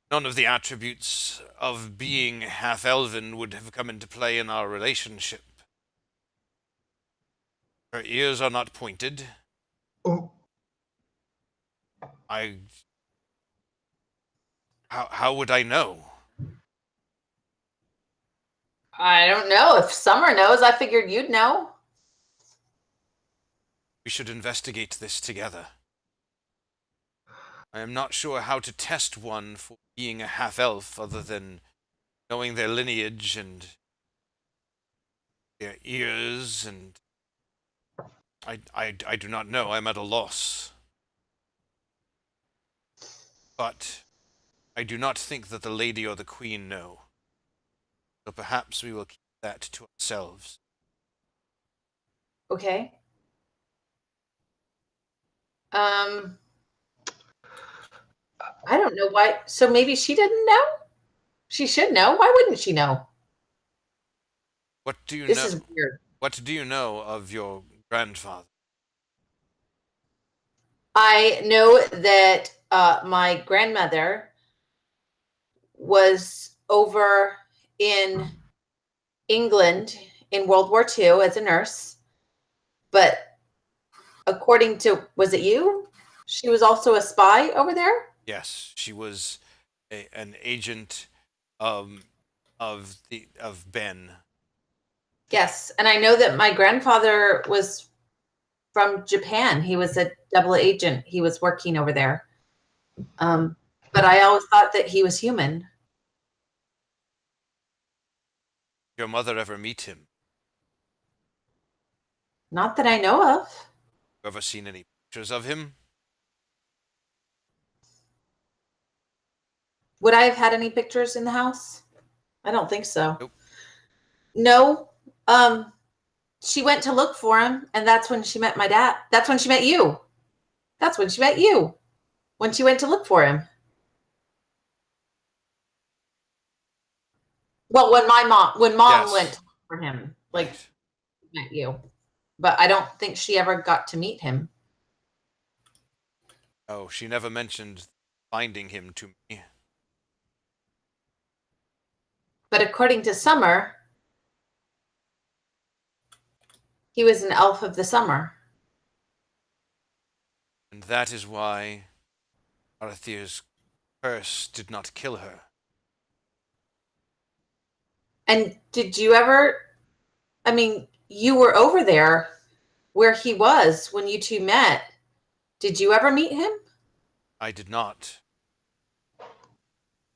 none of the attributes of being half-elven would have come into play in our relationship. Her ears are not pointed. Oh, How would I know? I don't know. If Summer knows, I figured you'd know. We should investigate this together. I am not sure how to test one for being a half-elf other than knowing their lineage and their ears, and I do not know. I'm at a loss. But I do not think that the lady or the queen know. So perhaps we will keep that to ourselves. Okay. I don't know why. So maybe she didn't know? She should know. Why wouldn't she know? What do you This know? is weird. What do you know of your grandfather? I know that my grandmother was over in England in World War II as a nurse, but according to, was it you? She was also a spy over there? Yes, she was an agent um, of Ben. Yes. And I know that my grandfather was from Japan. He was a double agent. He was working over there. But I always thought that he was human. Your mother ever meet him? Not that I know of. You ever seen any pictures of him? Would I have had any pictures in the house? I don't think so. Nope. No. She went to look for him, and that's when she met my dad. That's when she met you. That's when she met you. When she went to look for him. Well, when mom Yes. went to look for him, like Right. met you. But I don't think she ever got to meet him. Oh, she never mentioned finding him to me. But according to Summer, he was an elf of the summer. And that is why Arathir's curse did not kill her. And did you ever, I mean, you were over there where he was when you two met. Did you ever meet him? I did not.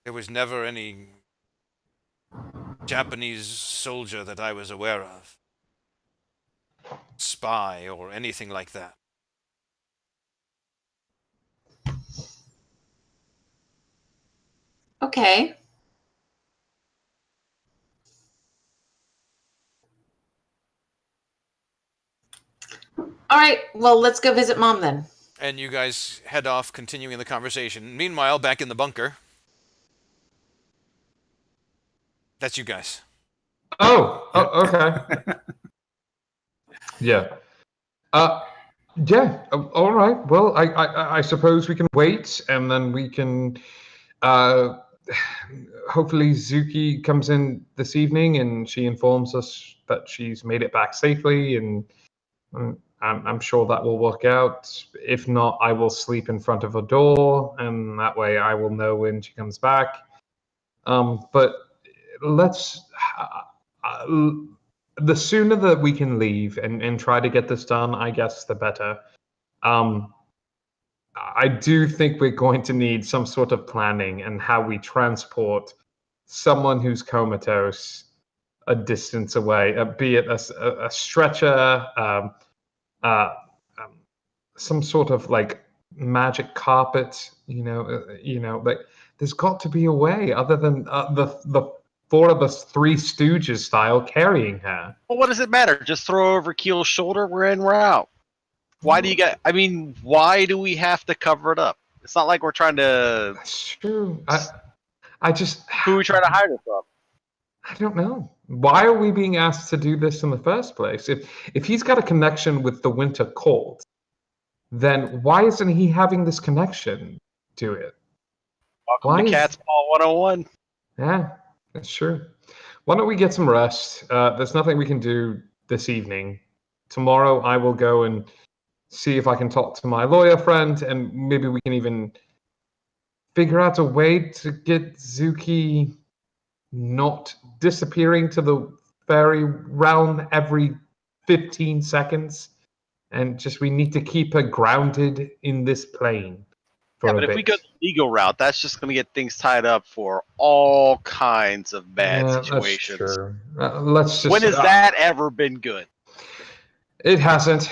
There was never any Japanese soldier that I was aware of. Spy or anything like that. Okay. All right. Well, let's go visit Mom then. And you guys head off, continuing the conversation. Meanwhile, back in the bunker, that's you guys. Okay. Yeah. Yeah. All right. Well, I suppose we can wait, and then we can. Uh, hopefully, Zuki comes in this evening, and she informs us that she's made it back safely, and I'm sure that will work out. If not, I will sleep in front of her door, and that way I will know when she comes back. But let's. Uh, the sooner that we can leave and try to get this done, I guess, the better. I do think we're going to need some sort of planning and how we transport someone who's comatose a distance away, be it a stretcher, uh, um, some sort of like magic carpet. Like there's got to be a way other than the four of us Three Stooges style carrying her. Well, what does it matter? Just throw her over Keel's shoulder. We're in, we're out. Why do you got? I mean, why do we have to cover it up? It's not like we're trying to. That's true. I just. Who are we trying to hide it from? I don't know. Why are we being asked to do this in the first place? If he's got a connection with the winter cold, then why isn't he having this connection to it? Welcome to Cat's Paw 101. Yeah, that's true. Why don't we get some rest? There's nothing we can do this evening. Tomorrow I will go and see if I can talk to my lawyer friend, and maybe we can even figure out a way to get Zuki not disappearing to the fairy realm every 15 seconds. And just we need to keep her grounded in this plane. But if we go the legal route, that's just going to get things tied up for all kinds of bad situations. That's true. Let's just. When has that ever been good? It hasn't.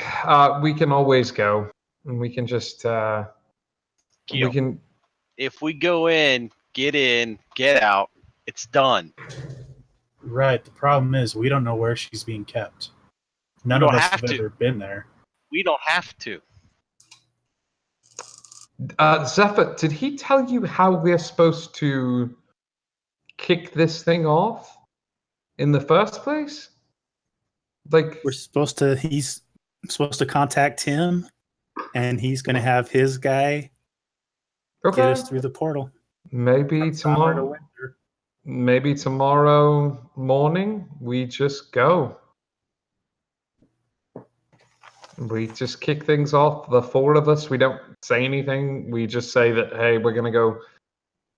We can always go, and we can just. We can. If we go in, get out, it's done. Right. The problem is we don't know where she's being kept. None of us have ever been there. We don't have to. Zephyr, did he tell you how we're supposed to kick this thing off in the first place? Like he's supposed to contact him, and he's going to have his guy get us through the portal. Maybe tomorrow. Maybe tomorrow morning we just go. We just kick things off. The four of us, we don't say anything. We just say that, hey, we're going to go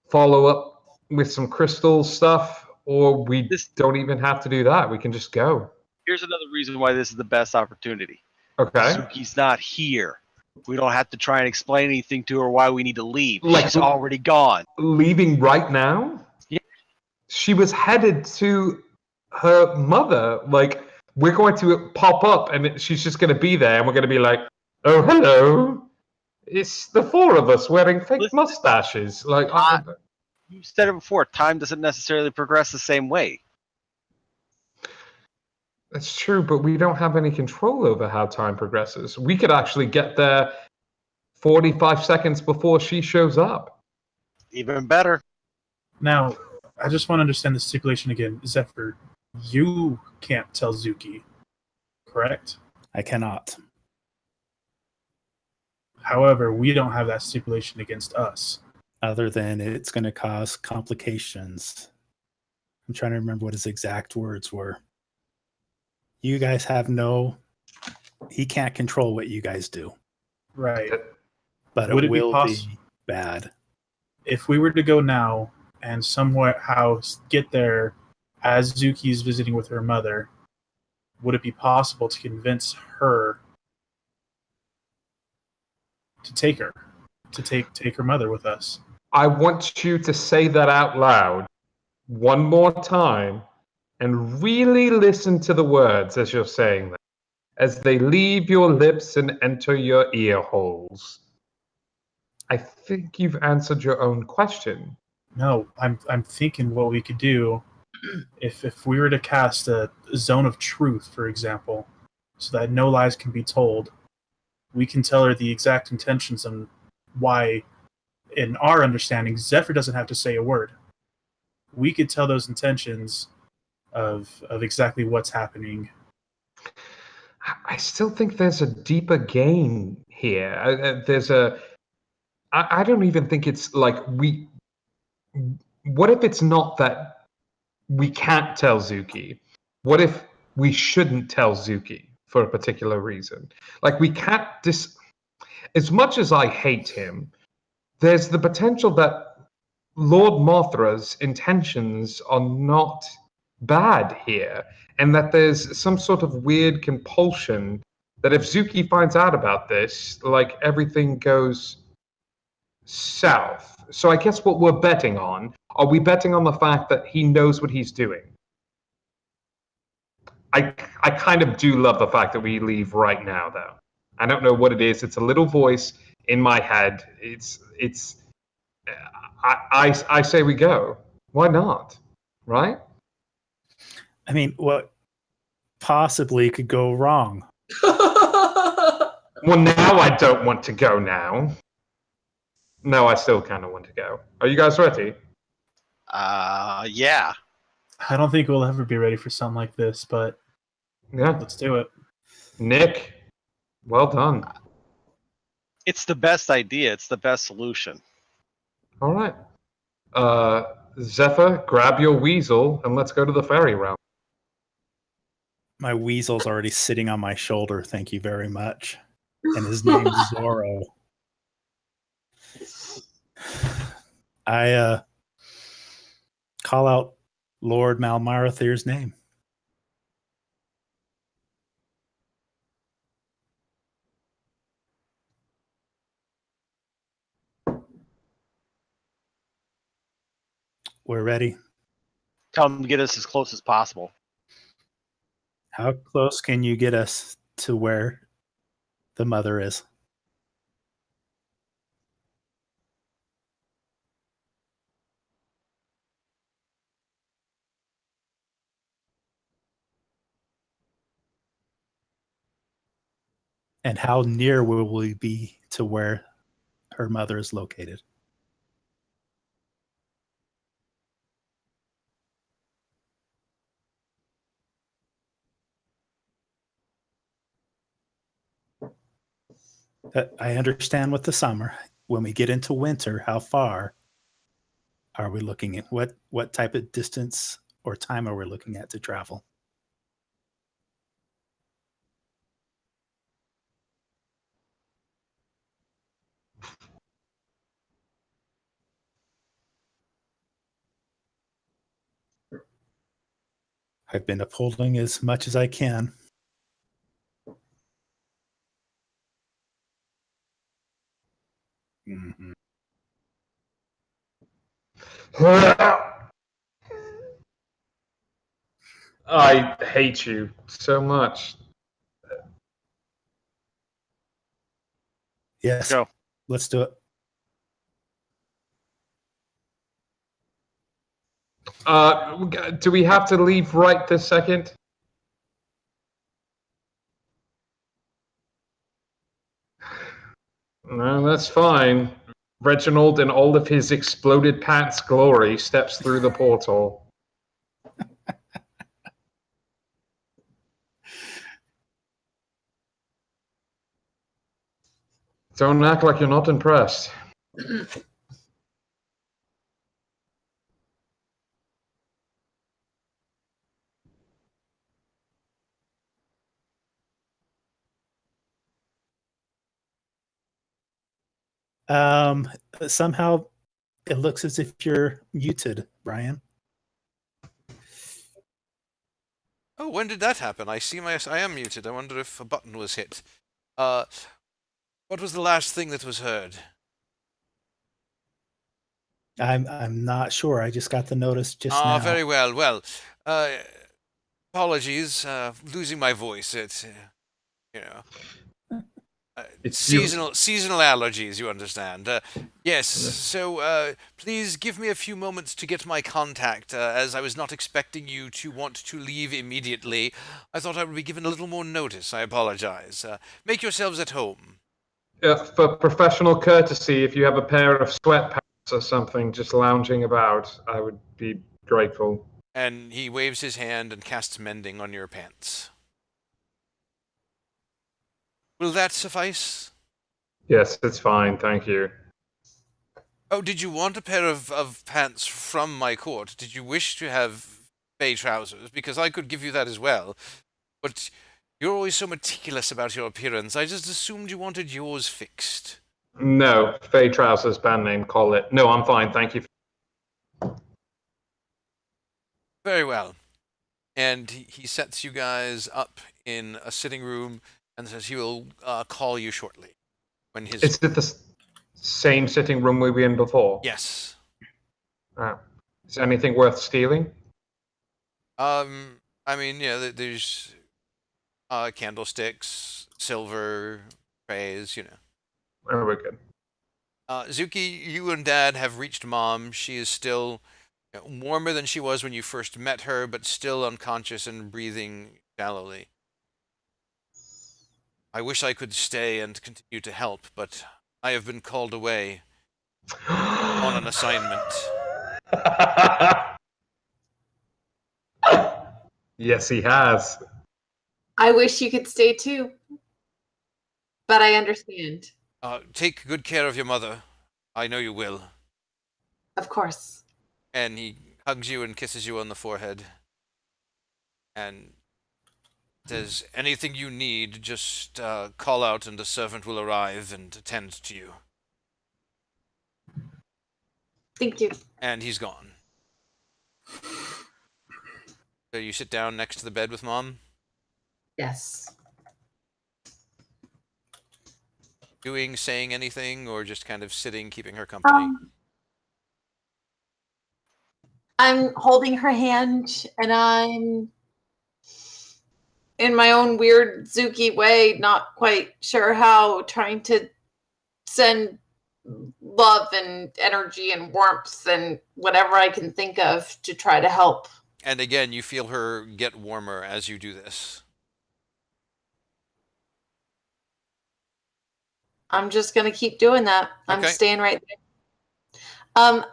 follow up with some crystal stuff, or we don't even have to do that. We can just go. Here's another reason why this is the best opportunity. Okay. Suki's not here. We don't have to try and explain anything to her why we need to leave. Like, she's already gone. Leaving right now? Yeah. She was headed to her mother. Like, we're going to pop up and she's just going to be there and we're going to be like, oh, hello. It's the four of us wearing fake mustaches. Like, you said it before, time doesn't necessarily progress the same way. That's true, but we don't have any control over how time progresses. We could actually get there 45 seconds before she shows up. Even better. Now, I just want to understand the stipulation again. Zephyr, you can't tell Zuki, correct? I cannot. However, we don't have that stipulation against us. Other than it's going to cause complications. I'm trying to remember what his exact words were. You guys have he can't control what you guys do. Right. But it will be bad. If we were to go now and somehow get there as Zuki's visiting with her mother, would it be possible to convince her to take her, to take her mother with us? I want you to say that out loud one more time and really listen to the words as you're saying them, as they leave your lips and enter your ear holes. I think you've answered your own question. No, I'm thinking what we could do if we were to cast a zone of truth, for example, so that no lies can be told, we can tell her the exact intentions and why, in our understanding, Zephyr doesn't have to say a word. We could tell those intentions of exactly what's happening. I still think there's a deeper game here. There's a. I don't even think it's like we. What if it's not that we can't tell Zuki? What if we shouldn't tell Zuki for a particular reason? Like we can't as much as I hate him, there's the potential that Lord Mothra's intentions are not bad here, and that there's some sort of weird compulsion that if Zuki finds out about this, like everything goes south. So I guess what we're betting on, are we betting on the fact that he knows what he's doing? I kind of do love the fact that we leave right now, though. I don't know what it is. It's a little voice in my head. It's. I say we go. Why not? Right? I mean, what possibly could go wrong? Well, now I don't want to go now. No, I still kind of want to go. Are you guys ready? Yeah. I don't think we'll ever be ready for something like this, but Yeah. let's do it. Nick, well done. It's the best idea. It's the best solution. All right. Zephyr, grab your weasel and let's go to the ferry realm. My weasel's already sitting on my shoulder. Thank you very much. And his name's Zorro. I call out Lord Malmarathir's name. We're ready. Tell them to get us as close as possible. How close can you get us to where the mother is? And how near will we be to where her mother is located? I understand with the summer. When we get into winter, how far are we looking at? What type of distance or time are we looking at to travel? I've been upholding as much as I can. Mm-hmm. I hate you so much. Yes, Go. let's do it. Do we have to leave right this second? No, that's fine. Reginald, in all of his exploded pants glory, steps through the portal. Don't act like you're not impressed. Somehow it looks as if you're muted, Brian. Oh, when did that happen? I am muted. I wonder if a button was hit. What was the last thing that was heard? I'm not sure. I just got the notice just now. Very well. Well, apologies, losing my voice. It's you know, seasonal allergies. You understand? Yes. So please give me a few moments to get my contact, as I was not expecting you to want to leave immediately. I thought I would be given a little more notice. I apologize. Make yourselves at home. For professional courtesy, if you have a pair of sweatpants or something just lounging about, I would be grateful. And he waves his hand and casts mending on your pants. Will that suffice? Yes, it's fine, thank you. Oh, did you want a pair of pants from my court? Did you wish to have bay trousers? Because I could give you that as well. But you're always so meticulous about your appearance. I just assumed you wanted yours fixed. No, Fey Trousers band name, call it. No, I'm fine, thank you. Very well. And he sets you guys up in a sitting room and says he will call you shortly. When his Is it the same sitting room we were in before? Yes. Is anything worth stealing? I mean, yeah, there's candlesticks, silver, trays, you know. Oh, we're good. Zuki, you and Dad have reached Mom. She is still warmer than she was when you first met her, but still unconscious and breathing shallowly. I wish I could stay and continue to help, but I have been called away on an assignment. Yes, he has. I wish you could stay too, but I understand. Take good care of your mother. I know you will. Of course. And he hugs you and kisses you on the forehead. And says, anything you need, just call out and a servant will arrive and attend to you. Thank you. And he's gone. So you sit down next to the bed with Mom? Yes. Saying anything, or just kind of sitting, keeping her company? I'm holding her hand and I'm in my own weird Zuki way, not quite sure how, trying to send love and energy and warmth and whatever I can think of to try to help. And again, you feel her get warmer as you do this. I'm just gonna keep doing that. I'm Okay. staying right there.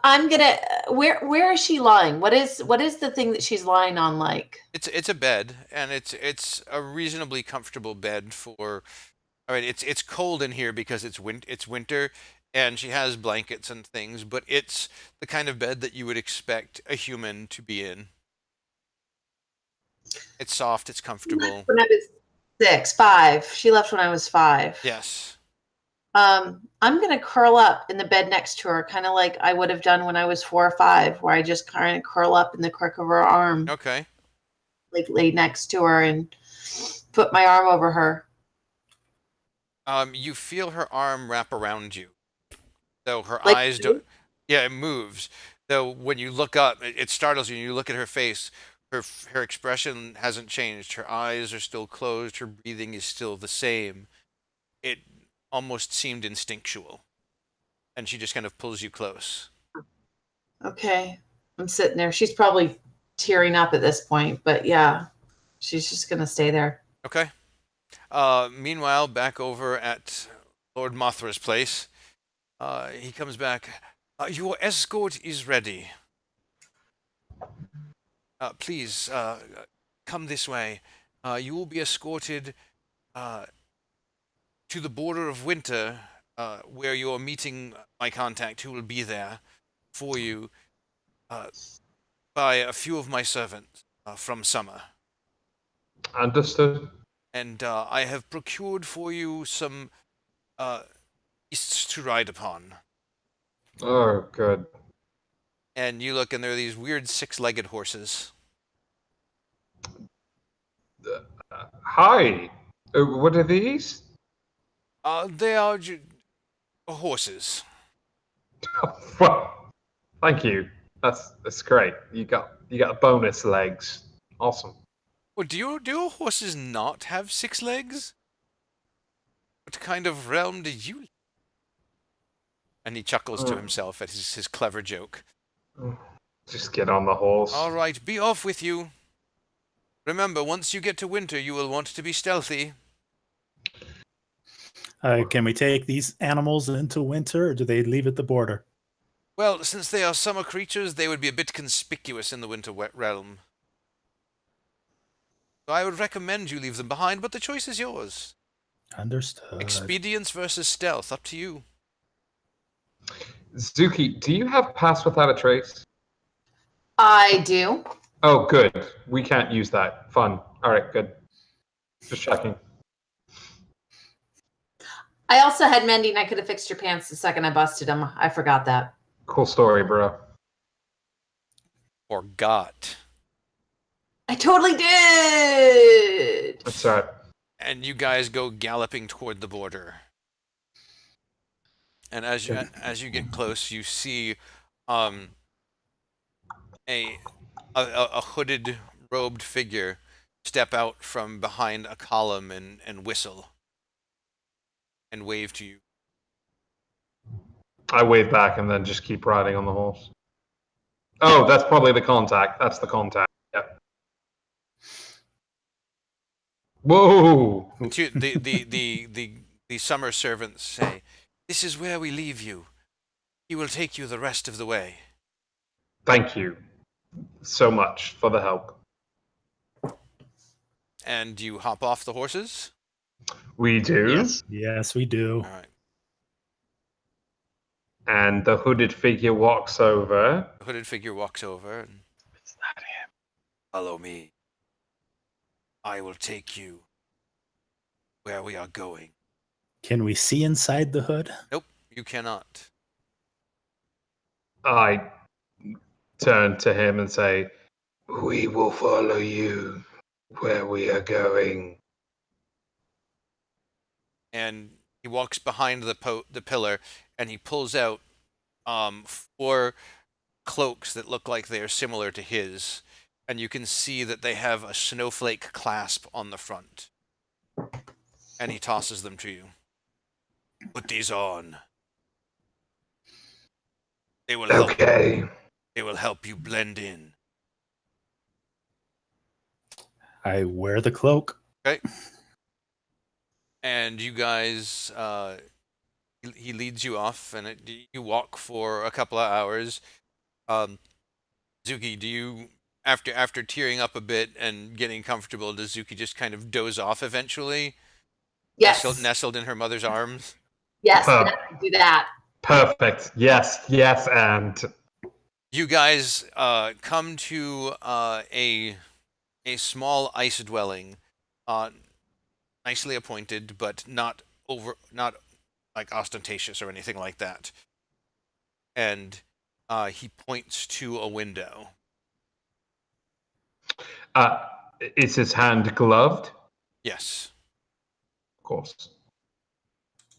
I'm gonna. Where is she lying? What is the thing that she's lying on like? It's a bed, and it's a reasonably comfortable bed for. I mean, it's cold in here because it's winter, and she has blankets and things, but it's the kind of bed that you would expect a human to be in. It's soft, it's comfortable. When I was 5. She left when I was 5. Yes. I'm gonna curl up in the bed next to her, kind of like I would have done when I was 4 or 5, where I just kind of curl up in the crook of her arm, Okay. like lay next to her and put my arm over her. You feel her arm wrap around you, though her Like eyes don't. Yeah, it moves. Though when you look up, it startles you. And you look at her face. Her expression hasn't changed. Her eyes are still closed. Her breathing is still the same. It almost seemed instinctual, and she just kind of pulls you close. Okay, I'm sitting there. She's probably tearing up at this point, but yeah, she's just gonna stay there. Okay. Meanwhile, back over at Lord Mothra's place, he comes back. Your escort is ready. Please, come this way. You will be escorted to the border of winter, where you're meeting my contact, who will be there for you, by a few of my servants from summer. Understood. And I have procured for you some beasts to ride upon. Oh, good. And you look, and there are these weird 6-legged horses. Hi. What are these? They are horses. Well, thank you. That's great. You got bonus legs. Awesome. Well, do your horses not have 6 legs? What kind of realm do you live? And he chuckles to himself at his clever joke. Just get on the horse. All right, be off with you. Remember, once you get to winter, you will want to be stealthy. Can we take these animals into winter, or do they leave at the border? Well, since they are summer creatures, they would be a bit conspicuous in the winter realm. So I would recommend you leave them behind, but the choice is yours. Understood. Expedience versus stealth, up to you. Zuki, do you have Pass Without a Trace? I do. Oh, good. We can't use that. Fun. All right, good. Just checking. I also had mending. I could have fixed your pants the second I busted them. I forgot that. Cool story, bro. Forgot. I totally did. That's all right. And you guys go galloping toward the border. And as you get close, you see a hooded, robed figure step out from behind a column and whistle and wave to you. I wave back and then just keep riding on the horse. Oh, that's probably the contact. That's the contact. Yep. Whoa! The summer servants say, "This is where we leave you. He will take you the rest of the way." Thank you so much for the help. And you hop off the horses? We do. Yes. Yes, we do. All right. And the hooded figure walks over. The hooded figure walks over and, It's not him. "Follow me. I will take you where we are going." Can we see inside the hood? Nope, you cannot. I turn to him and say, "We will follow you where we are going." And he walks behind the pillar and he pulls out 4 cloaks that look like they are similar to his, and you can see that they have a snowflake clasp on the front. And he tosses them to you. "Put these on. They will help. Okay. They will help you blend in." I wear the cloak. Okay. And you guys, he leads you off, and you walk for a couple of hours. Zuki, do you, after tearing up a bit and getting comfortable, does Zuki just kind of doze off eventually? Yes. Nestled in her mother's arms? Yes. Huh. Do that. Perfect. Yes, and You guys come to a small ice dwelling, nicely appointed, but not like ostentatious or anything like that. And he points to a window. is his hand gloved? Yes. Of course.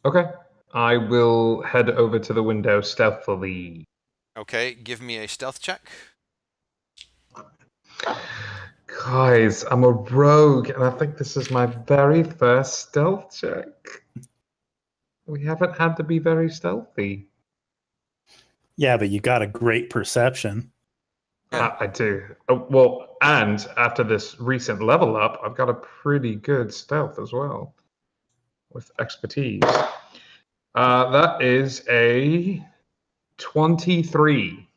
Okay. I will head over to the window stealthily. Okay, give me a stealth check. Guys, I'm a rogue, and I think this is my very first stealth check. We haven't had to be very stealthy. Yeah, but you got a great perception. Yeah. I do. Well, and after this recent level up, I've got a pretty good stealth as well, with expertise. That is a 23.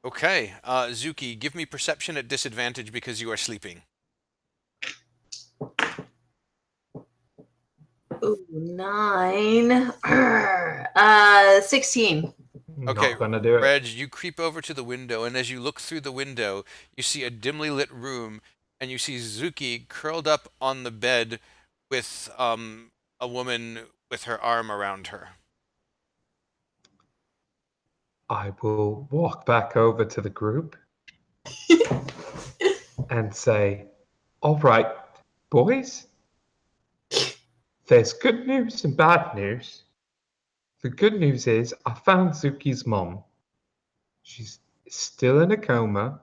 Okay, Zuki, give me perception at disadvantage because you are sleeping. Ooh, 9. 16. Okay, Not gonna do it. Reg, you creep over to the window, and as you look through the window, you see a dimly lit room, and you see Zuki curled up on the bed with a woman with her arm around her. I will walk back over to the group and say, "All right, boys, there's good news and bad news. The good news is I found Zuki's mom. She's still in a coma.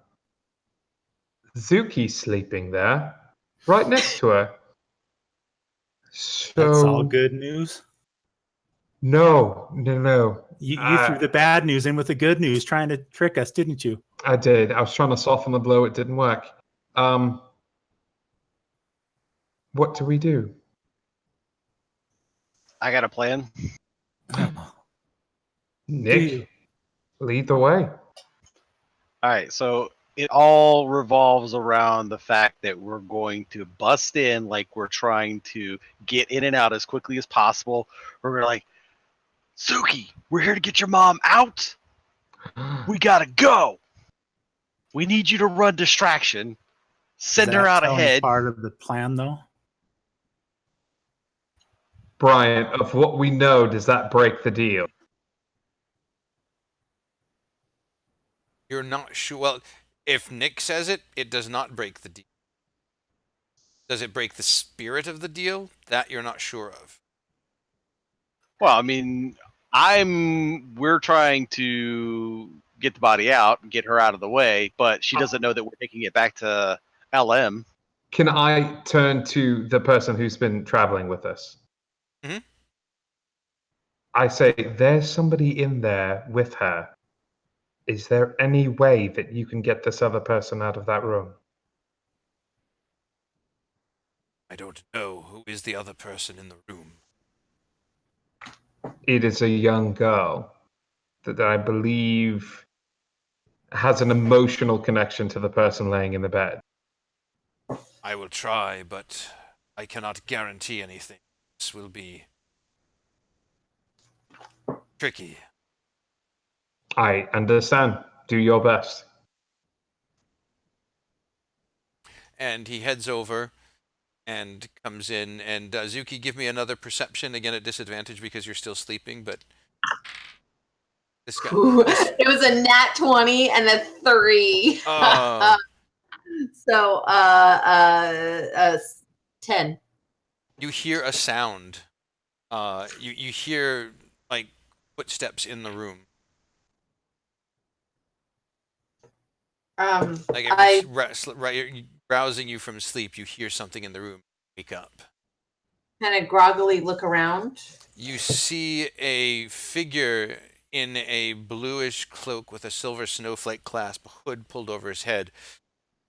Zuki's sleeping there, right next to her. So That's all good news. No. You threw the bad news in with the good news, trying to trick us, didn't you? I did. I was trying to soften the blow. It didn't work. What do we do? I got a plan. Nick, lead the way. All right, so it all revolves around the fact that we're going to bust in like we're trying to get in and out as quickly as possible. We're like, Suki, we're here to get your mom out. We gotta go. We need you to run distraction. Send Is her that out telling ahead. part of the plan, though? Brian, of what we know, does that break the deal? You're not sure. Well, if Nick says it, it does not break the deal. Does it break the spirit of the deal? That you're not sure of. Well, I mean, we're trying to get the body out and get her out of the way, but she doesn't know that we're taking it back to LM. Can I turn to the person who's been traveling with us? Mhm. I say, there's somebody in there with her. Is there any way that you can get this other person out of that room? I don't know who is the other person in the room. It is a young girl that I believe has an emotional connection to the person laying in the bed. I will try, but I cannot guarantee anything. This will be tricky. I understand. Do your best. And he heads over and comes in. And Zuki, give me another perception, again at disadvantage because you're still sleeping, but this guy. It was a nat 20 and a 3. Oh, So 10. you hear a sound. You hear like footsteps in the room. Like I rousing you from sleep, you hear something in the room. Wake up. kind of groggily look around. You see a figure in a bluish cloak with a silver snowflake clasp, a hood pulled over his head.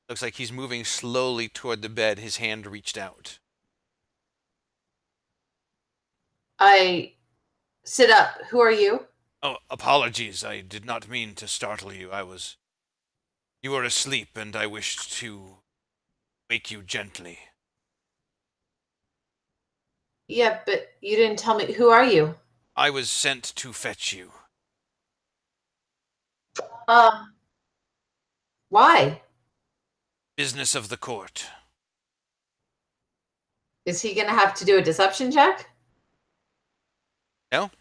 Looks like he's moving slowly toward the bed, his hand reached out. I sit up. Who are you? Oh, apologies. I did not mean to startle you. You were asleep, and I wished to wake you gently. Yeah, but you didn't tell me. Who are you? I was sent to fetch you. Why? Business of the court. Is he going to have to do a deception check? No?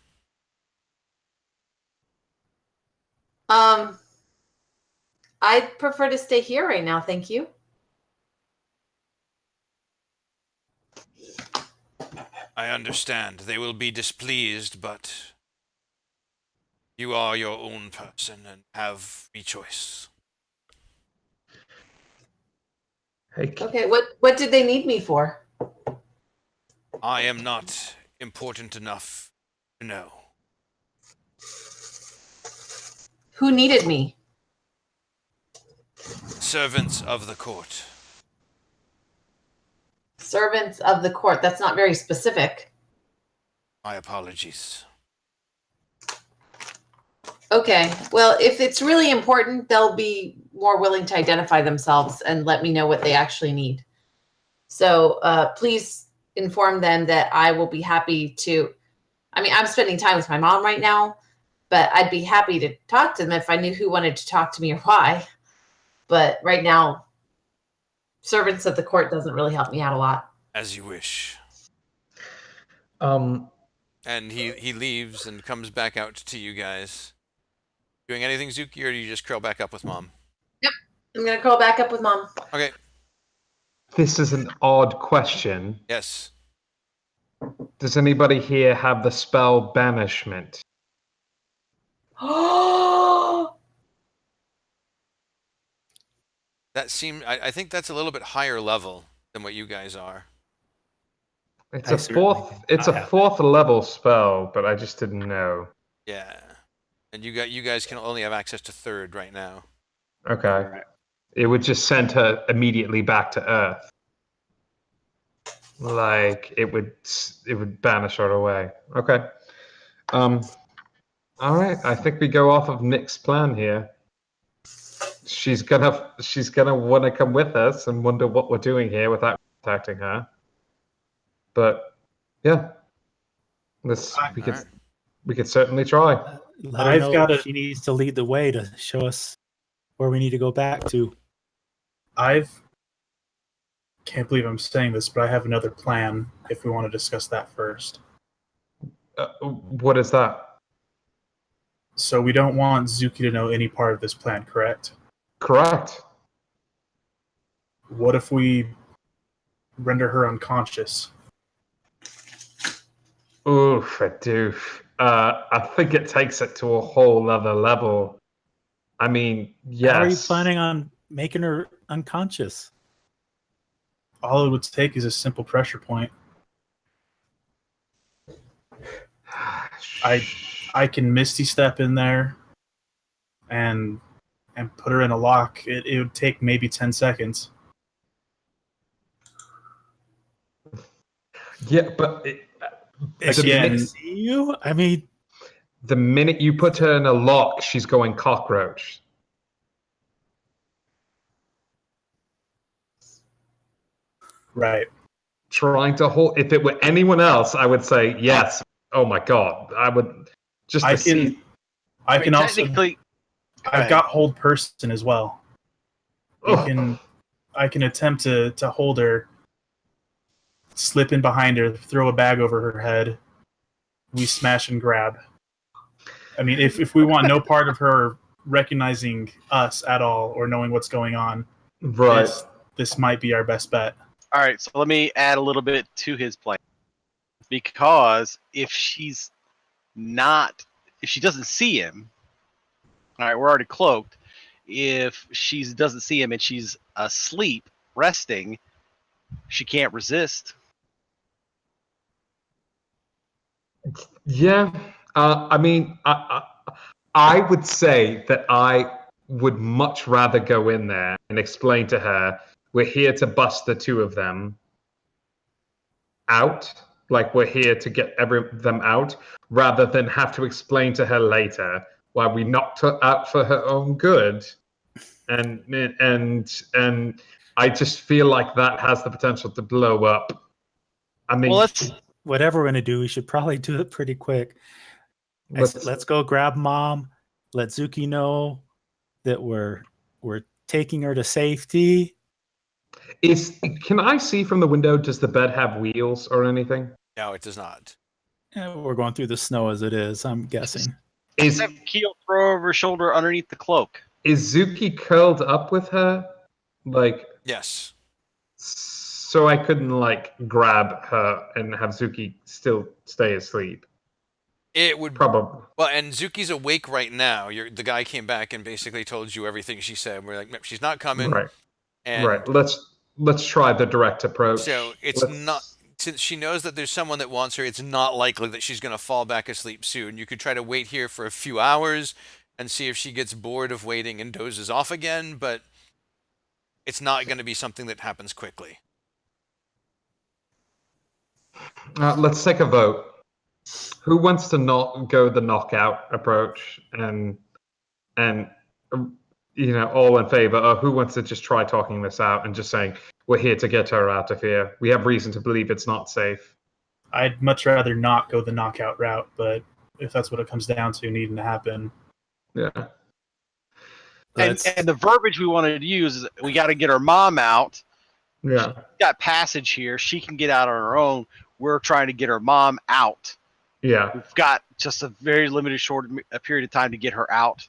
I'd prefer to stay here right now. Thank you. I understand. They will be displeased, but you are your own person and have free choice. Hey, Okay, what did they need me for? I am not important enough to know. Who needed me? Servants of the court. Servants of the court. That's not very specific. My apologies. Okay, well, if it's really important, they'll be more willing to identify themselves and let me know what they actually need. So please inform them that I will be happy to. I mean, I'm spending time with my mom right now, but I'd be happy to talk to them if I knew who wanted to talk to me or why. But right now, servants of the court doesn't really help me out a lot. As you wish. um, And he leaves and comes back out to you guys. Doing anything, Zuki, or do you just curl back up with Mom? Yep, I'm gonna curl back up with mom. Okay. this is an odd question. Yes. Does anybody here have the spell banishment? Oh, I think that's a little bit higher level than what you guys are. It's I a certainly fourth. do It's not a have fourth level spell, but I just didn't know. Yeah. And you guys can only have access to third right now. Okay. It would just send her immediately back to Earth. Like it would banish her away. Okay. All right. I think we go off of Nick's plan here. She's gonna want to come with us and wonder what we're doing here without contacting her. But yeah, this I- we could certainly try. Let her I've know gotta- she needs to lead the way to show us where we need to go back to. I've can't believe I'm saying this, but I have another plan. If we want to discuss that first, What is that? so we don't want Zuki to know any part of this plan, correct? Correct. What if we render her unconscious? Oof, I do. I think it takes it to a whole other level. I mean, yes. How are you planning on making her unconscious? All it would take is a simple pressure point. I can Misty Step in there and put her in a lock. It would take maybe 10 seconds. Yeah, but Is she Again- gonna see you? I mean, the minute you put her in a lock, she's going cockroach. Right. Trying to hold. If it were anyone else, I would say yes. Oh my god, I would just. I to see- can I can also technically. I've got hold person as well. Ugh. I can attempt to hold her, slip in behind her, throw a bag over her head. We smash and grab. I mean, if we want no part of her recognizing us at all or knowing what's going on, Right. this might be our best bet. All right, so let me add a little bit to his plan. Because if she doesn't see him, all right, we're already cloaked. If she doesn't see him and she's asleep, resting, she can't resist. Yeah. I mean, I would say that I would much rather go in there and explain to her we're here to bust the two of them out. Like we're here to get them out, rather than have to explain to her later why we knocked her out for her own good. And I just feel like that has the potential to blow up. I mean, Well, whatever we're gonna do, we should probably do it pretty quick. Let's go grab mom. Let Zuki know that we're taking her to safety. Can I see from the window? Does the bed have wheels or anything? No, it does not. We're going through the snow as it is, I'm guessing. Is have Keel throw over her shoulder underneath the cloak. Zuki curled up with her, like Yes. so I couldn't like grab her and have Zuki still stay asleep? It would Probably. Well, and Zuki's awake right now. The guy came back and basically told you everything she said. We're like, nope, she's not coming. Right. And Right. Let's try the direct approach. so it's not. Since she knows that there's someone that wants her, it's not likely that she's going to fall back asleep soon. You could try to wait here for a few hours and see if she gets bored of waiting and dozes off again, but it's not going to be something that happens quickly. Let's take a vote. Who wants to not go the knockout approach and all in favor, or who wants to just try talking this out and just saying we're here to get her out of here? We have reason to believe it's not safe. I'd much rather not go the knockout route, but if that's what it comes down to needing to happen. Yeah. And the verbiage we wanted to use is we got to get her mom out. Yeah. She's got passage here. She can get out on her own. We're trying to get her mom out. Yeah. We've got just a very limited a period of time to get her out.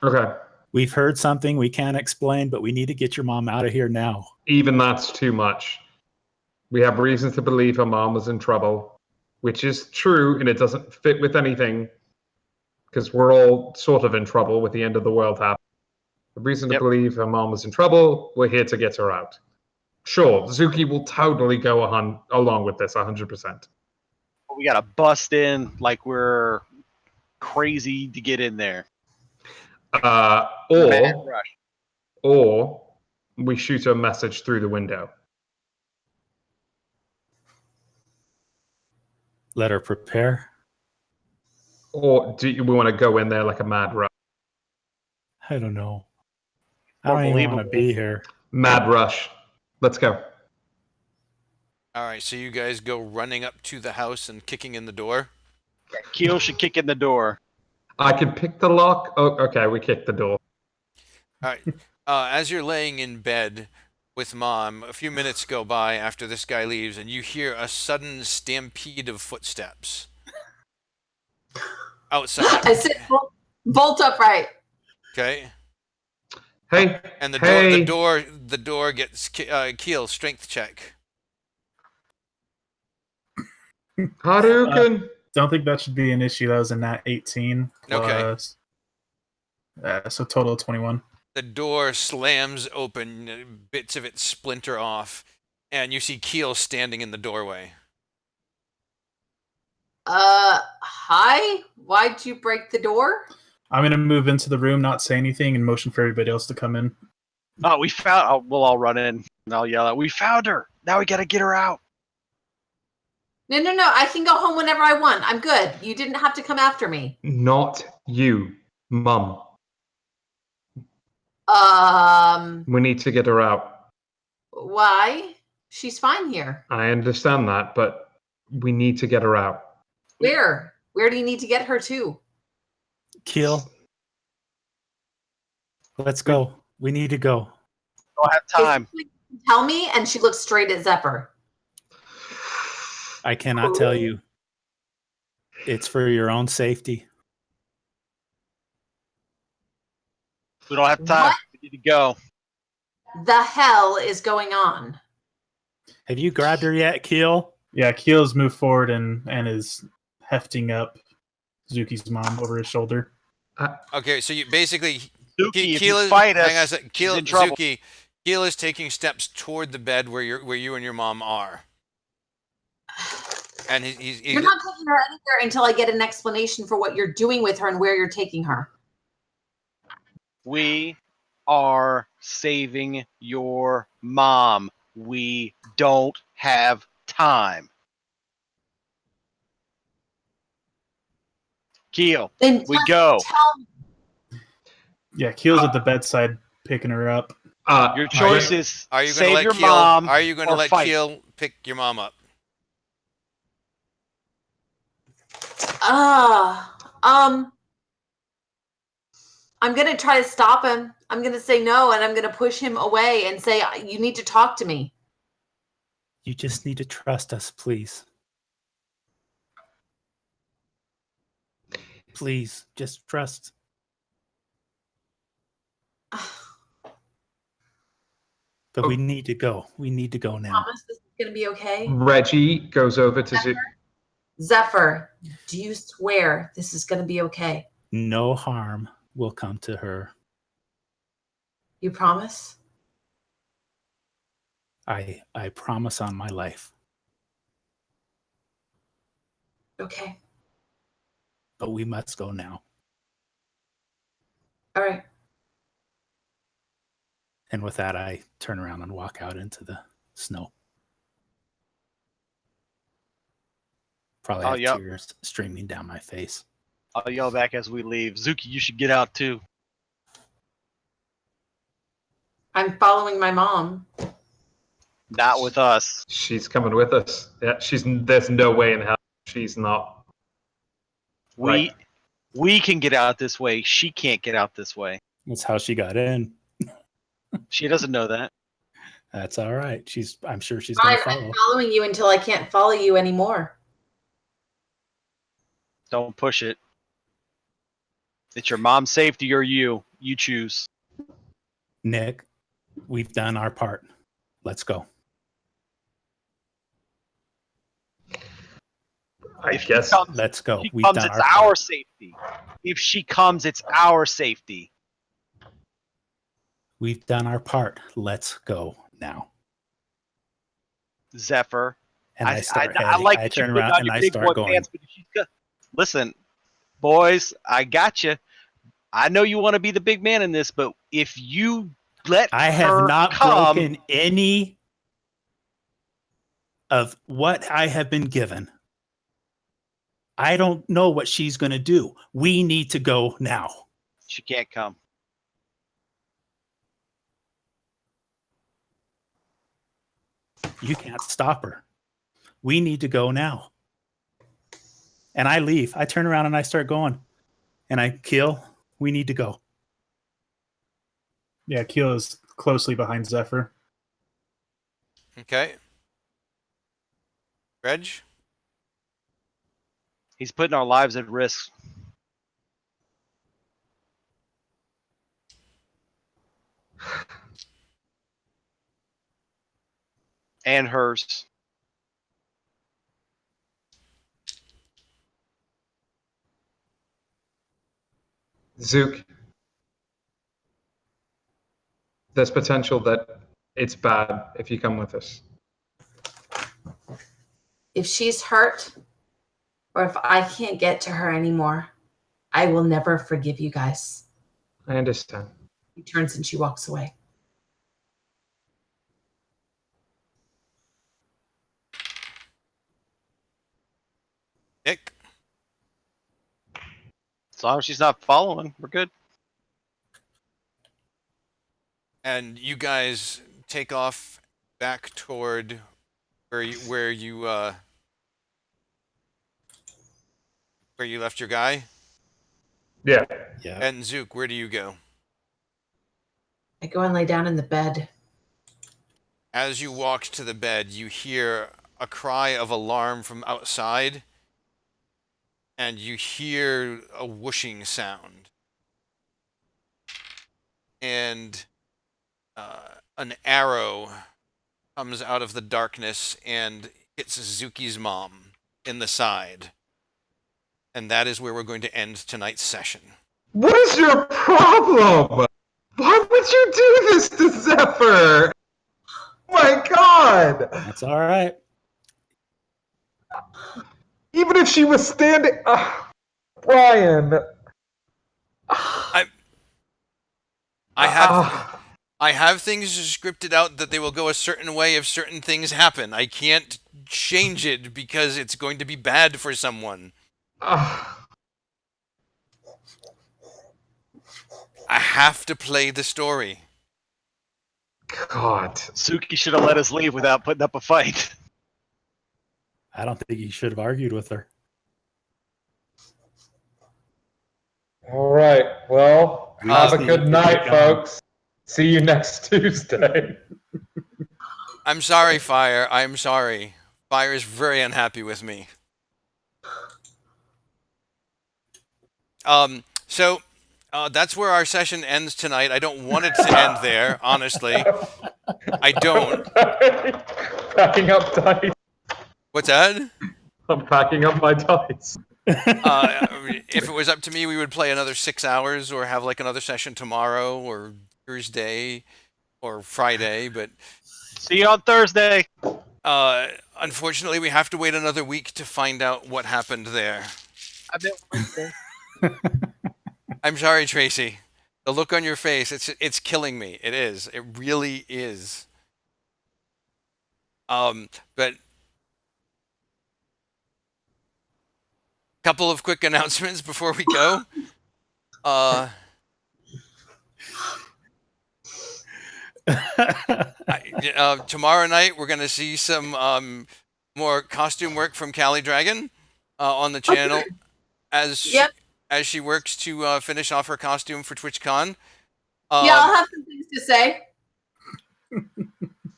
Okay. We've heard something we can't explain, but we need to get your mom out of here now. Even that's too much. We have reason to believe her mom was in trouble, which is true, and it doesn't fit with anything because we're all sort of in trouble with the end of the world happening. The reason to believe her mom was in trouble, we're here to get her out. Sure, Zuki will totally go along with this 100%. We got to bust in like we're crazy to get in there. Mad rush. Or we shoot a message through the window. Let her prepare. Or do we want to go in there like a mad rush? I don't know. I More don't even want to believable. be here. Mad rush. Let's go. All right, so you guys go running up to the house and kicking in the door. Keel should kick in the door. I can pick the lock. Oh, okay. We kicked the door. All right. As you're laying in bed with mom, a few minutes go by after this guy leaves, and you hear a sudden stampede of footsteps outside. I said, bolt upright. Okay. Hey. And hey. the door gets Keel strength check. Hadouken. Don't think that should be an issue. That was a nat 18 Okay. plus. So total of 21. The door slams open, bits of it splinter off, and you see Keel standing in the doorway. Hi. Why'd you break the door? I'm gonna move into the room, not say anything, and motion for everybody else to come in. Oh, we found. Oh, we'll all run in. And I'll yell out, "We found her! Now we gotta get her out." No. I can go home whenever I want. I'm good. You didn't have to come after me. Not you, Mum. We need to get her out. Why? She's fine here. I understand that, but we need to get her out. Where? Where do you need to get her to? Keel. Let's go. We need to go. Don't have time. Tell me, and she looks straight at Zephyr. I cannot tell you. It's for your own safety. We don't have time. What? We need to go. The hell is going on? Have you grabbed her yet, Keel? Yeah, Keel's moved forward and is hefting up Zuki's mom over his shoulder. Okay, so you basically Zuki, if Keel you is fight hang on a us, sec, he's Keel, in trouble. Zuki, Keel is taking steps toward the bed where you and your mom are, and he's You're not taking her anywhere until I get an explanation for what you're doing with her and where you're taking her. We are saving your mom. We don't have time. Keel, Then we just go. tell me. Yeah, Keel's at the bedside picking her up. Your choice is Are you going to save let your Keel? mom Are you going to or let fight. Keel pick your mom up? I'm gonna try to stop him. I'm gonna say no, and I'm gonna push him away and say, "You need to talk to me." You just need to trust us, please. Please, just trust. But we need to go. We need to go now. Promise this is gonna be okay. Reggie goes over to Zuki. Zephyr, do you swear this is gonna be okay? No harm will come to her. You promise? I promise on my life. Okay. But we must go now. All right. And with that, I turn around and walk out into the snow. Probably have yep. tears streaming down my face. I'll yell back as we leave. Zuki, you should get out too. I'm following my mom. Not with us. She's coming with us. Yeah, there's no way in hell she's not. We can get out this way. She can't get out this way. That's how she got in. She doesn't know that. That's all right. I'm sure she's going to I'm follow. following you until I can't follow you anymore. Don't push it. It's your mom's safety or you. You choose. Nick, we've done our part. Let's go. I If guess. she comes, Let's go. if she We've comes, done it's our our part. safety. If she comes, it's our safety. We've done our part. Let's go now. Zephyr. And I start I heading. like I that you turn put around on and your I big start boy going. pants, but if she's listen, boys, I got you. I know you want to be the big man in this, but if you let I her have not come, broken any of what I have been given. I don't know what she's going to do. We need to go now. She can't come. You can't stop her. We need to go now. And I leave. I turn around and I start going. And I kill. We need to go. Yeah, Keel is closely behind Zephyr. Okay. Reg? He's putting our lives at risk. And hers. Zook, there's potential that it's bad if you come with us. If she's hurt, or if I can't get to her anymore, I will never forgive you guys. I understand. She turns and she walks away. Nick? As long as she's not following, we're good. And you guys take off back toward where you left your guy. Yeah. Yeah. And Zook, where do you go? I go and lay down in the bed. As you walk to the bed, you hear a cry of alarm from outside, and you hear a whooshing sound. And an arrow comes out of the darkness and hits Zuki's mom in the side. And that is where we're going to end tonight's session. What is your problem? Why would you do this to Zephyr? My God! That's all right. Even if she was standing... Brian... I have things scripted out that they will go a certain way if certain things happen. I can't change it because it's going to be bad for someone. I have to play the story. God. Suki should have let us leave without putting up a fight. I don't think you should have argued with her. All right. Well, We have just a need good to night, get going. folks. See you next Tuesday. I'm sorry, Fire. I'm sorry. Fire is very unhappy with me. So that's where our session ends tonight. I don't want it to end there, honestly. I don't. Packing up dice. What's that? I'm packing up my dice. If it was up to me, we would play another 6 hours or have like another session tomorrow or Thursday or Friday. But See you on Thursday. unfortunately, we have to wait another week to find out what happened there. I bet Wednesday. I'm sorry, Tracy. The look on your face, it's killing me. It is. It really is. But couple of quick announcements before we go. Tomorrow night we're going to see some more costume work from Callie Dragon on the channel as she works to finish off her costume for TwitchCon. Yeah, I'll have some things to say.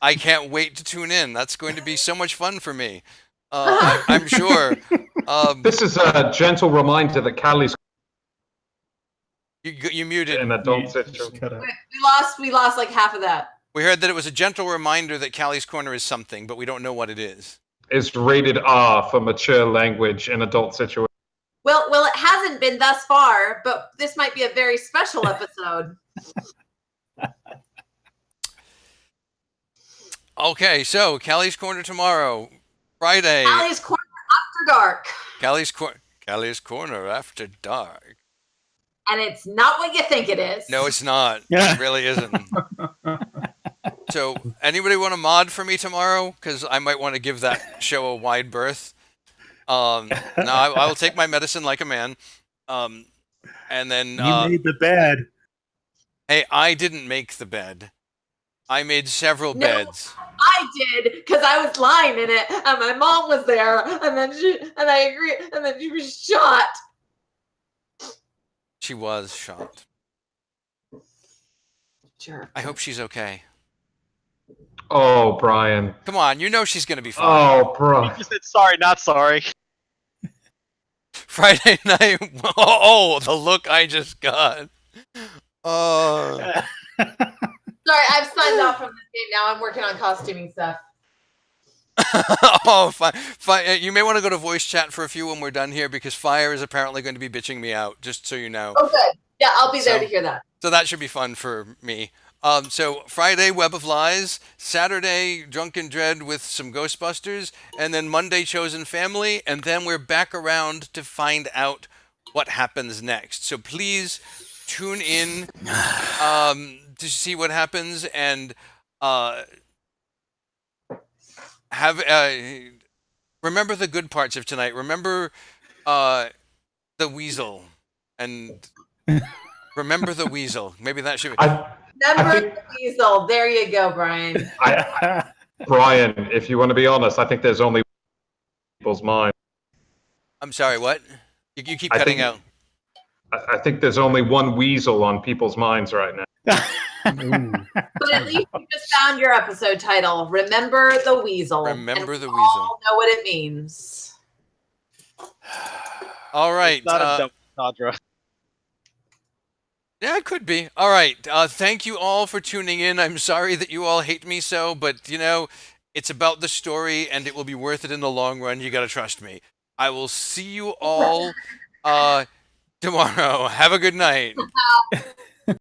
I can't wait to tune in. That's going to be so much fun for me. I'm sure. This is a gentle reminder that Callie's You muted. an adult situation. We lost like half of that. We heard that it was a gentle reminder that Callie's Corner is something, but we don't know what it is. Is rated R for mature language in adult situation. Well, it hasn't been thus far, but this might be a very special episode. Okay, so Callie's Corner tomorrow, Friday. Allie's Corner After Dark. Callie's Corner After Dark. And it's not what you think it is. No, it's not. Yeah. It really isn't. So, anybody want to mod for me tomorrow? Because I might want to give that show a wide berth. No, I will take my medicine like a man. And then, You made the bed. hey, I didn't make the bed. I made several No. beds. I did because I was lying in it, and my mom was there, and I agree, and then she was shot. She was shot. Sure. I hope she's okay. Oh, Brian. Come on, you know she's gonna be fine. Oh, He bro. just said sorry, not sorry. Friday night. Oh, the look I just got. Uh, Sorry, I've signed off from this game now. I'm working on costuming stuff. oh, fine. You may want to go to voice chat for a few when we're done here because Fire is apparently going to be bitching me out. Just so you know. Oh, good. Yeah, I'll be there So- to hear that. So that should be fun for me. So Friday, Web of Lies. Saturday, Drunken Dread with some Ghostbusters. And then Monday, Chosen Family. And then we're back around to find out what happens next. So please tune in to see what happens and have remember the good parts of tonight. Remember the weasel and remember the weasel. Maybe that should be. Number think- the weasel. There you go, Brian. Brian, if you want to be honest, I think there's only people's mind. I'm sorry, what? You keep I cutting think- out. I think there's only one weasel on people's minds right now. But at least you just found your episode title. Remember the weasel. Remember and the we weasel. all know what it means. All right. It's not a dumb Sandra. Yeah, it could be. All right. Thank you all for tuning in. I'm sorry that you all hate me so, but you know, it's about the story and it will be worth it in the long run. You got to trust me. I will see you all tomorrow. Have a good night.